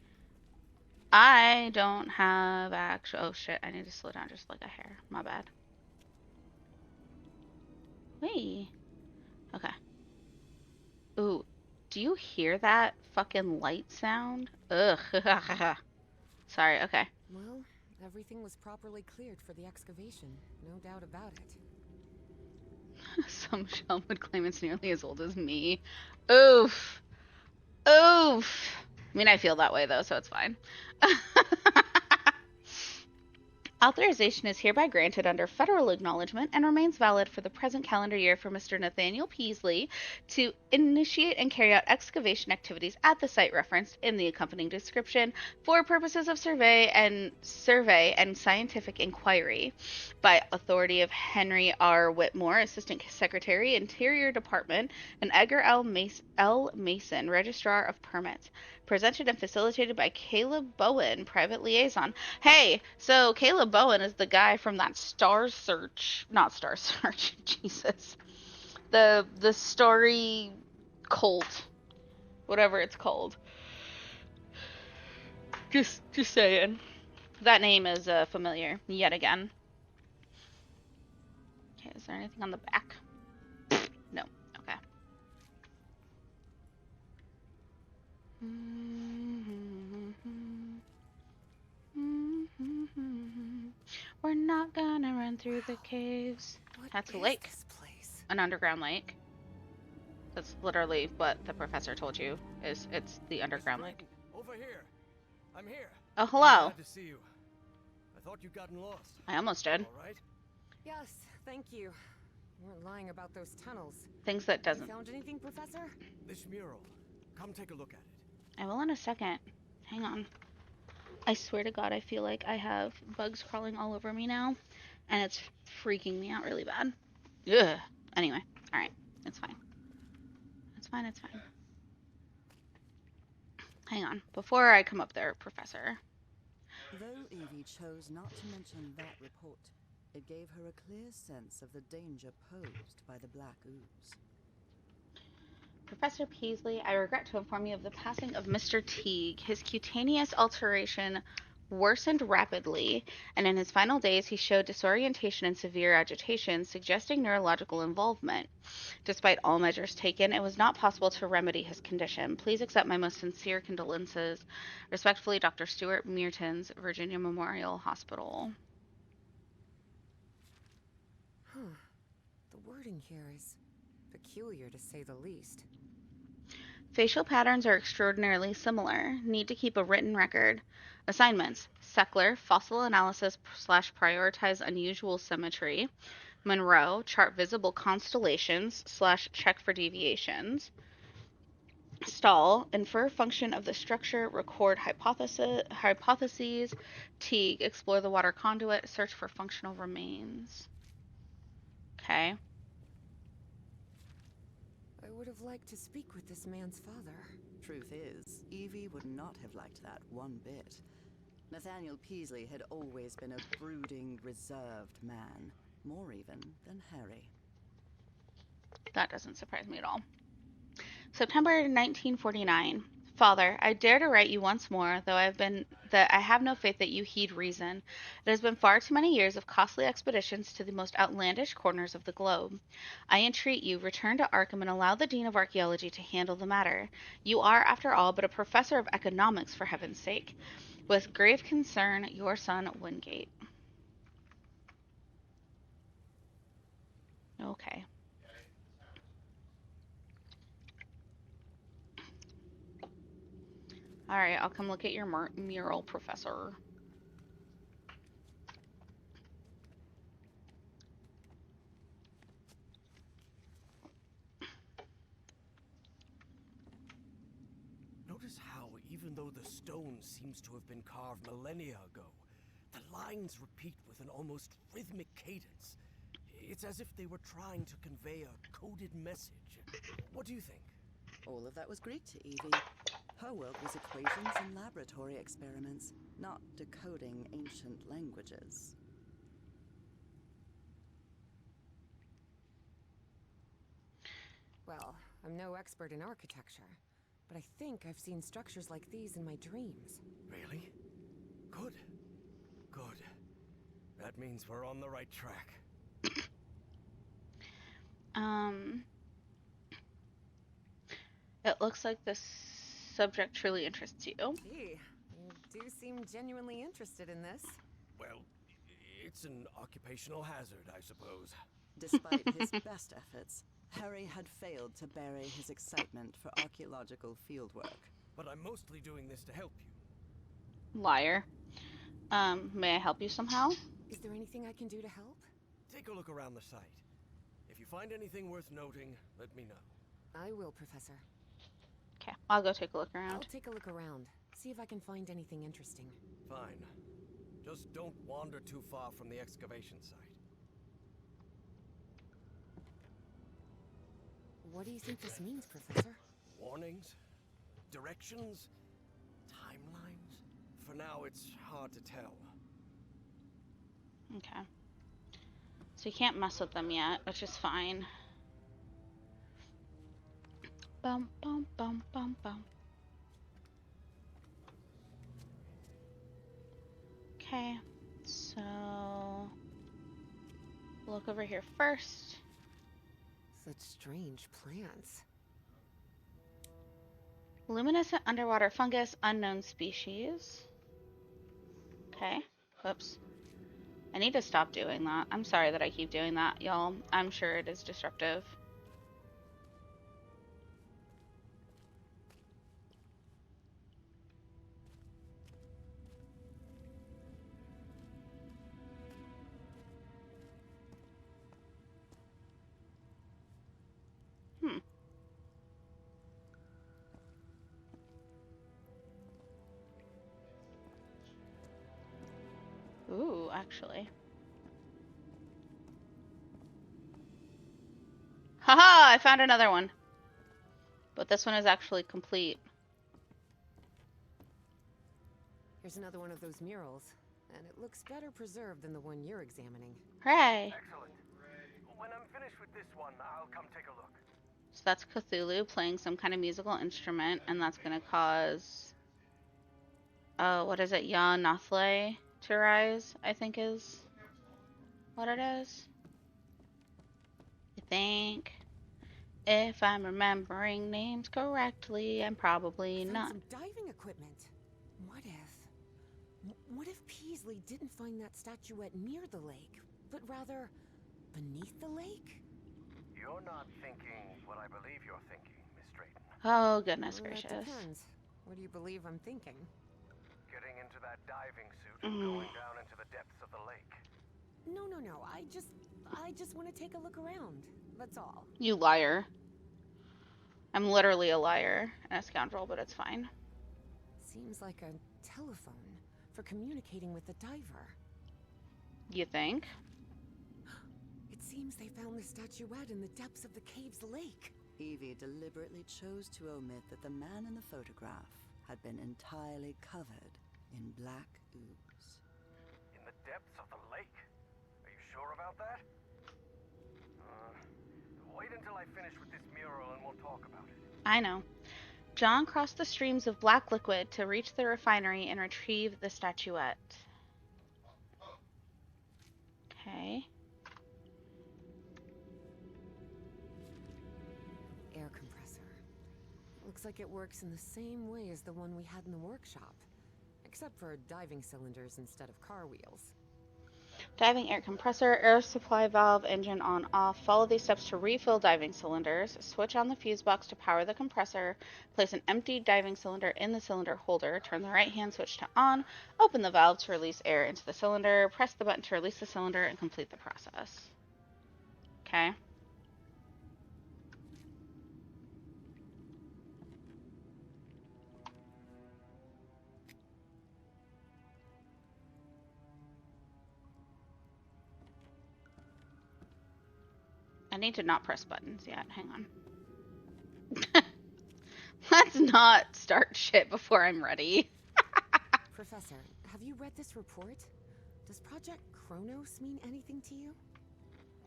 I don't have actual. Oh shit, I need to slow down just like a hair. My bad. Wait. Okay. Ooh. Do you hear that fucking light sound? Ugh. Sorry, okay. Well, everything was properly cleared for the excavation. No doubt about it. Some shell would claim it's nearly as old as me. Oof. Oof. I mean, I feel that way though, so it's fine. Authorization is hereby granted under federal acknowledgement and remains valid for the present calendar year for Mr. Nathaniel Peasley to initiate and carry out excavation activities at the site referenced in the accompanying description for purposes of survey and scientific inquiry by authority of Henry R. Whitmore, Assistant Secretary, Interior Department, and Edgar L. Mason, Registrar of Permits. Presented and facilitated by Caleb Bowen, Private Liaison. Hey, so Caleb Bowen is the guy from that not Star Search, Jesus. The story cult. Whatever it's called. Just saying. That name is familiar, yet again. Okay, is there anything on the back? No. Okay. We're not gonna run through the caves. That's a lake. This place? An underground lake. That's literally what the professor told you. It's the underground lake. Over here. I'm here. Oh, hello. I'm glad to see you. I thought you'd gotten lost. I almost did. All right? Yes, thank you. You weren't lying about those tunnels. Things that You doesn't. found anything, Professor? This mural. Come take a look at it. I will in a second. Hang on. I swear to God, I feel like I have bugs crawling all over me now, and it's freaking me out really bad. Ugh. Anyway, all right. It's fine. It's fine. It's fine. Hang on. Before I come up there, Professor. Though Evie chose not to mention that report, it gave her a clear sense of the danger posed by the black ooze. Professor Peasley, I regret to inform you of the passing of Mr. Teague. His cutaneous alteration worsened rapidly, and in his final days he showed disorientation and severe agitation, suggesting neurological involvement. Despite all measures taken, it was not possible to remedy his condition. Please accept my most sincere condolences. Respectfully, Dr. Stuart Meertens, Virginia Memorial Hospital. Huh. The wording here is peculiar, to say the least. Facial patterns are extraordinarily similar. Need to keep a written record. Assignments. Seckler, fossil analysis / prioritize unusual symmetry. Monroe, chart visible constellations / check for deviations. Stahl, infer function of the structure, record hypotheses. Teague, explore the water conduit, search for functional remains. Okay. I would have liked to speak with this man's father. Truth is, Evie would not have liked that one bit. Nathaniel Peasley had always been a brooding, reserved man, more even than Harry. That doesn't surprise me at all. September 1949. Father, I dare to write you once more, though I have no faith that you heed reason. It has been far too many years of costly expeditions to the most outlandish corners of the globe. I entreat you, return to Arkham and allow the Dean of Archaeology to handle the matter. You are, after all, but a professor of economics, for heaven's sake. With grave concern, your son, Wingate. Okay. Alright, I'll come look at your mural, Professor. Notice how, even though the stone seems to have been carved millennia ago, the lines repeat with an almost rhythmic cadence. It's as if they were trying to convey a coded message. What do you think? All of that was Greek to Evie. Her world was equations and laboratory experiments, not decoding ancient languages. Well, I'm no expert in architecture, but I think I've seen structures like these in my dreams. Really? Good. Good. That means we're on the right track. It looks like this subject truly interests you. Gee, you do seem genuinely interested in this. Well, it's an occupational hazard, I suppose. Despite his best efforts, Harry had failed to bury his excitement for archaeological fieldwork. But I'm mostly doing this to help you. Liar. May I help you somehow? Is there anything I can do to help? Take a look around the site. If you find anything worth noting, let me know. I will, Professor. Okay, I'll go take a look I'll around. take a look around, see if I can find anything interesting. Fine. Just don't wander too far from the excavation site. What do you think this means, Professor? Warnings? Directions? Timelines? For now, it's hard to tell. Okay. So you can't mess with them yet, which is fine. Bum, bum, bum, bum, bum. Okay, so look over here first. Such strange plants. Luminescent underwater fungus, unknown species. Okay, whoops. I need to stop doing that. I'm sorry that I keep doing that, y'all. I'm sure it is disruptive. Ooh, actually. Haha, I found another one. But this one is actually complete. Here's another one of those murals, and it looks better preserved than the one you're examining. Hooray! Excellent. When I'm finished with this one, I'll come take a look. So that's Cthulhu playing some kind of musical instrument, and that's going to cause, what is it, Jan Nathle to rise, I think is what it is. I think. If I'm remembering names correctly, and probably Found not. some diving equipment. What if Peasley didn't find that statuette near the lake, but rather beneath the lake? You're not thinking what I believe you're thinking, Miss Drayton. Oh, goodness That gracious. depends. What do you believe I'm thinking? Getting into that diving suit and going down into the depths of the lake. No. I just want to take a look around. That's all. You liar. I'm literally a liar and a scoundrel, but it's fine. Seems like a telephone for communicating with the diver. You think? It seems they found the statuette in the depths of the cave's lake. Evie deliberately chose to omit that the man in the photograph had been entirely covered in black ooze. In the depths of the lake? Are you sure about that? Wait until I finish with this mural and we'll talk about it. I know. John crossed the streams of black liquid to reach the refinery and retrieve the statuette. Okay. Air compressor. Looks like it works in the same way as the one we had in the workshop, except for diving cylinders instead of car wheels. Diving air compressor, air supply valve, engine on off. Follow these steps to refill diving cylinders. Switch on the fuse box to power the compressor. Place an empty diving cylinder in the cylinder holder. Turn the right hand switch to on. Open the valve to release air into the cylinder. Press the button to release the cylinder and complete the process. Okay. I need to not press buttons yet. Hang on. Let's not start shit before I'm ready. Professor, have you read this report? Does Project Kronos mean anything to you?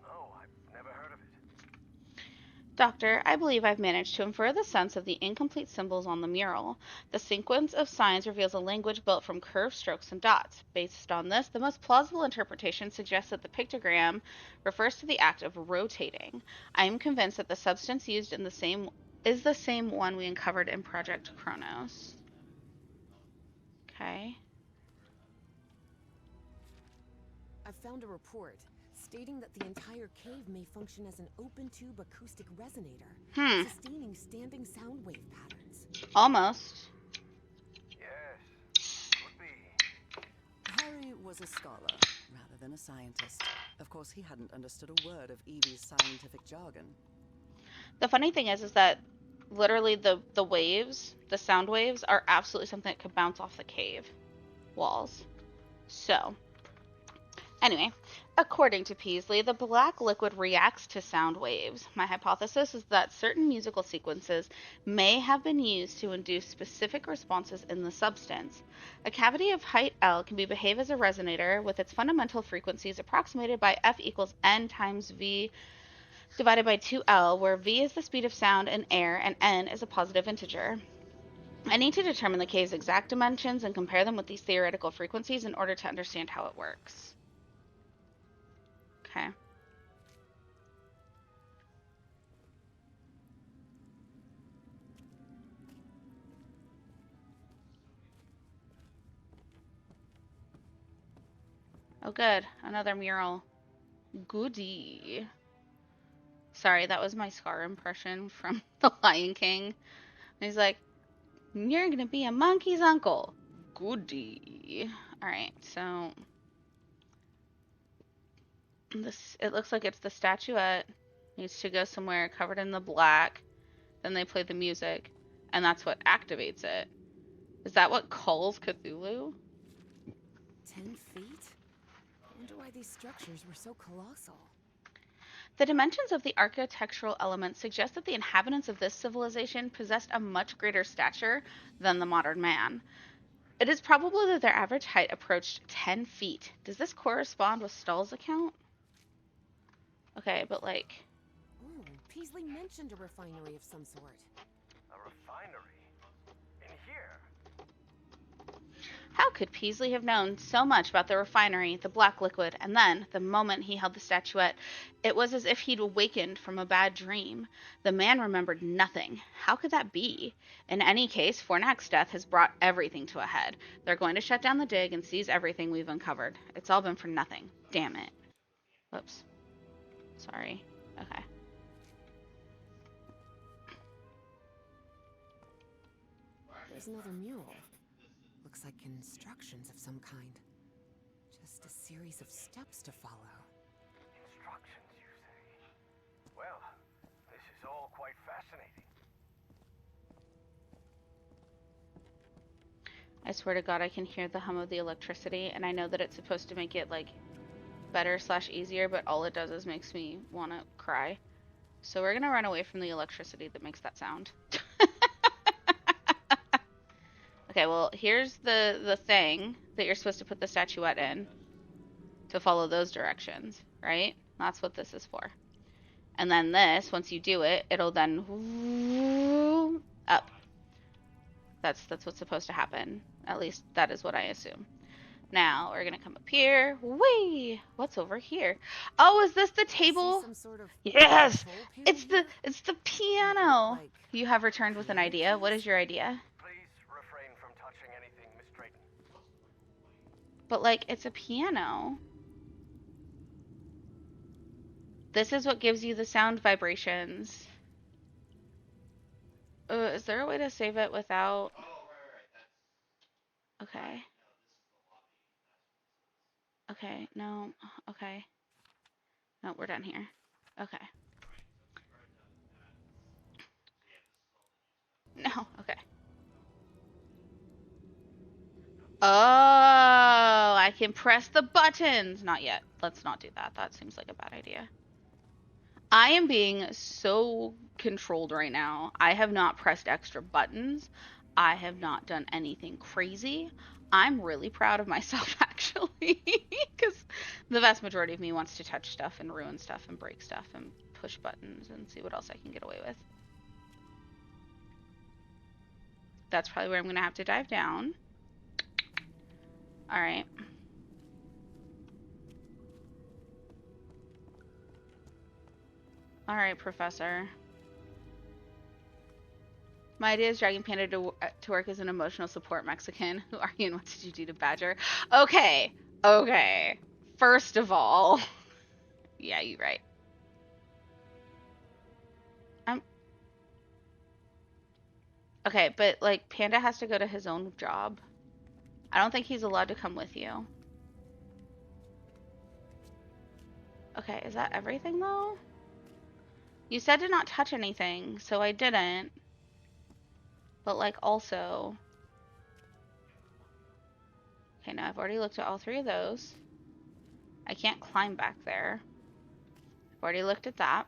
No, I've never heard of it. Doctor, I believe I've managed to infer the sense of the incomplete symbols on the mural. The sequence of signs reveals a language built from curved strokes and dots. Based on this, the most plausible interpretation suggests that the pictogram refers to the act of rotating. I am convinced that the substance used is the same one we uncovered in Project Kronos. Okay. I've found a report stating that the entire cave may function as an open-tube acoustic resonator, sustaining standing sound wave patterns. Almost. Yes, could be. Harry was a scholar rather than a scientist. Of course, he hadn't understood a word of Evie's scientific jargon. The funny thing is that literally the waves, the sound waves, are absolutely something that could bounce off the cave walls. So, anyway, according to Peasley, the black liquid reacts to sound waves. My hypothesis is that certain musical sequences may have been used to induce specific responses in the substance. A cavity of height L can behave as a resonator with its fundamental frequencies approximated by F equals N times V divided by 2L, where V is the speed of sound in air and N is a positive integer. I need to determine the cave's exact dimensions and compare them with these theoretical frequencies in order to understand how it works. Okay. Oh, good. Another mural. Goody. Sorry, that was my Scar impression from The Lion King. He's like, you're gonna be a monkey's uncle. Goody. Alright, so it looks like it's the statuette. Needs to go somewhere covered in the black. Then they play the music, and that's what activates it. Is that what calls Cthulhu? 10 feet? these structures were so colossal? The dimensions of the architectural elements suggest that the inhabitants of this civilization possessed a much greater stature than the modern man. It is probable that their average height approached 10 feet. Does this correspond with Stahl's account? Okay, but like... Oh, Peasley mentioned a refinery of some sort. A refinery? In here? How could Peasley have known so much about the refinery, the black liquid, and then, the moment he held the statuette, it was as if he'd awakened from a bad dream. The man remembered nothing. How could that be? In any case, Fornak's death has brought everything to a head. They're going to shut down the dig and seize everything we've uncovered. It's all been for nothing. Damn it. Whoops. Sorry. Okay. There's another mural. Looks like instructions of some kind. Just a series of steps to follow. Instructions, you say? Well, this is all quite fascinating. I swear to God, I can hear the hum of the electricity, and I know that it's supposed to make it, like, better/easier, but all it does is makes me want to cry. So we're gonna run away from the electricity that makes that sound. Okay, well, here's the thing that you're supposed to put the statuette in to follow those directions, right? That's what this is for. And then this, once you do it, it'll then up. That's what's supposed to happen. At least that is what I assume. Now we're gonna come up here. Whee! What's over here? Oh, is this the table? Some sort of Yes! control It's the panel piano. like You have returned with an idea. What is your idea? Please refrain from touching anything, Miss Drayton. But like, it's a piano. This is what gives you the sound vibrations. Is there a way to save it without... Okay. Okay, no. Okay. No, we're done here. Okay. No, okay. Oh, I can press the buttons. Not yet. Let's not do that. That seems like a bad idea. I am being so controlled right now. I have not pressed extra buttons. I have not done anything crazy. I'm really proud of myself, actually, because the vast majority of me wants to touch stuff and ruin stuff and break stuff and push buttons and see what else I can get away with. That's probably where I'm going to have to dive down. All right. All right, Professor. My idea is dragging Panda to work as an emotional support Mexican. Who are you and what did you do to Badger? Okay. Okay. First of all. Yeah, you're right. Okay, but like Panda has to go to his own job. I don't think he's allowed to come with you. Okay, is that everything though? You said to not touch anything, so I didn't. But like also... Okay, now I've already looked at all three of those. I can't climb back there. I've already looked at that.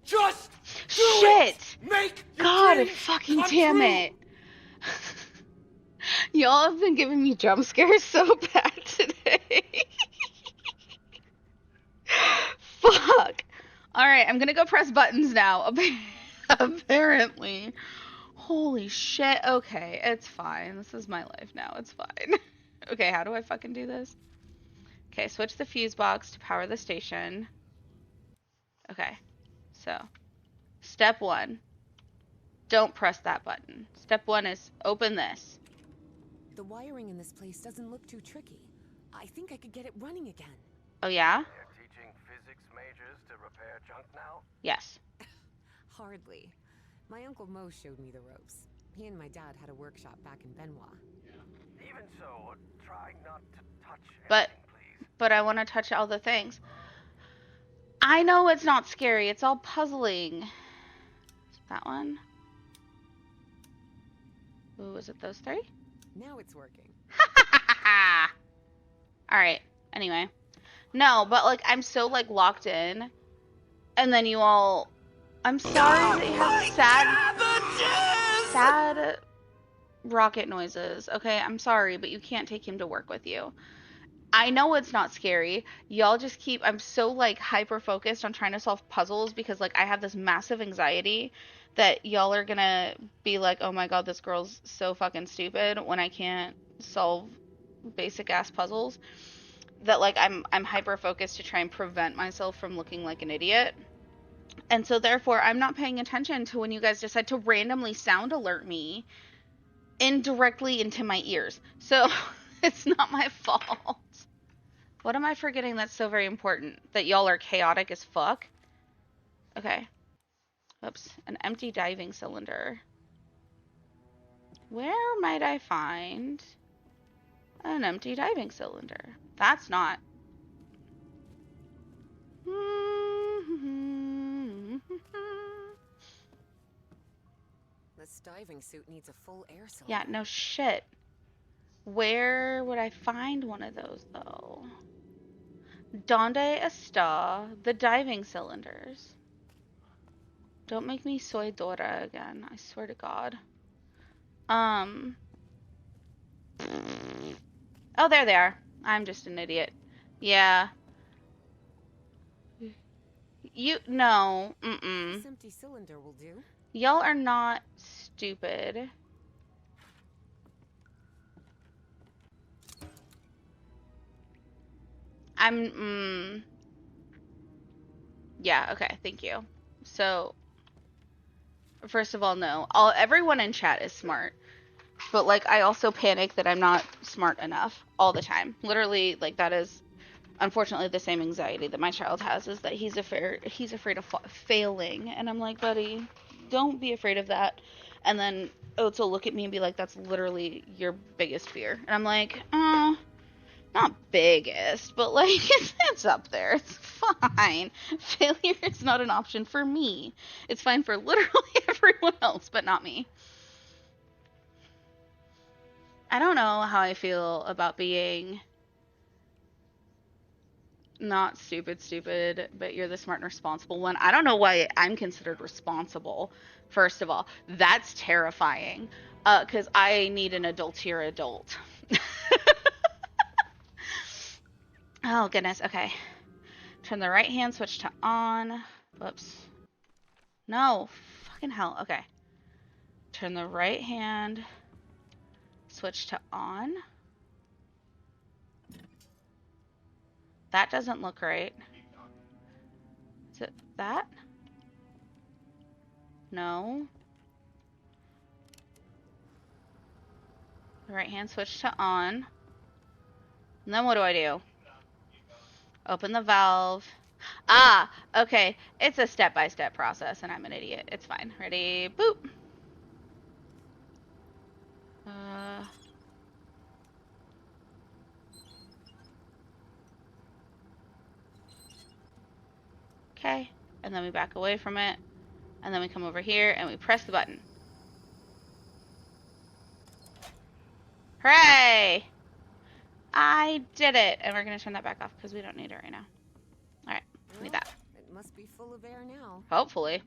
Just shit! Make God fucking damn it! Y'all have been giving me jump scares so bad today. Fuck! Alright, I'm gonna go press buttons now. Apparently. Holy shit. Okay, it's fine. This is my life now. It's fine. Okay, how do I fucking do this? Okay, switch the fuse box to power the station. Okay, so step 1. Don't press that button. Step 1 is open this. The wiring in this place doesn't look too tricky. I think I could get it running again. Oh yeah? They're teaching physics majors to repair junk now? Yes. Hardly. My Uncle Mo showed me the ropes. He and my dad had a workshop back in Benoit. Even so, try not to touch But anything, please. but I want to touch all the things. I know it's not scary. It's all puzzling. That one. Ooh, is it those three? Now it's working. Alright, anyway. No, but like, I'm so like locked in. And then you all... I'm sorry that you have sad rocket noises. Okay, I'm sorry, but you can't take him to work with you. I know it's not scary. Y'all just keep... I'm so like hyper focused on trying to solve puzzles because like I have this massive anxiety that y'all are gonna be like, oh my god, this girl's so fucking stupid when I can't solve basic ass puzzles. That like I'm hyper focused to try and prevent myself from looking like an idiot. And so therefore I'm not paying attention to when you guys decide to randomly sound alert me indirectly into my ears. So it's not my fault. What am I forgetting that's so very important? That y'all are chaotic as fuck? Okay. Oops. An empty diving cylinder. Where might I find an empty diving cylinder? That's not. This diving suit needs a full air cylinder. Yeah, no shit. Where would I find one of those, though? Donde está the diving cylinders? Don't make me soy Dora again. I swear to God. Oh, there they are. I'm just an idiot. Yeah. No. This empty cylinder will do. Y'all are not stupid. Yeah, okay, thank you. So, first of all, no. Everyone in chat is smart. But, like, I also panic that I'm not smart enough all the time. Literally, like, that is, unfortunately, the same anxiety that my child has, is that he's afraid of failing. And I'm like, buddy, don't be afraid of that. And then Oates will look at me and be like, that's literally your biggest fear. And I'm like, not biggest, but like it's up there. It's fine. Failure is not an option for me. It's fine for literally everyone else, but not me. I don't know how I feel about being not stupid, but you're the smart and responsible one. I don't know why I'm considered responsible, first of all. That's terrifying. Because I need an adultier adult. Oh, goodness. Okay. Turn the right hand switch to on. Whoops. No. Fucking hell. Okay. Turn the right hand switch to on. That doesn't look right. Is it that? No. The right hand switch to on. And then what do I do? Open the valve. Ah, okay. It's a step-by-step process, and I'm an idiot. It's fine. Ready? Boop. Okay. And then we back away from it. And then we come over here, and we press the button. Hooray! I did it! And we're going to turn that back off, because we don't need it right now. Alright, need that. It must be full of air now. Hopefully.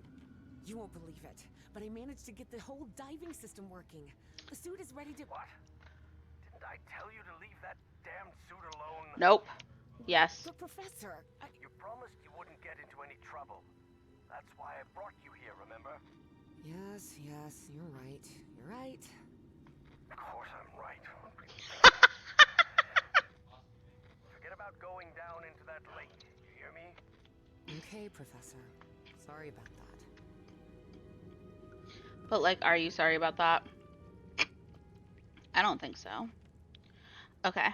You won't believe it, but I managed to get the whole diving system working. The suit is ready to... What? Didn't I tell you to leave that damn suit alone? Nope. Yes. But Professor, You promised you wouldn't get into any trouble. That's why I brought you here, remember? Yes, you're right. You're right. Of course I'm right. Forget about going down into that lake. You hear me? Okay, Professor. Sorry about that. But, like, are you sorry about that? I don't think so. Okay.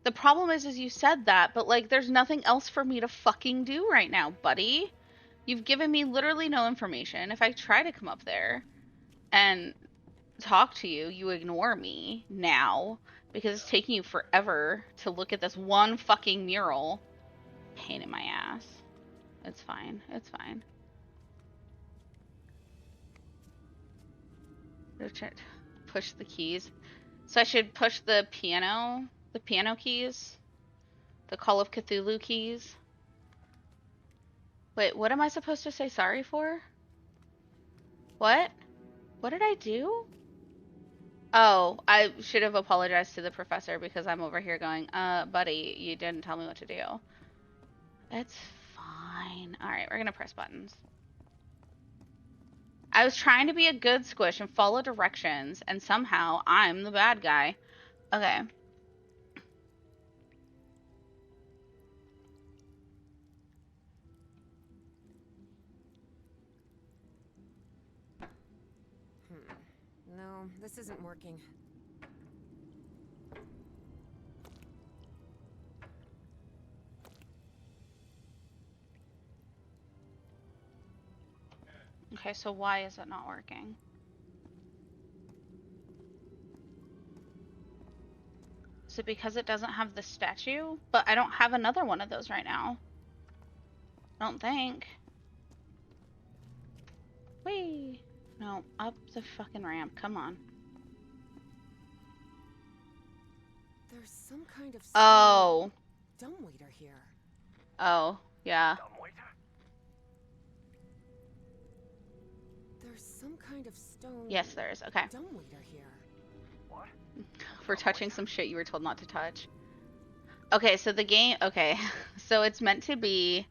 The problem is you said that, but, like, there's nothing else for me to fucking do right now, buddy. You've given me literally no information. If I try to come up there and talk to you, you ignore me now because it's taking you forever to look at this one fucking mural. Pain in my ass. It's fine. It's fine. push the keys. So I should push the piano keys, the Call of Cthulhu keys. Wait, what am I supposed to say sorry for? What? What did I do? Oh, I should have apologized to the professor because I'm over here going, buddy, you didn't tell me what to do. It's fine. Alright, we're gonna press buttons. I was trying to be a good squish and follow directions, and somehow I'm the bad guy. Okay. No, this isn't working. Okay, so why is it not working? Is it because it doesn't have the statue? But I don't have another one of those right now. I don't think. Whee! No, up the fucking ramp. Come on. There's some kind of Oh. dumbwaiter here. Oh, yeah. There's some kind of stone. Yes, there is. Okay. Dumbwaiter here. For touching some shit you were told not to touch. Okay, so the game, okay. So it's meant to be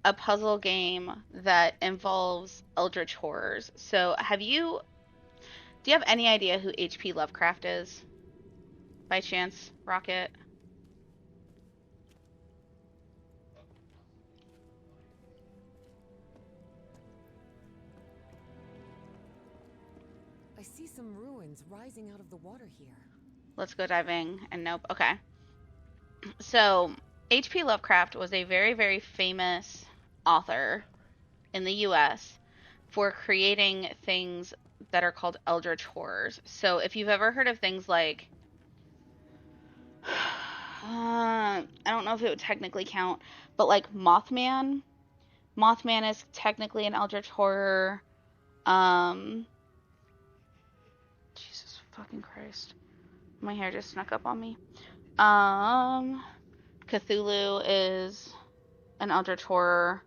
a puzzle game that involves eldritch horrors. So do you have any idea who H.P. Lovecraft is? By chance, Rocket? I see some ruins rising out of the water here. Let's go diving, and nope. Okay. So, H.P. Lovecraft was a very, very famous author in the U.S. for creating things that are called eldritch horrors. So, if you've ever heard of things like I don't know if it would technically count, but like Mothman. Mothman is technically an eldritch horror. Jesus fucking Christ. My hair just snuck up on me. Cthulhu is an eldritch horror.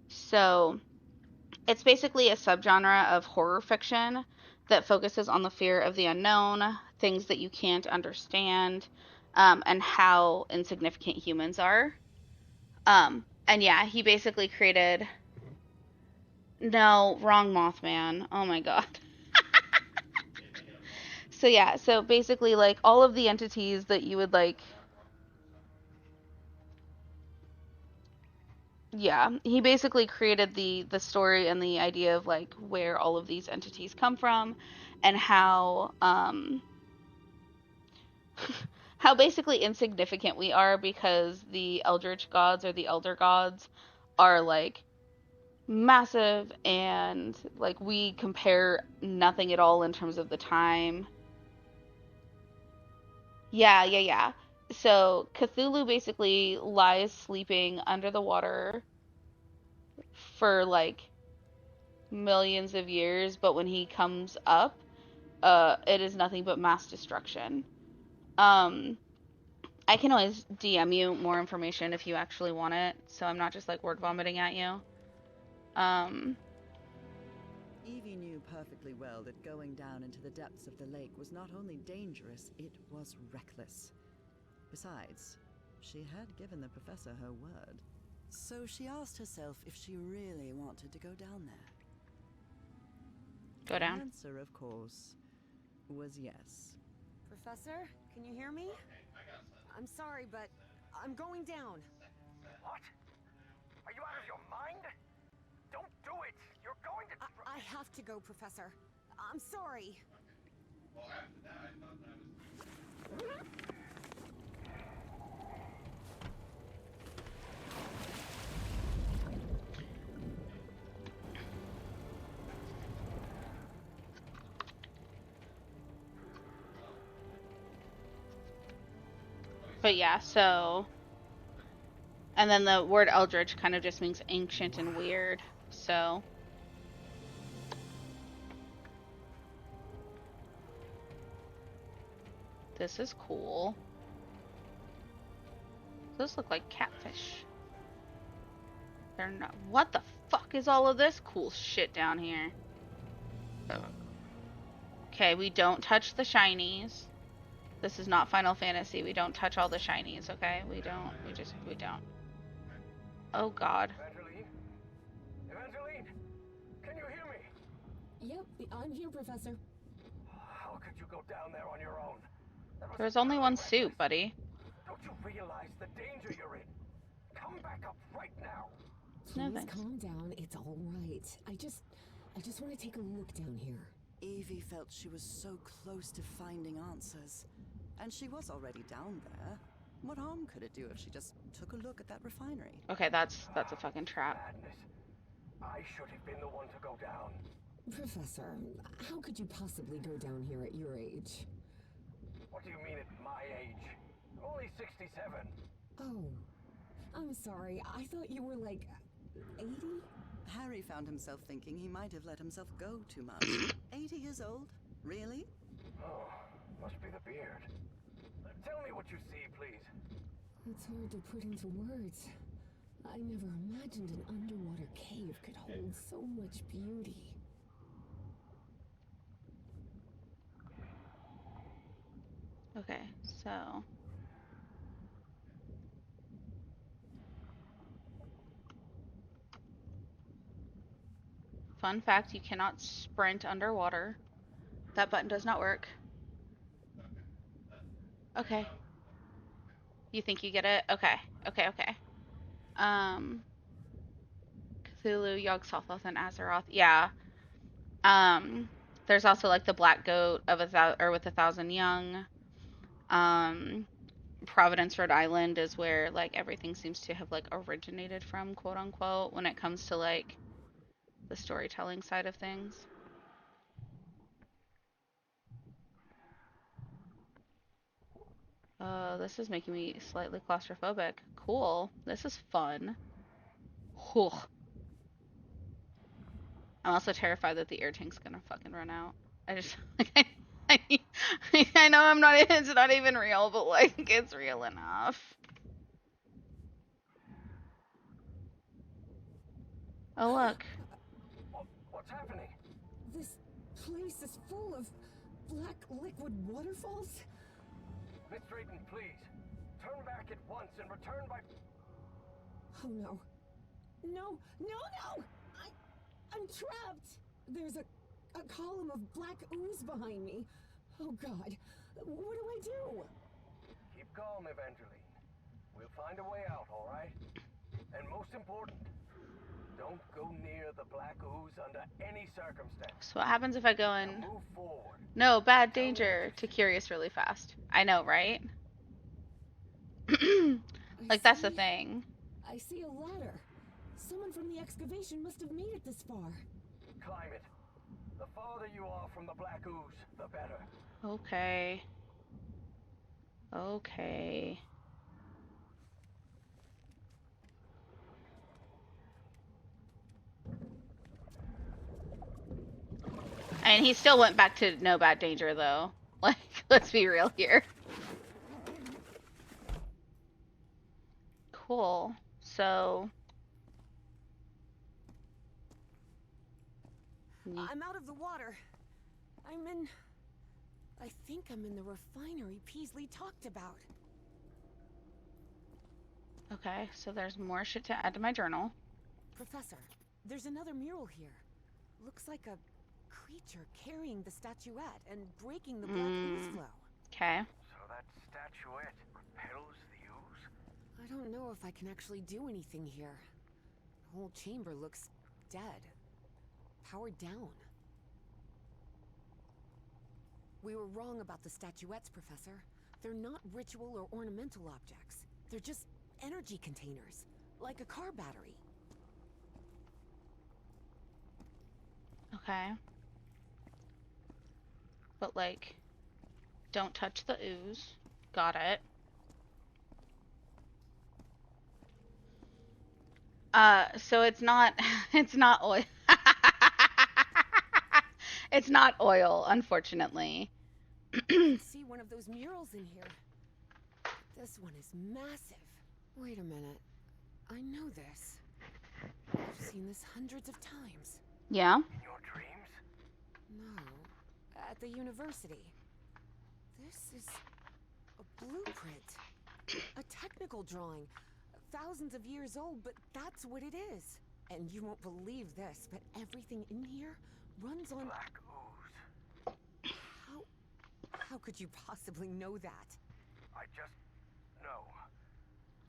So it's basically a subgenre of horror fiction that focuses on the fear of the unknown, things that you can't understand, and how insignificant humans are. And yeah, he basically created... No, wrong Mothman. Oh my god. So yeah, so basically like all of the entities that you would like... Yeah, he basically created the story and the idea of like where all of these entities come from and how how basically insignificant we are because the eldritch gods or the elder gods are like massive and like we compare nothing at all in terms of the time. Yeah. So Cthulhu basically lies sleeping under the water for like millions of years, but when he comes up, it is nothing but mass destruction. Um, I can always DM you more information if you actually want it, so I'm not just like word vomiting at you. Evie knew perfectly well that going down into the depths of the lake was not only dangerous, it was reckless. Besides, she had given the professor her word. So she asked herself if she really wanted to go down there. Go down. The answer, of course, was yes. Professor, can you hear me? I'm sorry, but I'm going down. What? Are you out of your mind? Don't do it! You're going to... I have to go, Professor. I'm sorry. But yeah, so And then the word Eldritch kind of just means ancient and weird. So. This is cool. Those look like catfish. They're not. What the fuck is all of this cool shit down here? Okay, we don't touch the shinies. This is not Final Fantasy. We don't touch all the shinies, okay? We don't. We don't. Oh god. Evangeline? Evangeline? Can you hear me? Yep, I'm here, Professor. How could you go down there on your own? There was only one suit, buddy. Don't you realize the danger you're in? Come back up right now. No Please thanks. calm down. It's all right. I just want to take a look down here. Evie felt she was so close to finding answers. And she was already down there. What harm could it do if she just took a look at that refinery? Okay, that's a fucking trap. Madness. I should have been the one to go down. Professor, how could you possibly go down here at your age? What do you mean at my age? I'm only 67. Oh, I'm sorry. I thought you were like 80? Harry found himself thinking he might have let himself go too much. 80 years old? Really? Oh, must be the beard. Tell me what you see, please. It's hard to put into words. I never imagined an underwater cave could hold so much beauty. Okay, so. Fun fact, you cannot sprint underwater. That button does not work. Okay. You think you get it? Okay. Okay, okay. Cthulhu, Yog-Sothoth, and Azeroth. Yeah. There's also like the Black Goat of with 1,000 young. Providence, Rhode Island is where like everything seems to have like originated from, quote unquote, when it comes to like the storytelling side of things. This is making me slightly claustrophobic. Cool. This is fun. Whew. I'm also terrified that the air tank's gonna fucking run out. I just like I know it's not even real, but like it's real enough. Oh look. What's happening? This place is full of black liquid waterfalls? Miss Drayton, please. Turn back at once and return by... Oh no. No, no, no! I'm trapped! There's a column of black ooze behind me. Oh god. What do I do? Keep calm, Evangeline. We'll find a way out, all right? And most important, don't go near the black ooze under any circumstance. So what happens if I go in? Now move forward. No, bad danger to Curious really fast. I know, right? Like that's the thing. I see a ladder. Someone from the excavation must have made it this far. Climb it. The farther you are from the black ooze, the better. Okay. Okay. And he still went back to no bad danger though. Like, let's be real here. Cool. So I'm out of the water. I think I'm in the refinery Peasley talked about. okay, so there's more shit to add to my journal. Professor, there's another mural here. Looks like a creature carrying the statuette and breaking the black ooze flow. Okay. So that statuette repels the ooze? I don't know if I can actually do anything here. The whole chamber looks dead. Powered down. We were wrong about the statuettes, Professor. They're not ritual or ornamental objects. They're just energy containers, like a car battery. Okay. But like, don't touch the ooze. Got it. So it's not it's not oil. It's not oil, unfortunately. I can see one of those murals in here. But this one is massive. Wait a minute. I know this. I've seen this hundreds of times. Yeah. In your dreams? No. At the university. This is a blueprint. A technical drawing. Thousands of years old, but that's what it is. And you won't believe this, but everything in here runs on... Black ooze. How could you possibly know that? I just know.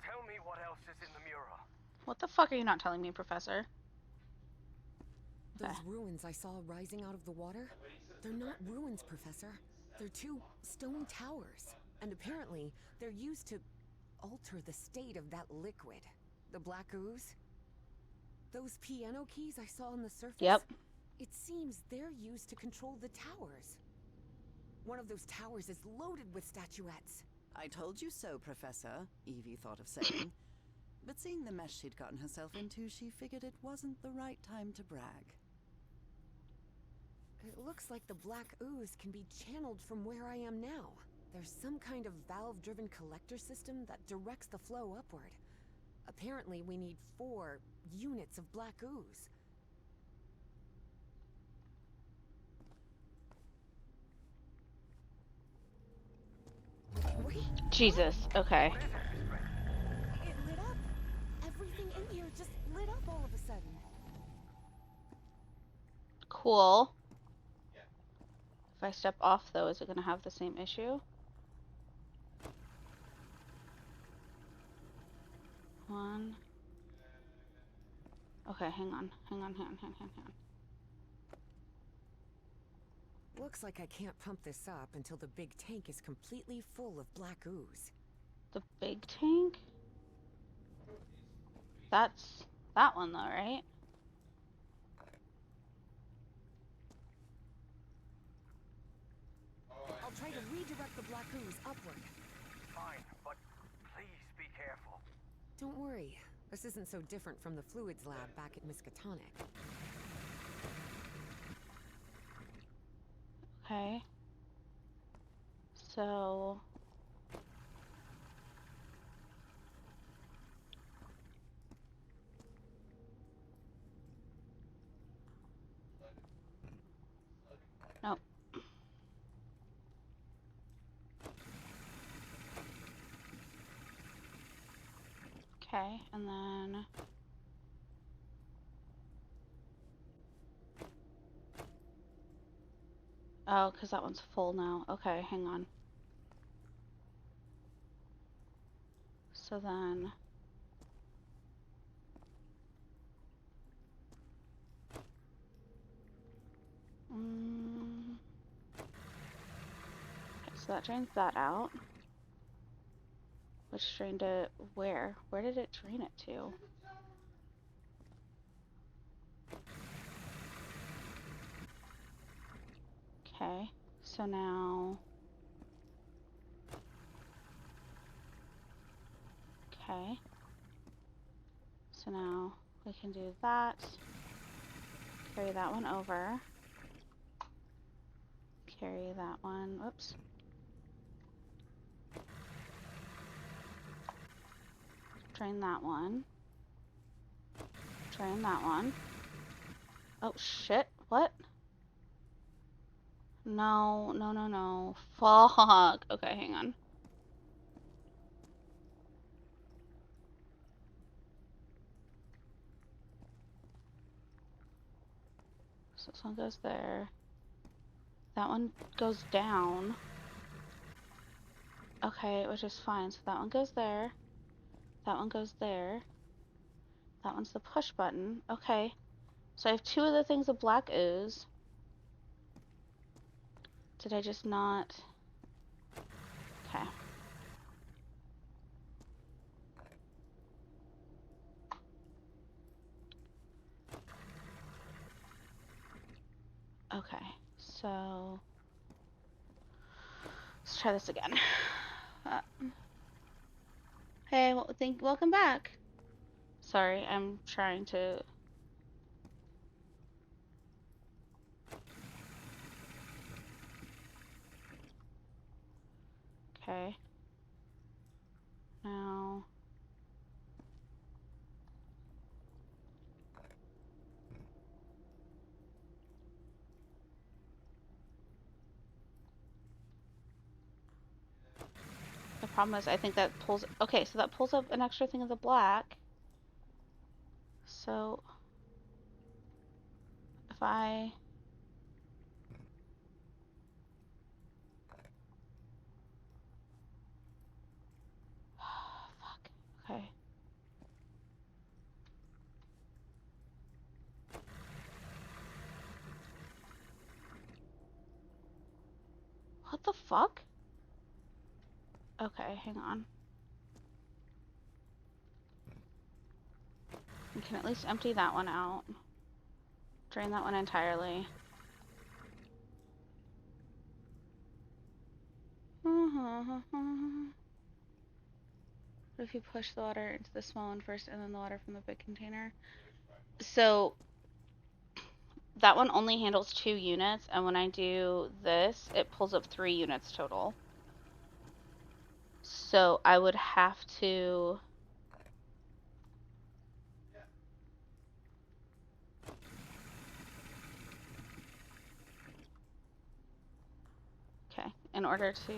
Tell me what else is in the mural. What the fuck are you not telling me, Professor? Those Okay. ruins I saw rising out of the water, they're not ruins, Professor. They're two stone towers. And apparently, they're used to alter the state of that liquid. The black ooze. Those piano keys I saw on the surface? Yep. It seems they're used to control the towers. One of those towers is loaded with statuettes. I told you so, Professor, Evie thought of saying. But seeing the mess she'd gotten herself into, she figured it wasn't the right time to brag. It looks like the black ooze can be channeled from where I am now. There's some kind of valve-driven collector system that directs the flow upward. Apparently, we need 4 units of black ooze. Wait, Jesus. Okay. it lit up. Everything in here just lit up all of a sudden. Cool. If I step off, though, is it going to have the same issue? One. Okay, hang on. Hang on. Looks like I can't pump this up until the big tank is completely full of black ooze. The big tank? That's that one, though, right? I'll try to redirect the black ooze upward. Fine, but please be careful. Don't worry. This isn't so different from the fluids lab back at Miskatonic. Okay. So... Nope. Okay, and then... Oh, because that one's full now. Okay, hang on. So then... Okay, so that drains that out. Which drained it where? Where did it drain it to? Okay, so now... Okay. So now we can do that. Carry that one over. Carry that one. Whoops. Drain that one. Drain that one. Oh shit. What? No. Fuck. Okay, hang on. So this one goes there. That one goes down. Okay, which is fine. So that one goes there. That one goes there. That one's the push button. Okay. So I have 2 of the things of black ooze. Did I just not? Okay. Okay, so let's try this again. Hey, welcome back. Sorry, I'm trying to... Okay. Now... The problem is I think that pulls... Okay, so that pulls up an extra thing of the black. So... If I... Fuck. Okay. What the fuck? Okay, hang on. We can at least empty that one out. Drain that one entirely. What if you push the water into the small one first and then the water from the big container? So that one only handles 2 units, and when I do this, it pulls up 3 units total. So I would have to... Okay, in order to...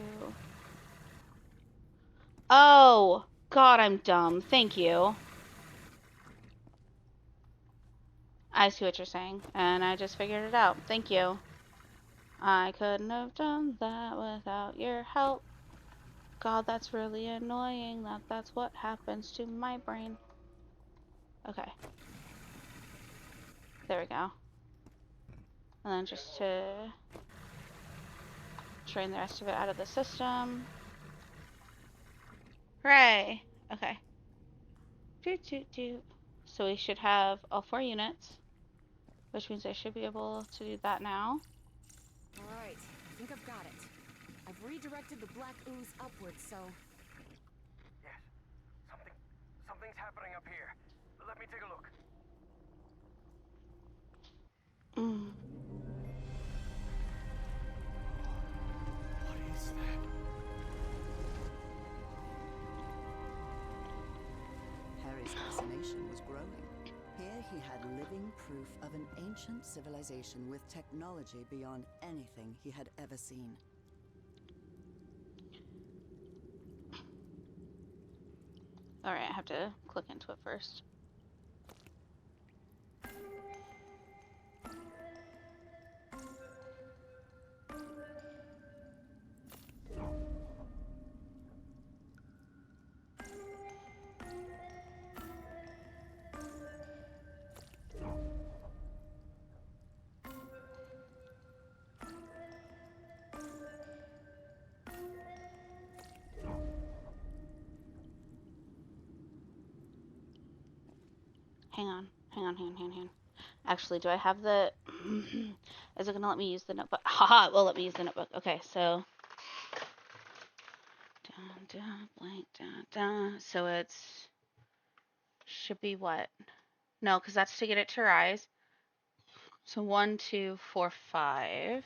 Oh! God, I'm dumb. Thank you. I see what you're saying, and I just figured it out. Thank you. I couldn't have done that without your help. God, that's really annoying that that's what happens to my brain. Okay. There we go. And then just to drain the rest of it out of the system. Hooray! Okay. Doot doot doot. So we should have all 4 units, which means I should be able to do that now. Alright, I think I've got it. I've redirected the black ooze upwards, so... Yes. Something's happening up here. Let me take a look. Mm. What is that? Harry's fascination was growing. Here he had living proof of an ancient civilization with technology beyond anything he had ever seen. Alright, I have to click into it first. Hang on. Actually, do I have the... Is it going to let me use the notebook? Haha, it will let me use the notebook. Okay, so... So it's... Should be what? No, because that's to get it to rise. So 1, 2, 4, 5.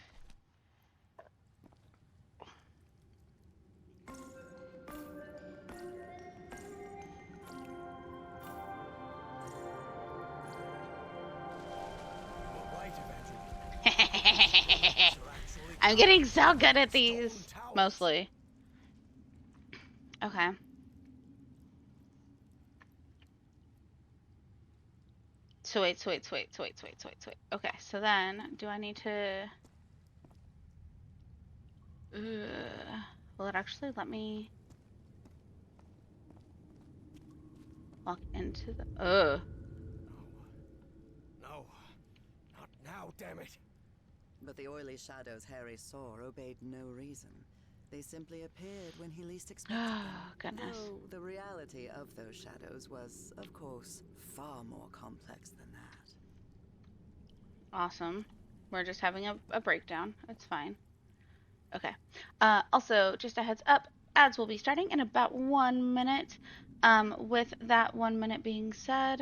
I'm getting so good at these. Mostly. Okay. So wait. Okay, so then, do I need to... will it actually let me walk into the... No. Not now, damn it. But the oily shadows Harry saw obeyed no reason. They simply appeared when he least expected them. Oh, goodness. Though the reality of those shadows was, of course, far more complex than that. Awesome. We're just having a breakdown. It's fine. Okay. Also, just a heads up, ads will be starting in about 1 minute. With that 1 minute being said,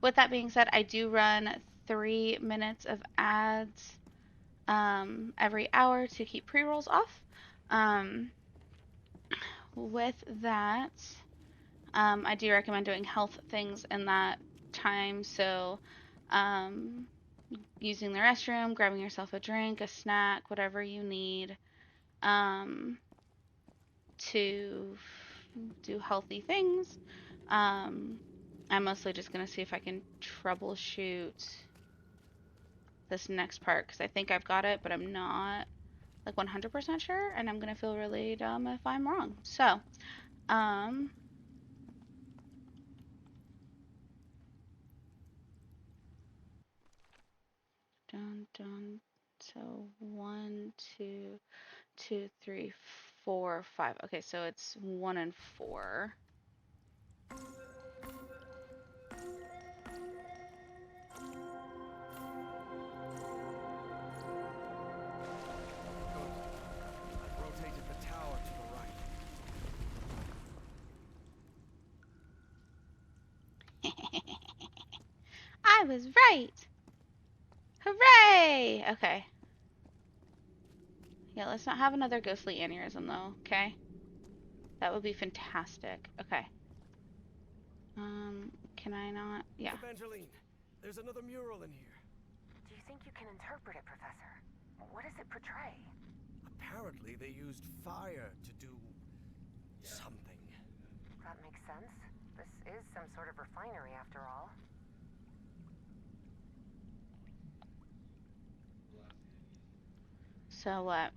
with that being said, I do run 3 minutes of ads every hour to keep pre-rolls off. With that, I do recommend doing health things in that time. So, using the restroom, grabbing yourself a drink, a snack, whatever you need to do healthy things. I'm mostly just going to see if I can troubleshoot this next part because I think I've got it, but I'm not like 100% sure, and I'm going to feel really dumb if I'm wrong. So, um, dun, dun, so 1, 2, 2, 3, 4, 5. Okay, so it's 1 and 4. I've rotated the tower to the right. I was right! Hooray! Okay. Yeah, let's not have another ghostly aneurysm though, okay? That would be fantastic. Okay. Can I not? Yeah. Evangeline, there's another mural in here. Do you think you can interpret it, Professor? What does it portray? Apparently they used fire to do something. That makes sense. This is some sort of refinery after all. So what?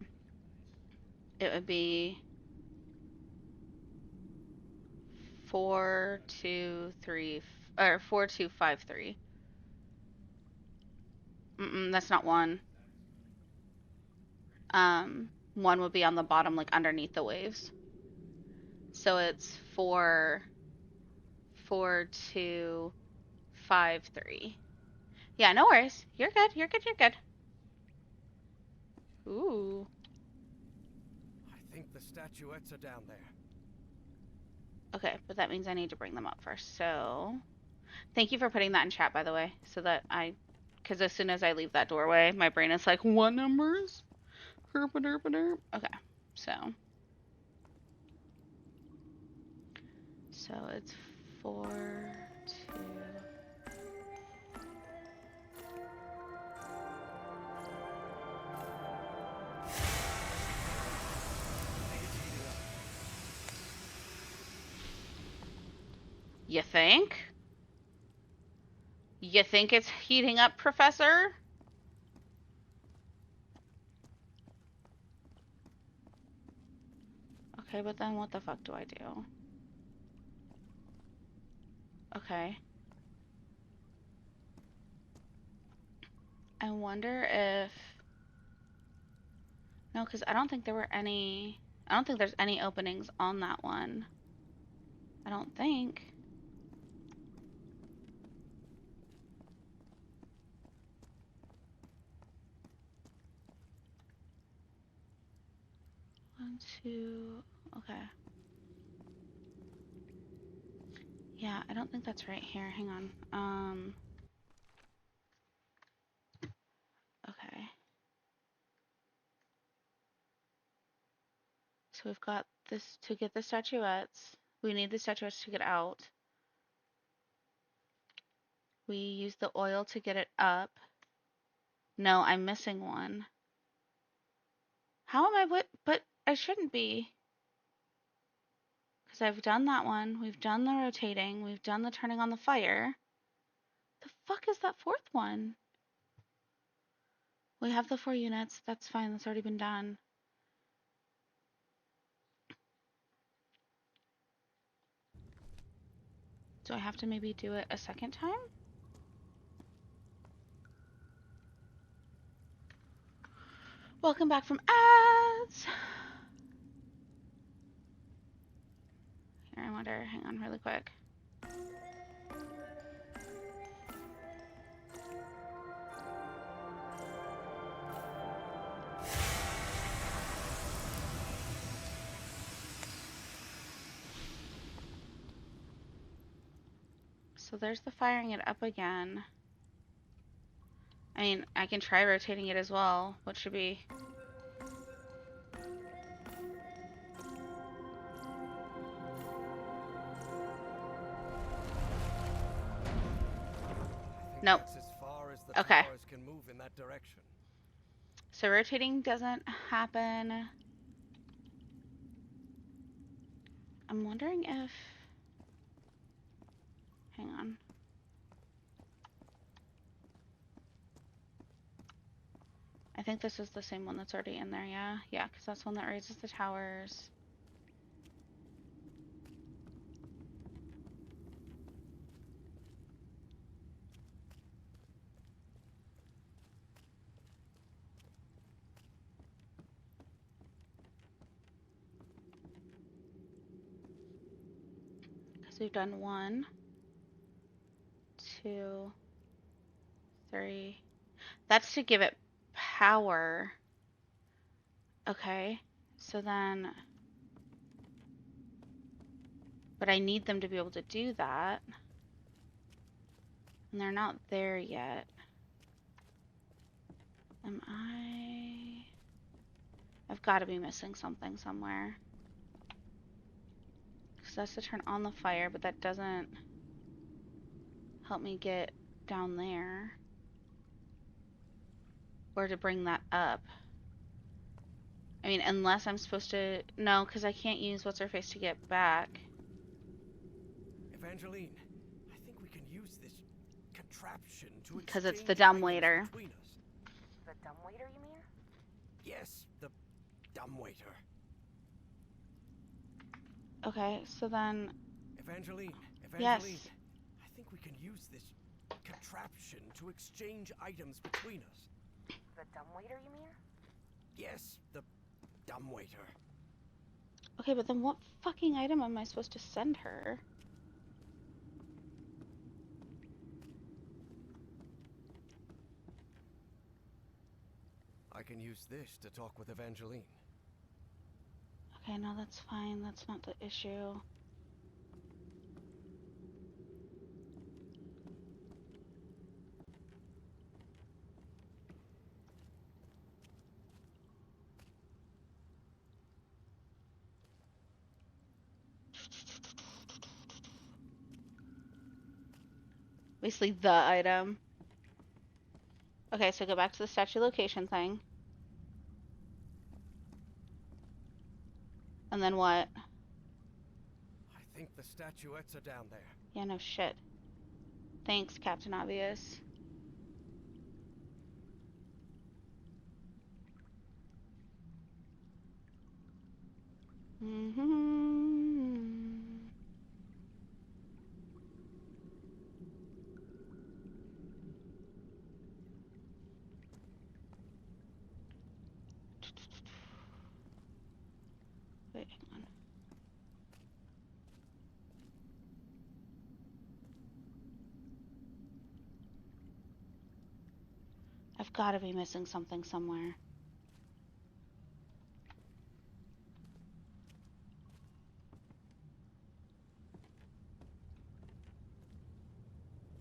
It would be 4, 2, 3, or 4, 2, 5, 3. That's not 1. 1 would be on the bottom, like underneath the waves. So it's 4, 4, 2, 5, 3. Yeah, no worries. You're good. You're good. You're good. Ooh. I think the statuettes are down there. Okay, but that means I need to bring them up first. So, thank you for putting that in chat, by the way, so that because as soon as I leave that doorway, my brain is like, what numbers? Herp a derp a derp. Okay, so it's 4, 2. You think? You think it's heating up, Professor? Okay, but then what the fuck do I do? Okay. I wonder if... No, because I don't think there were any... I don't think there's any openings on that one. I don't think. One, two... Okay. Yeah, I don't think that's right here. Hang on. Okay. So we've got this to get the statuettes. We need the statuettes to get out. We use the oil to get it up. No, I'm missing one. How am I what? But I shouldn't be. Because I've done that one. We've done the rotating. We've done the turning on the fire. The fuck is that 4th one? We have the 4 units. That's fine. That's already been done. Do I have to maybe do it a second time? Welcome back from ads. Here, I wonder. Hang on really quick. So there's the firing it up again. I mean, I can try rotating it as well, which should be... Nope. That's as far as the Okay. towers can move in that direction. So rotating doesn't happen. I'm wondering if... Hang on. I think this is the same one that's already in there, yeah? Yeah, because that's one that raises the towers. Because we've done 1, 2, 3. That's to give it power. Okay. So then... But I need them to be able to do that. And they're not there yet. Am I... I've got to be missing something somewhere. Because that's to turn on the fire, but that doesn't help me get down there. Or to bring that up. I mean, unless I'm supposed to... No, because I can't use what's-her-face to get back. Evangeline, I think we can use this contraption to Because it's the exchange dumbwaiter. items between us. The dumbwaiter, you mean? Yes, the dumbwaiter. Okay, so then... Evangeline, Yes. I think we can use this contraption to exchange items between us. The dumbwaiter, you mean? Yes, the dumbwaiter. Okay, but then what fucking item am I supposed to send her? I can use this to talk with Evangeline. Okay, no, that's fine. That's not the issue. Basically, the item. Okay, so go back to the statue location thing. And then what? I think the statuettes are down there. Yeah, no shit. Thanks, Captain Obvious. Wait, hang on. I've got to be missing something somewhere.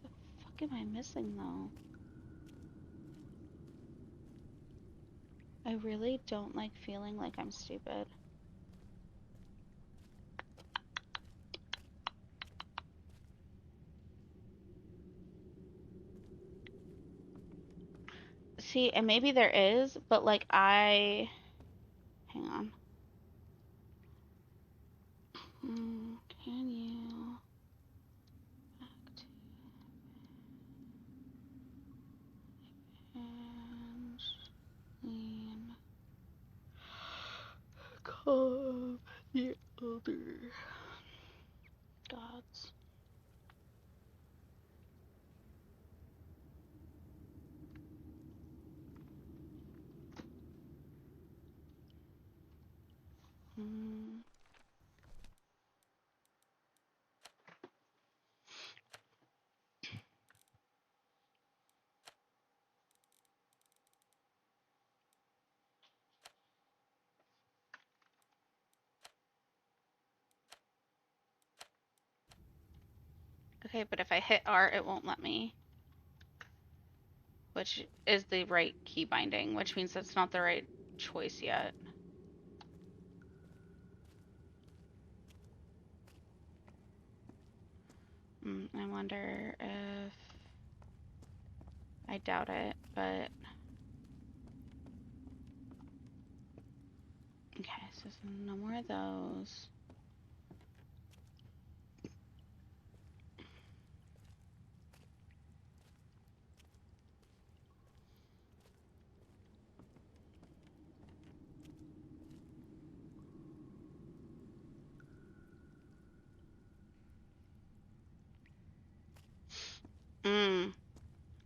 What the fuck am I missing, though? I really don't like feeling like I'm stupid. See, and maybe there is, but like hang on. Can you activate and lean calm the elder gods? Okay, but if I hit R, it won't let me. Which is the right key binding, which means that's not the right choice yet. I wonder if... I doubt it, but... Okay, so no more of those.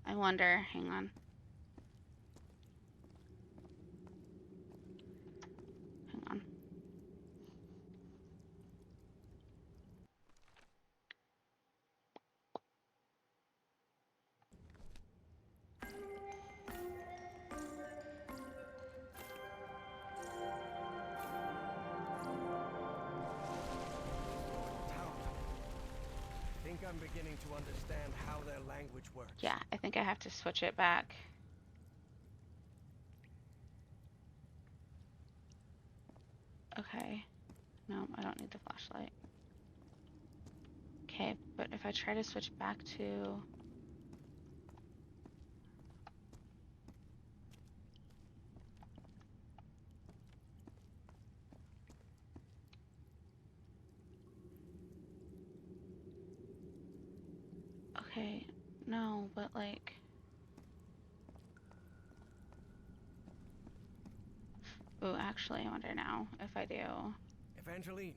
I wonder, hang on. Hang on. I think I'm beginning to understand how their language works. Yeah, I think I have to switch it back. Okay. No, I don't need the flashlight. Okay, but if I try to switch back to... Okay, no, but like... Ooh, actually, I wonder now if I do. Evangeline,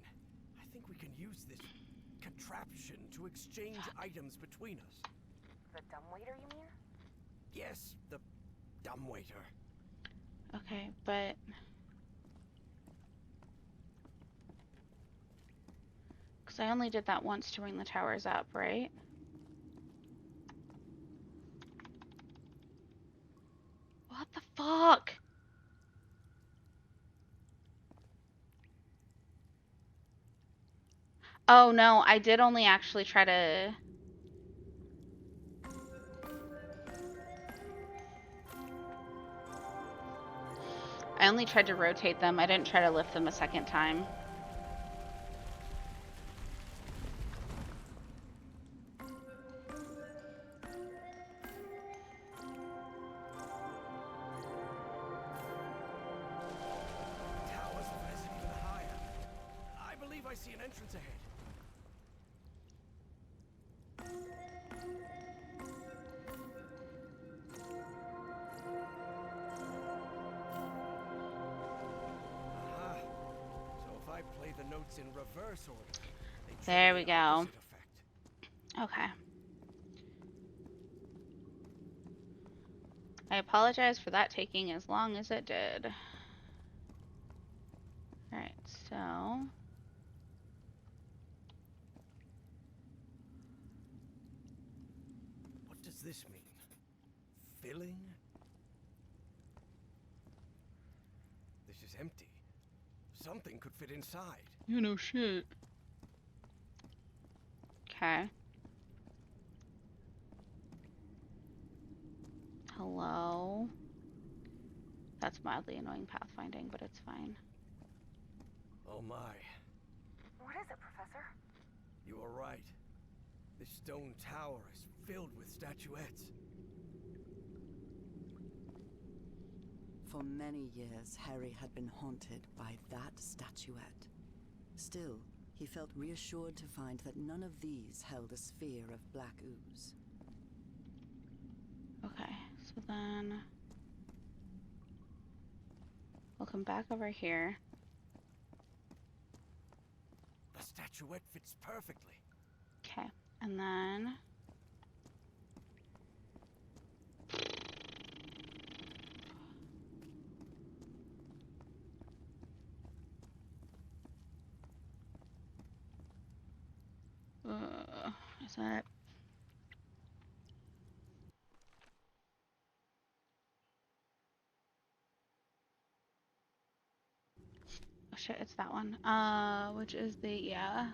I think we can use this contraption to exchange items between us. The dumbwaiter, you mean? Yes, the dumbwaiter. Okay, but... Because I only did that once to bring the towers up, right? What the fuck? Oh no, I did only actually try to... I only tried to rotate them. I didn't try to lift them a second time. Towers have risen even higher. I believe I see an entrance ahead. Aha. So if I play the notes in reverse order, they There trigger we the go. opposite effect. Okay. I apologize for that taking as long as it did. Alright, so... What does this mean? Filling? This is empty. Something could fit inside. You know shit. Okay. Hello? That's mildly annoying pathfinding, but it's fine. Oh my. What is it, Professor? You are right. This stone tower is filled with statuettes. For many years, Harry had been haunted by that statuette. Still, he felt reassured to find that none of these held a sphere of black ooze. Okay, so then... We'll come back over here. The statuette fits perfectly. Okay, and then... is that... Oh shit, it's that one. Which is the... yeah.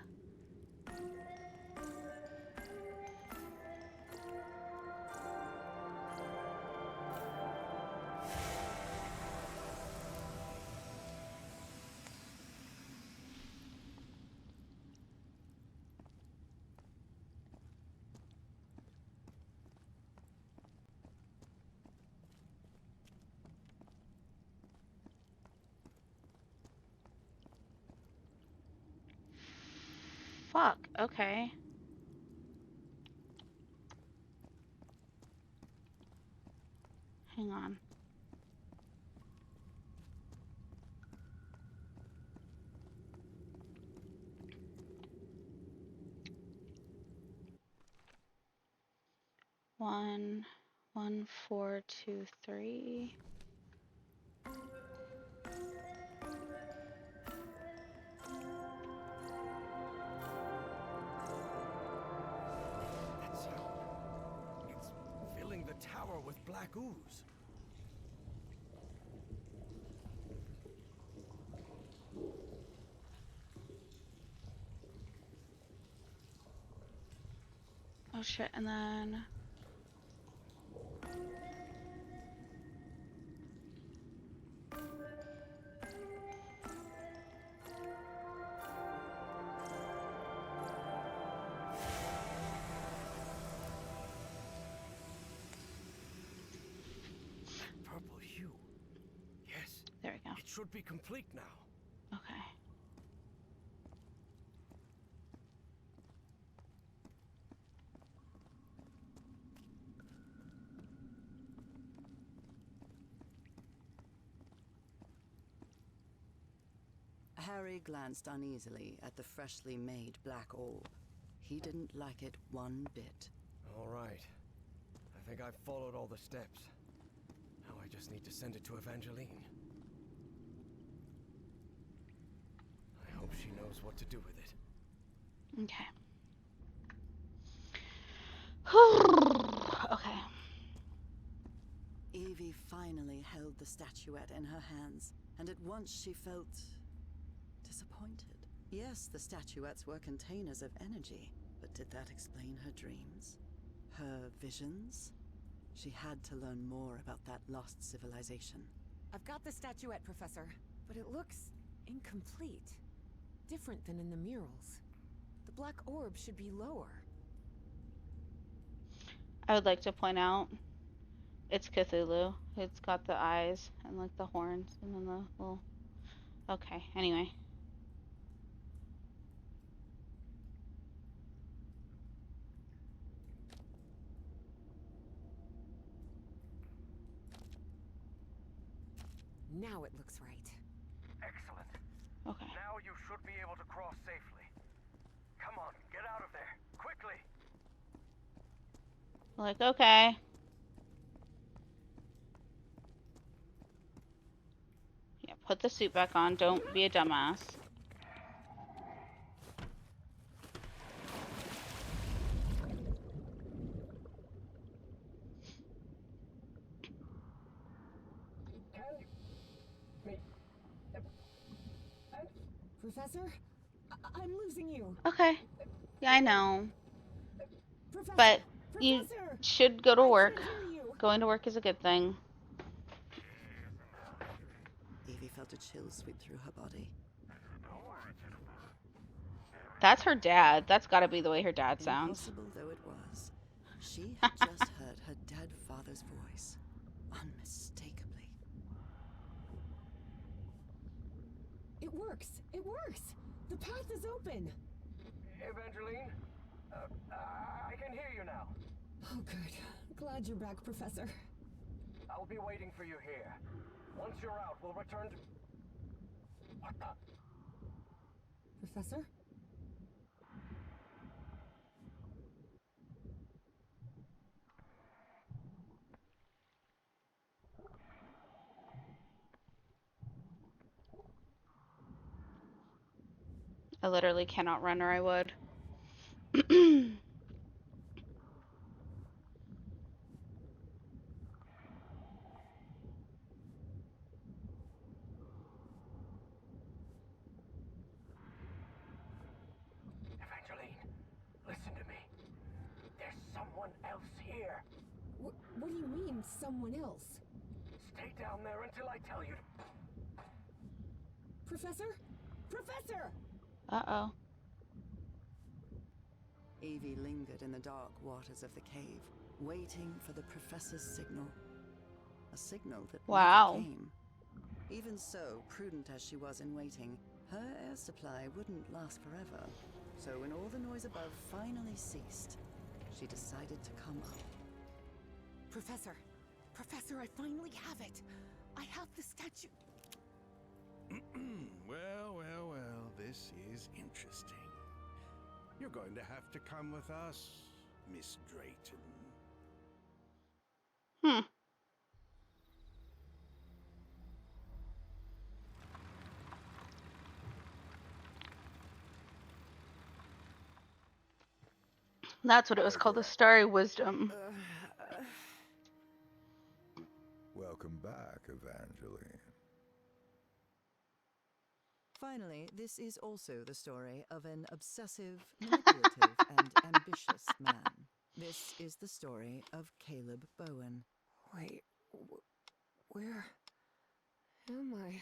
fuck? Okay. Hang on. One, 1, 4, 2, 3. That sound. It's filling the tower with black ooze. Oh shit, and then... That purple hue. Yes. There we go. It should be complete now. Okay. Harry glanced uneasily at the freshly made black orb. He didn't like it one bit. All right. I think I've followed all the steps. Now I just need to send it to Evangeline. I hope she knows what to do with it. Okay. Okay. Evie finally held the statuette in her hands, and at once she felt disappointed. Yes, the statuettes were containers of energy, but did that explain her dreams? Her visions? She had to learn more about that lost civilization. I've got the statuette, Professor, but it looks incomplete. Different than in the murals. The black orb should be lower. I would like to point out it's Cthulhu. It's got the eyes and like the horns and then the little... Okay, anyway. Now it looks right. Excellent. Okay. Now you should be able to cross safely. Come on, get out of there. Quickly. Like, okay. Yeah, put the suit back on. Don't be a dumbass. Professor? I'm losing you. Okay. Yeah, I know. Professor! But you Professor! should go to I work. can't hear you. Going to work is a good thing. Evie felt a chill sweep through her body. That's her dad. That's gotta be the way her dad sounds. Impossible though it was, she had just heard her dead father's voice, unmistakably. It works. It works. The path is open. Evangeline? I can hear you now. Oh, good. Glad you're back, Professor. I'll be waiting for you here. Once you're out, we'll return to... What the... Professor? I literally cannot run or I would. Evangeline, listen to me. There's someone else here. What do you mean, someone else? Stay down there until I tell you to... Professor? Professor! Uh-oh. Evie lingered in the dark waters of the cave, waiting for the professor's signal. A signal that Wow. never came. Even so, prudent as she was in waiting, her air supply wouldn't last forever. So when all the noise above finally ceased, she decided to come up. Professor! Professor, I finally have it! I have the statue. Well, this is interesting. You're going to have to come with us, Miss Drayton. Hmm. That's what it was called, the Starry Wisdom. Welcome back, Evangeline. Finally, this is also the story of an obsessive, manipulative, and ambitious man. This is the story of Caleb Bowen. Wait, where am I?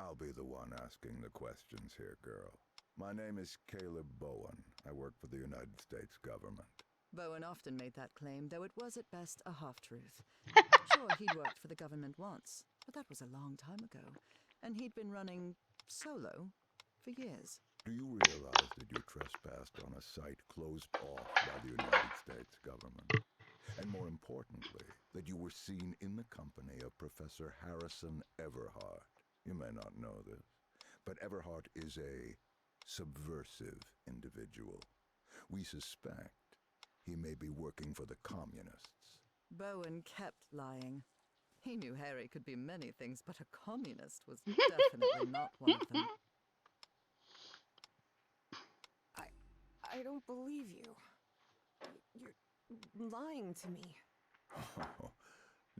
I'll be the one asking the questions here, girl. My name is Caleb Bowen. I work for the United States government. Bowen often made that claim, though it was at best a half-truth. Sure, he'd worked for the government once, but that was a long time ago, and he'd been running solo for years. Do you realize that you trespassed on a site closed off by the United States government? And more importantly, that you were seen in the company of Professor Harrison Everhart. You may not know this, but Everhart is a subversive individual. We suspect he may be working for the communists. Bowen kept lying. He knew Harry could be many things, but a communist was definitely not one of them. I don't believe you. You're lying to me. Oh,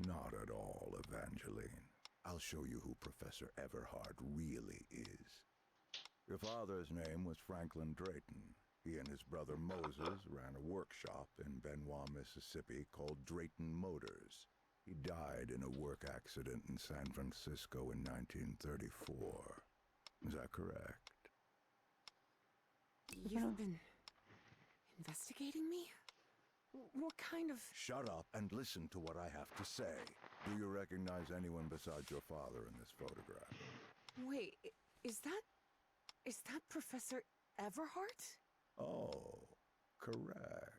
not at all, Evangeline. I'll show you who Professor Everhart really is. Your father's name was Franklin Drayton. He and his brother Moses ran a workshop in Benoit, Mississippi called Drayton Motors. He died in a work accident in San Francisco in 1934. Is that correct? You've been investigating me? What kind of... Shut up and listen to what I have to say. Do you recognize anyone besides your father in this photograph? Wait, is that Professor Everhart? Oh, correct.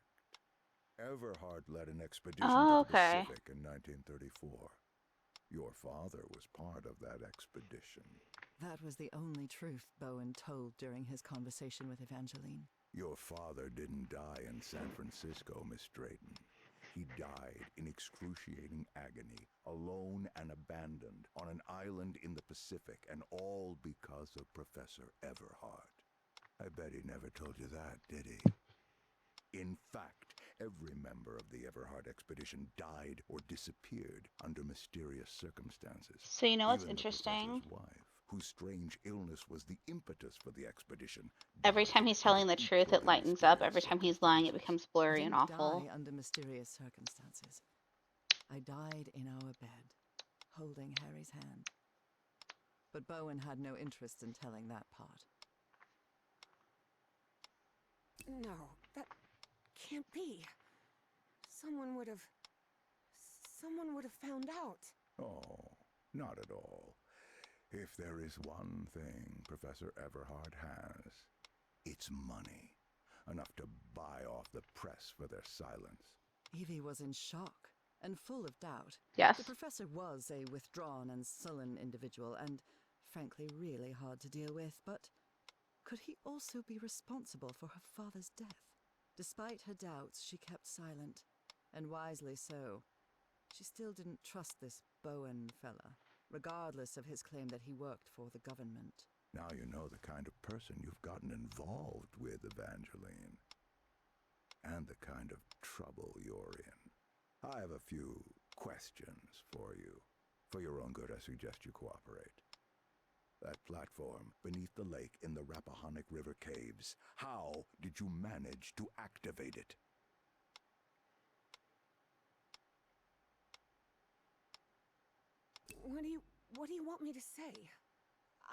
Everhart led an expedition Oh, to the okay. Pacific in 1934. Your father was part of that expedition. That was the only truth Bowen told during his conversation with Evangeline. Your father didn't die in San Francisco, Miss Drayton. He died in excruciating agony, alone and abandoned, on an island in the Pacific, and all because of Professor Everhart. I bet he never told you that, did he? In fact, every member of the Everhart expedition died or disappeared under mysterious circumstances. So you know what's Even the interesting? professor's wife, whose strange illness was the impetus for the expedition, Every died time he's telling under the truth, it equally lightens up. mysterious Every time he's lying, it circumstances. becomes blurry and Didn't awful. die under mysterious circumstances. I died in our bed, holding Harry's hand. But Bowen had no interest in telling that part. No, that can't be. Someone would have found out. Oh, not at all. If there is one thing Professor Everhart has, it's money. Enough to buy off the press for their silence. Evie was in shock and full of doubt. Yes. The professor was a withdrawn and sullen individual and, frankly, really hard to deal with, but could he also be responsible for her father's death? Despite her doubts, she kept silent, and wisely so. She still didn't trust this Bowen fella, regardless of his claim that he worked for the government. Now you know the kind of person you've gotten involved with, Evangeline. And the kind of trouble you're in. I have a few questions for you. For your own good, I suggest you cooperate. That platform beneath the lake in the Rappahannock River caves, how did you manage to activate it? What do you want me to say?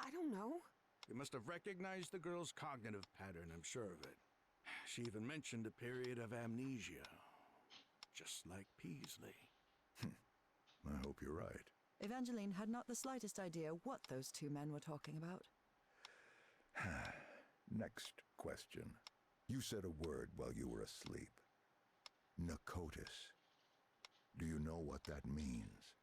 I don't know. You must have recognized the girl's cognitive pattern, I'm sure of it. She even mentioned a period of amnesia. Just like Peasley. I hope you're right. Evangeline had not the slightest idea what those two men were talking about. Next question. You said a word while you were asleep. Nakotis. Do you know what that means?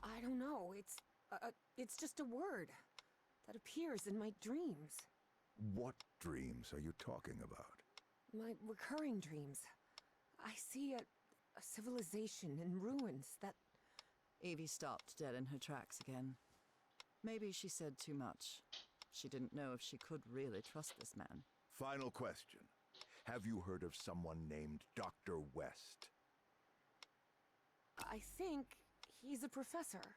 I don't know. It's just a word that appears in my dreams. What dreams are you talking about? My recurring dreams. I see a civilization in ruins that... Evie stopped dead in her tracks again. Maybe she said too much. She didn't know if she could really trust this man. Final question. Have you heard of someone named Dr. West? I think he's a professor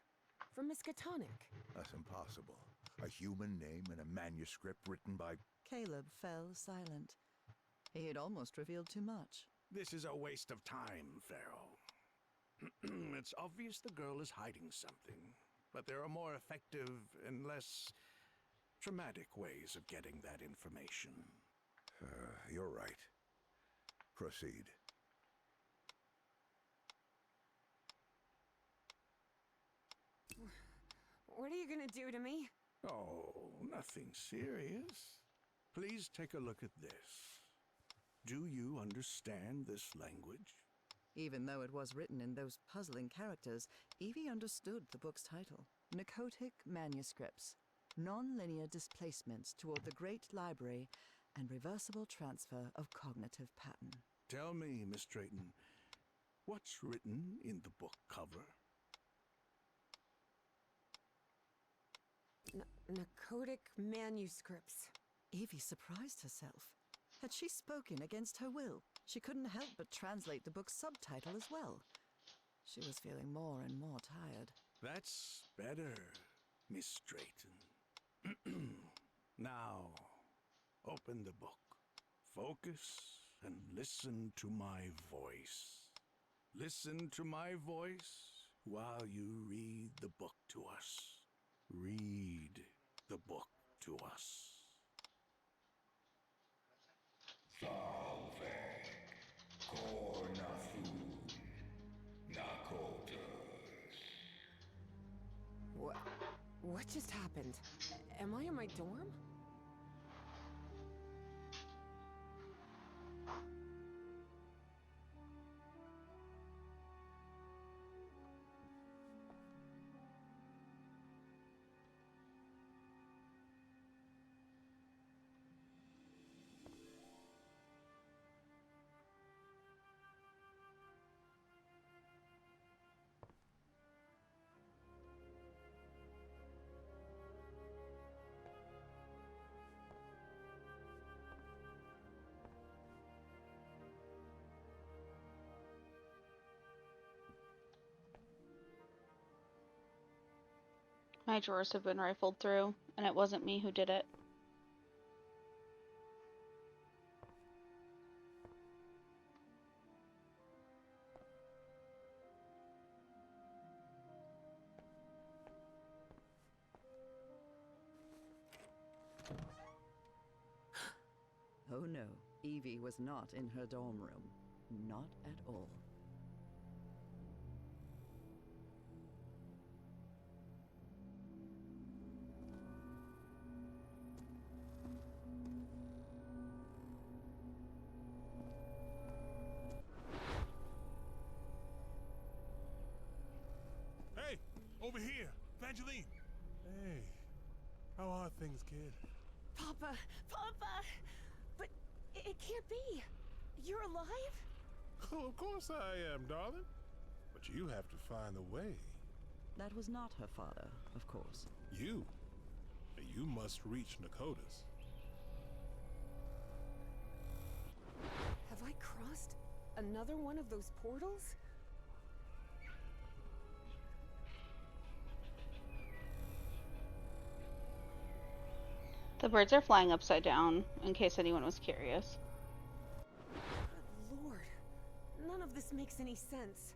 from Miskatonic. That's impossible. A human name in a manuscript written by... Caleb fell silent. He had almost revealed too much. This is a waste of time, Pharaoh. It's obvious the girl is hiding something, but there are more effective and less traumatic ways of getting that information. You're right. Proceed. What are you gonna do to me? Oh, nothing serious. Please take a look at this. Do you understand this language? Even though it was written in those puzzling characters, Evie understood the book's title. Narcotic Manuscripts. Non-linear displacements toward the Great Library and reversible transfer of cognitive pattern. Tell me, Miss Drayton, what's written in the book cover? Narcotic manuscripts. Evie surprised herself. Had she spoken against her will? She couldn't help but translate the book's subtitle as well. She was feeling more and more tired. That's better, Miss Drayton. Now, open the book. Focus and listen to my voice. Listen to my voice while you read the book to us. Read the book to us. What just happened? Am I in my dorm? My drawers have been rifled through, and it wasn't me who did it. Oh no, Evie was not in her dorm room. Not at all. Hey, over here, Evangeline. Hey, how are things, kid? Papa! Papa! But it can't be! You're alive? Oh, of course I am, darling. But you have to find a way. That was not her father, of course. You must reach Nakotas. Have I crossed another one of those portals? The birds are flying upside down, in case anyone was curious. Good Lord, none of this makes any sense.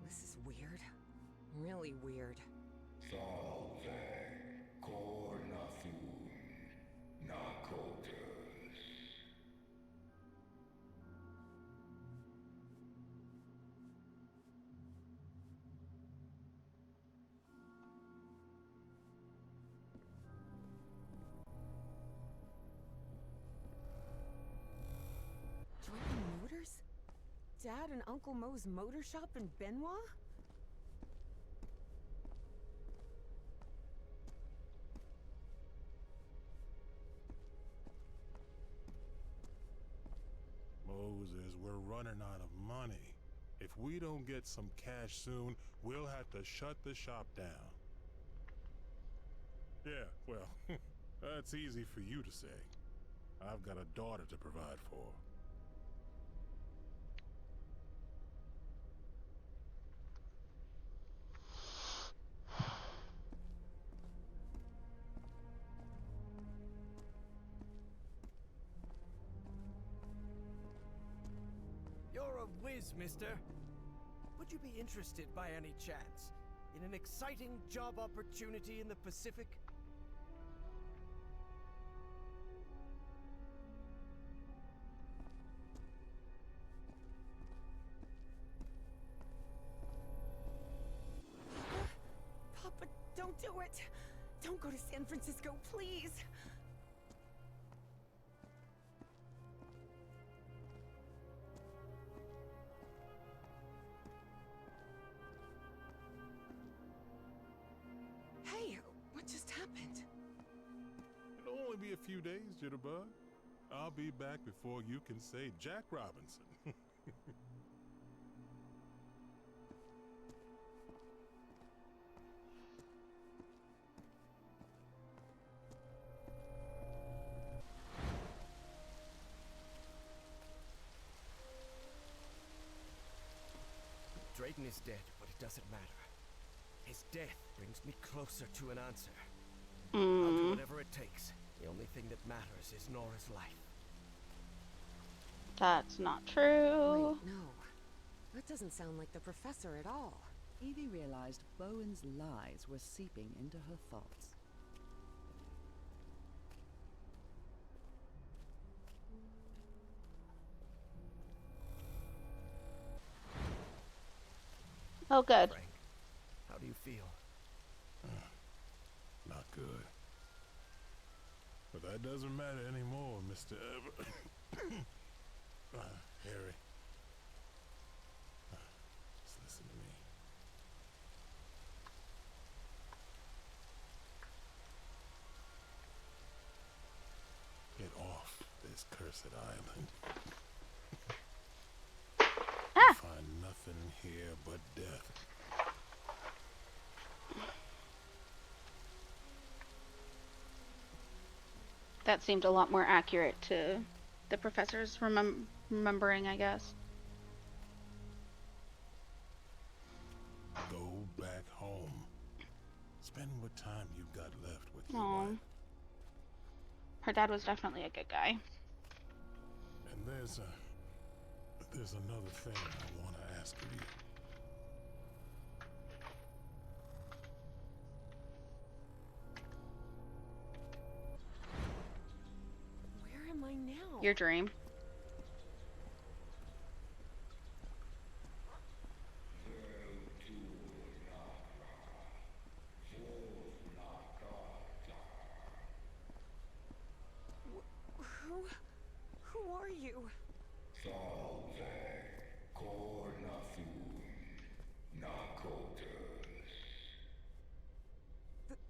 This is weird. Really weird. Dad and Uncle Mo's motor shop in Benoit? Moses, we're running out of money. If we don't get some cash soon, we'll have to shut the shop down. Yeah, well, that's easy for you to say. I've got a daughter to provide for. You're a whiz, mister. Would you be interested by any chance in an exciting job opportunity in the Pacific? Papa, don't do it! Don't go to San Francisco, please! Hey, what just happened? It'll only be a few days, Jitterbug. I'll be back before you can say Jack Robinson. Drayton is dead, but it doesn't matter. His death brings me closer to an answer. I'll do whatever it takes. The only thing that matters is Nora's life. That's not true. Wait, no. That doesn't sound like the professor at all. Evie realized Bowen's lies were seeping into her thoughts. Oh, good. Frank, how do you feel? Not good. But that doesn't matter anymore, Mr. Harry. Just listen to me. Get off this cursed island. Ah! Find nothing here but death. That seemed a lot more accurate to the professor's remembering, I guess. Go back home. Spend what time you've got left with your Aw. wife. Her dad was definitely a good guy. And there's another thing I want to ask of you. Where am I now? Your dream. Who are you?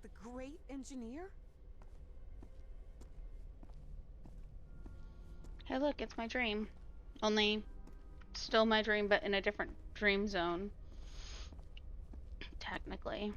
The great engineer? Hey, look, it's my dream. Only still my dream, but in a different dream zone. Technically.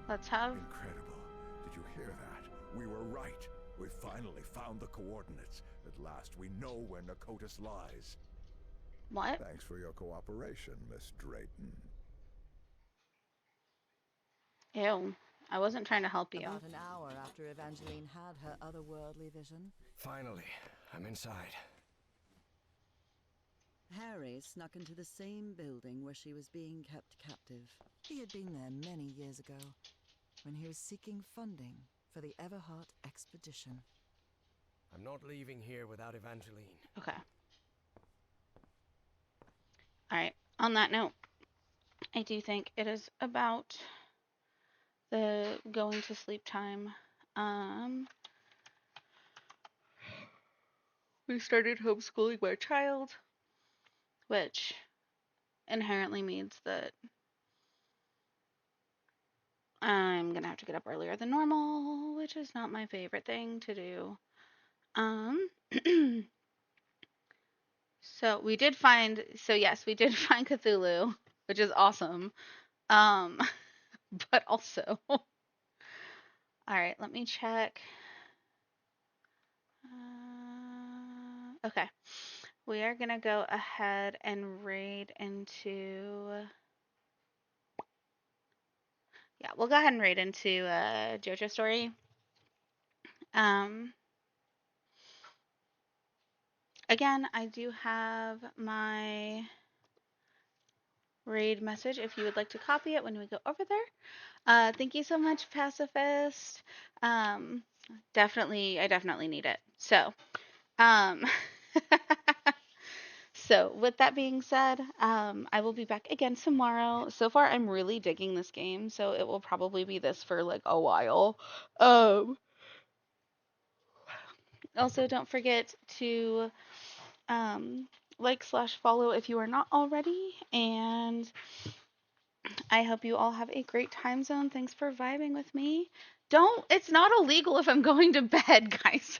Let's have... Incredible. Did you hear that? We were right. We finally found the coordinates. At last we know where Nakotis lies. What? Thanks for your cooperation, Miss Drayton. Ew. I wasn't trying to help you. About an hour after Evangeline had her otherworldly vision, Finally, I'm inside. Harry snuck into the same building where she was being kept captive. He had been there many years ago, when he was seeking funding for the Everheart expedition. I'm not leaving here without Evangeline. Okay. All right. On that note, I do think it is about the going to sleep time. We started homeschooling my child, which inherently means that I'm gonna have to get up earlier than normal, which is not my favorite thing to do. Um, so we did find, so yes, we did find Cthulhu, which is awesome. Um, but also, all right, let me check. Okay, we are gonna go ahead and raid into. Yeah, we'll go ahead and raid into JoJo story. Um, Again, I do have my raid message if you would like to copy it when we go over there. Thank you so much, Pacifist. I definitely need it. So, um, so with that being said, I will be back again tomorrow. So far, I'm really digging this game, so it will probably be this for like a while. Also, don't forget to like/follow if you are not already, and I hope you all have a great time zone. Thanks for vibing with me. Don't, it's not illegal if I'm going to bed, guys.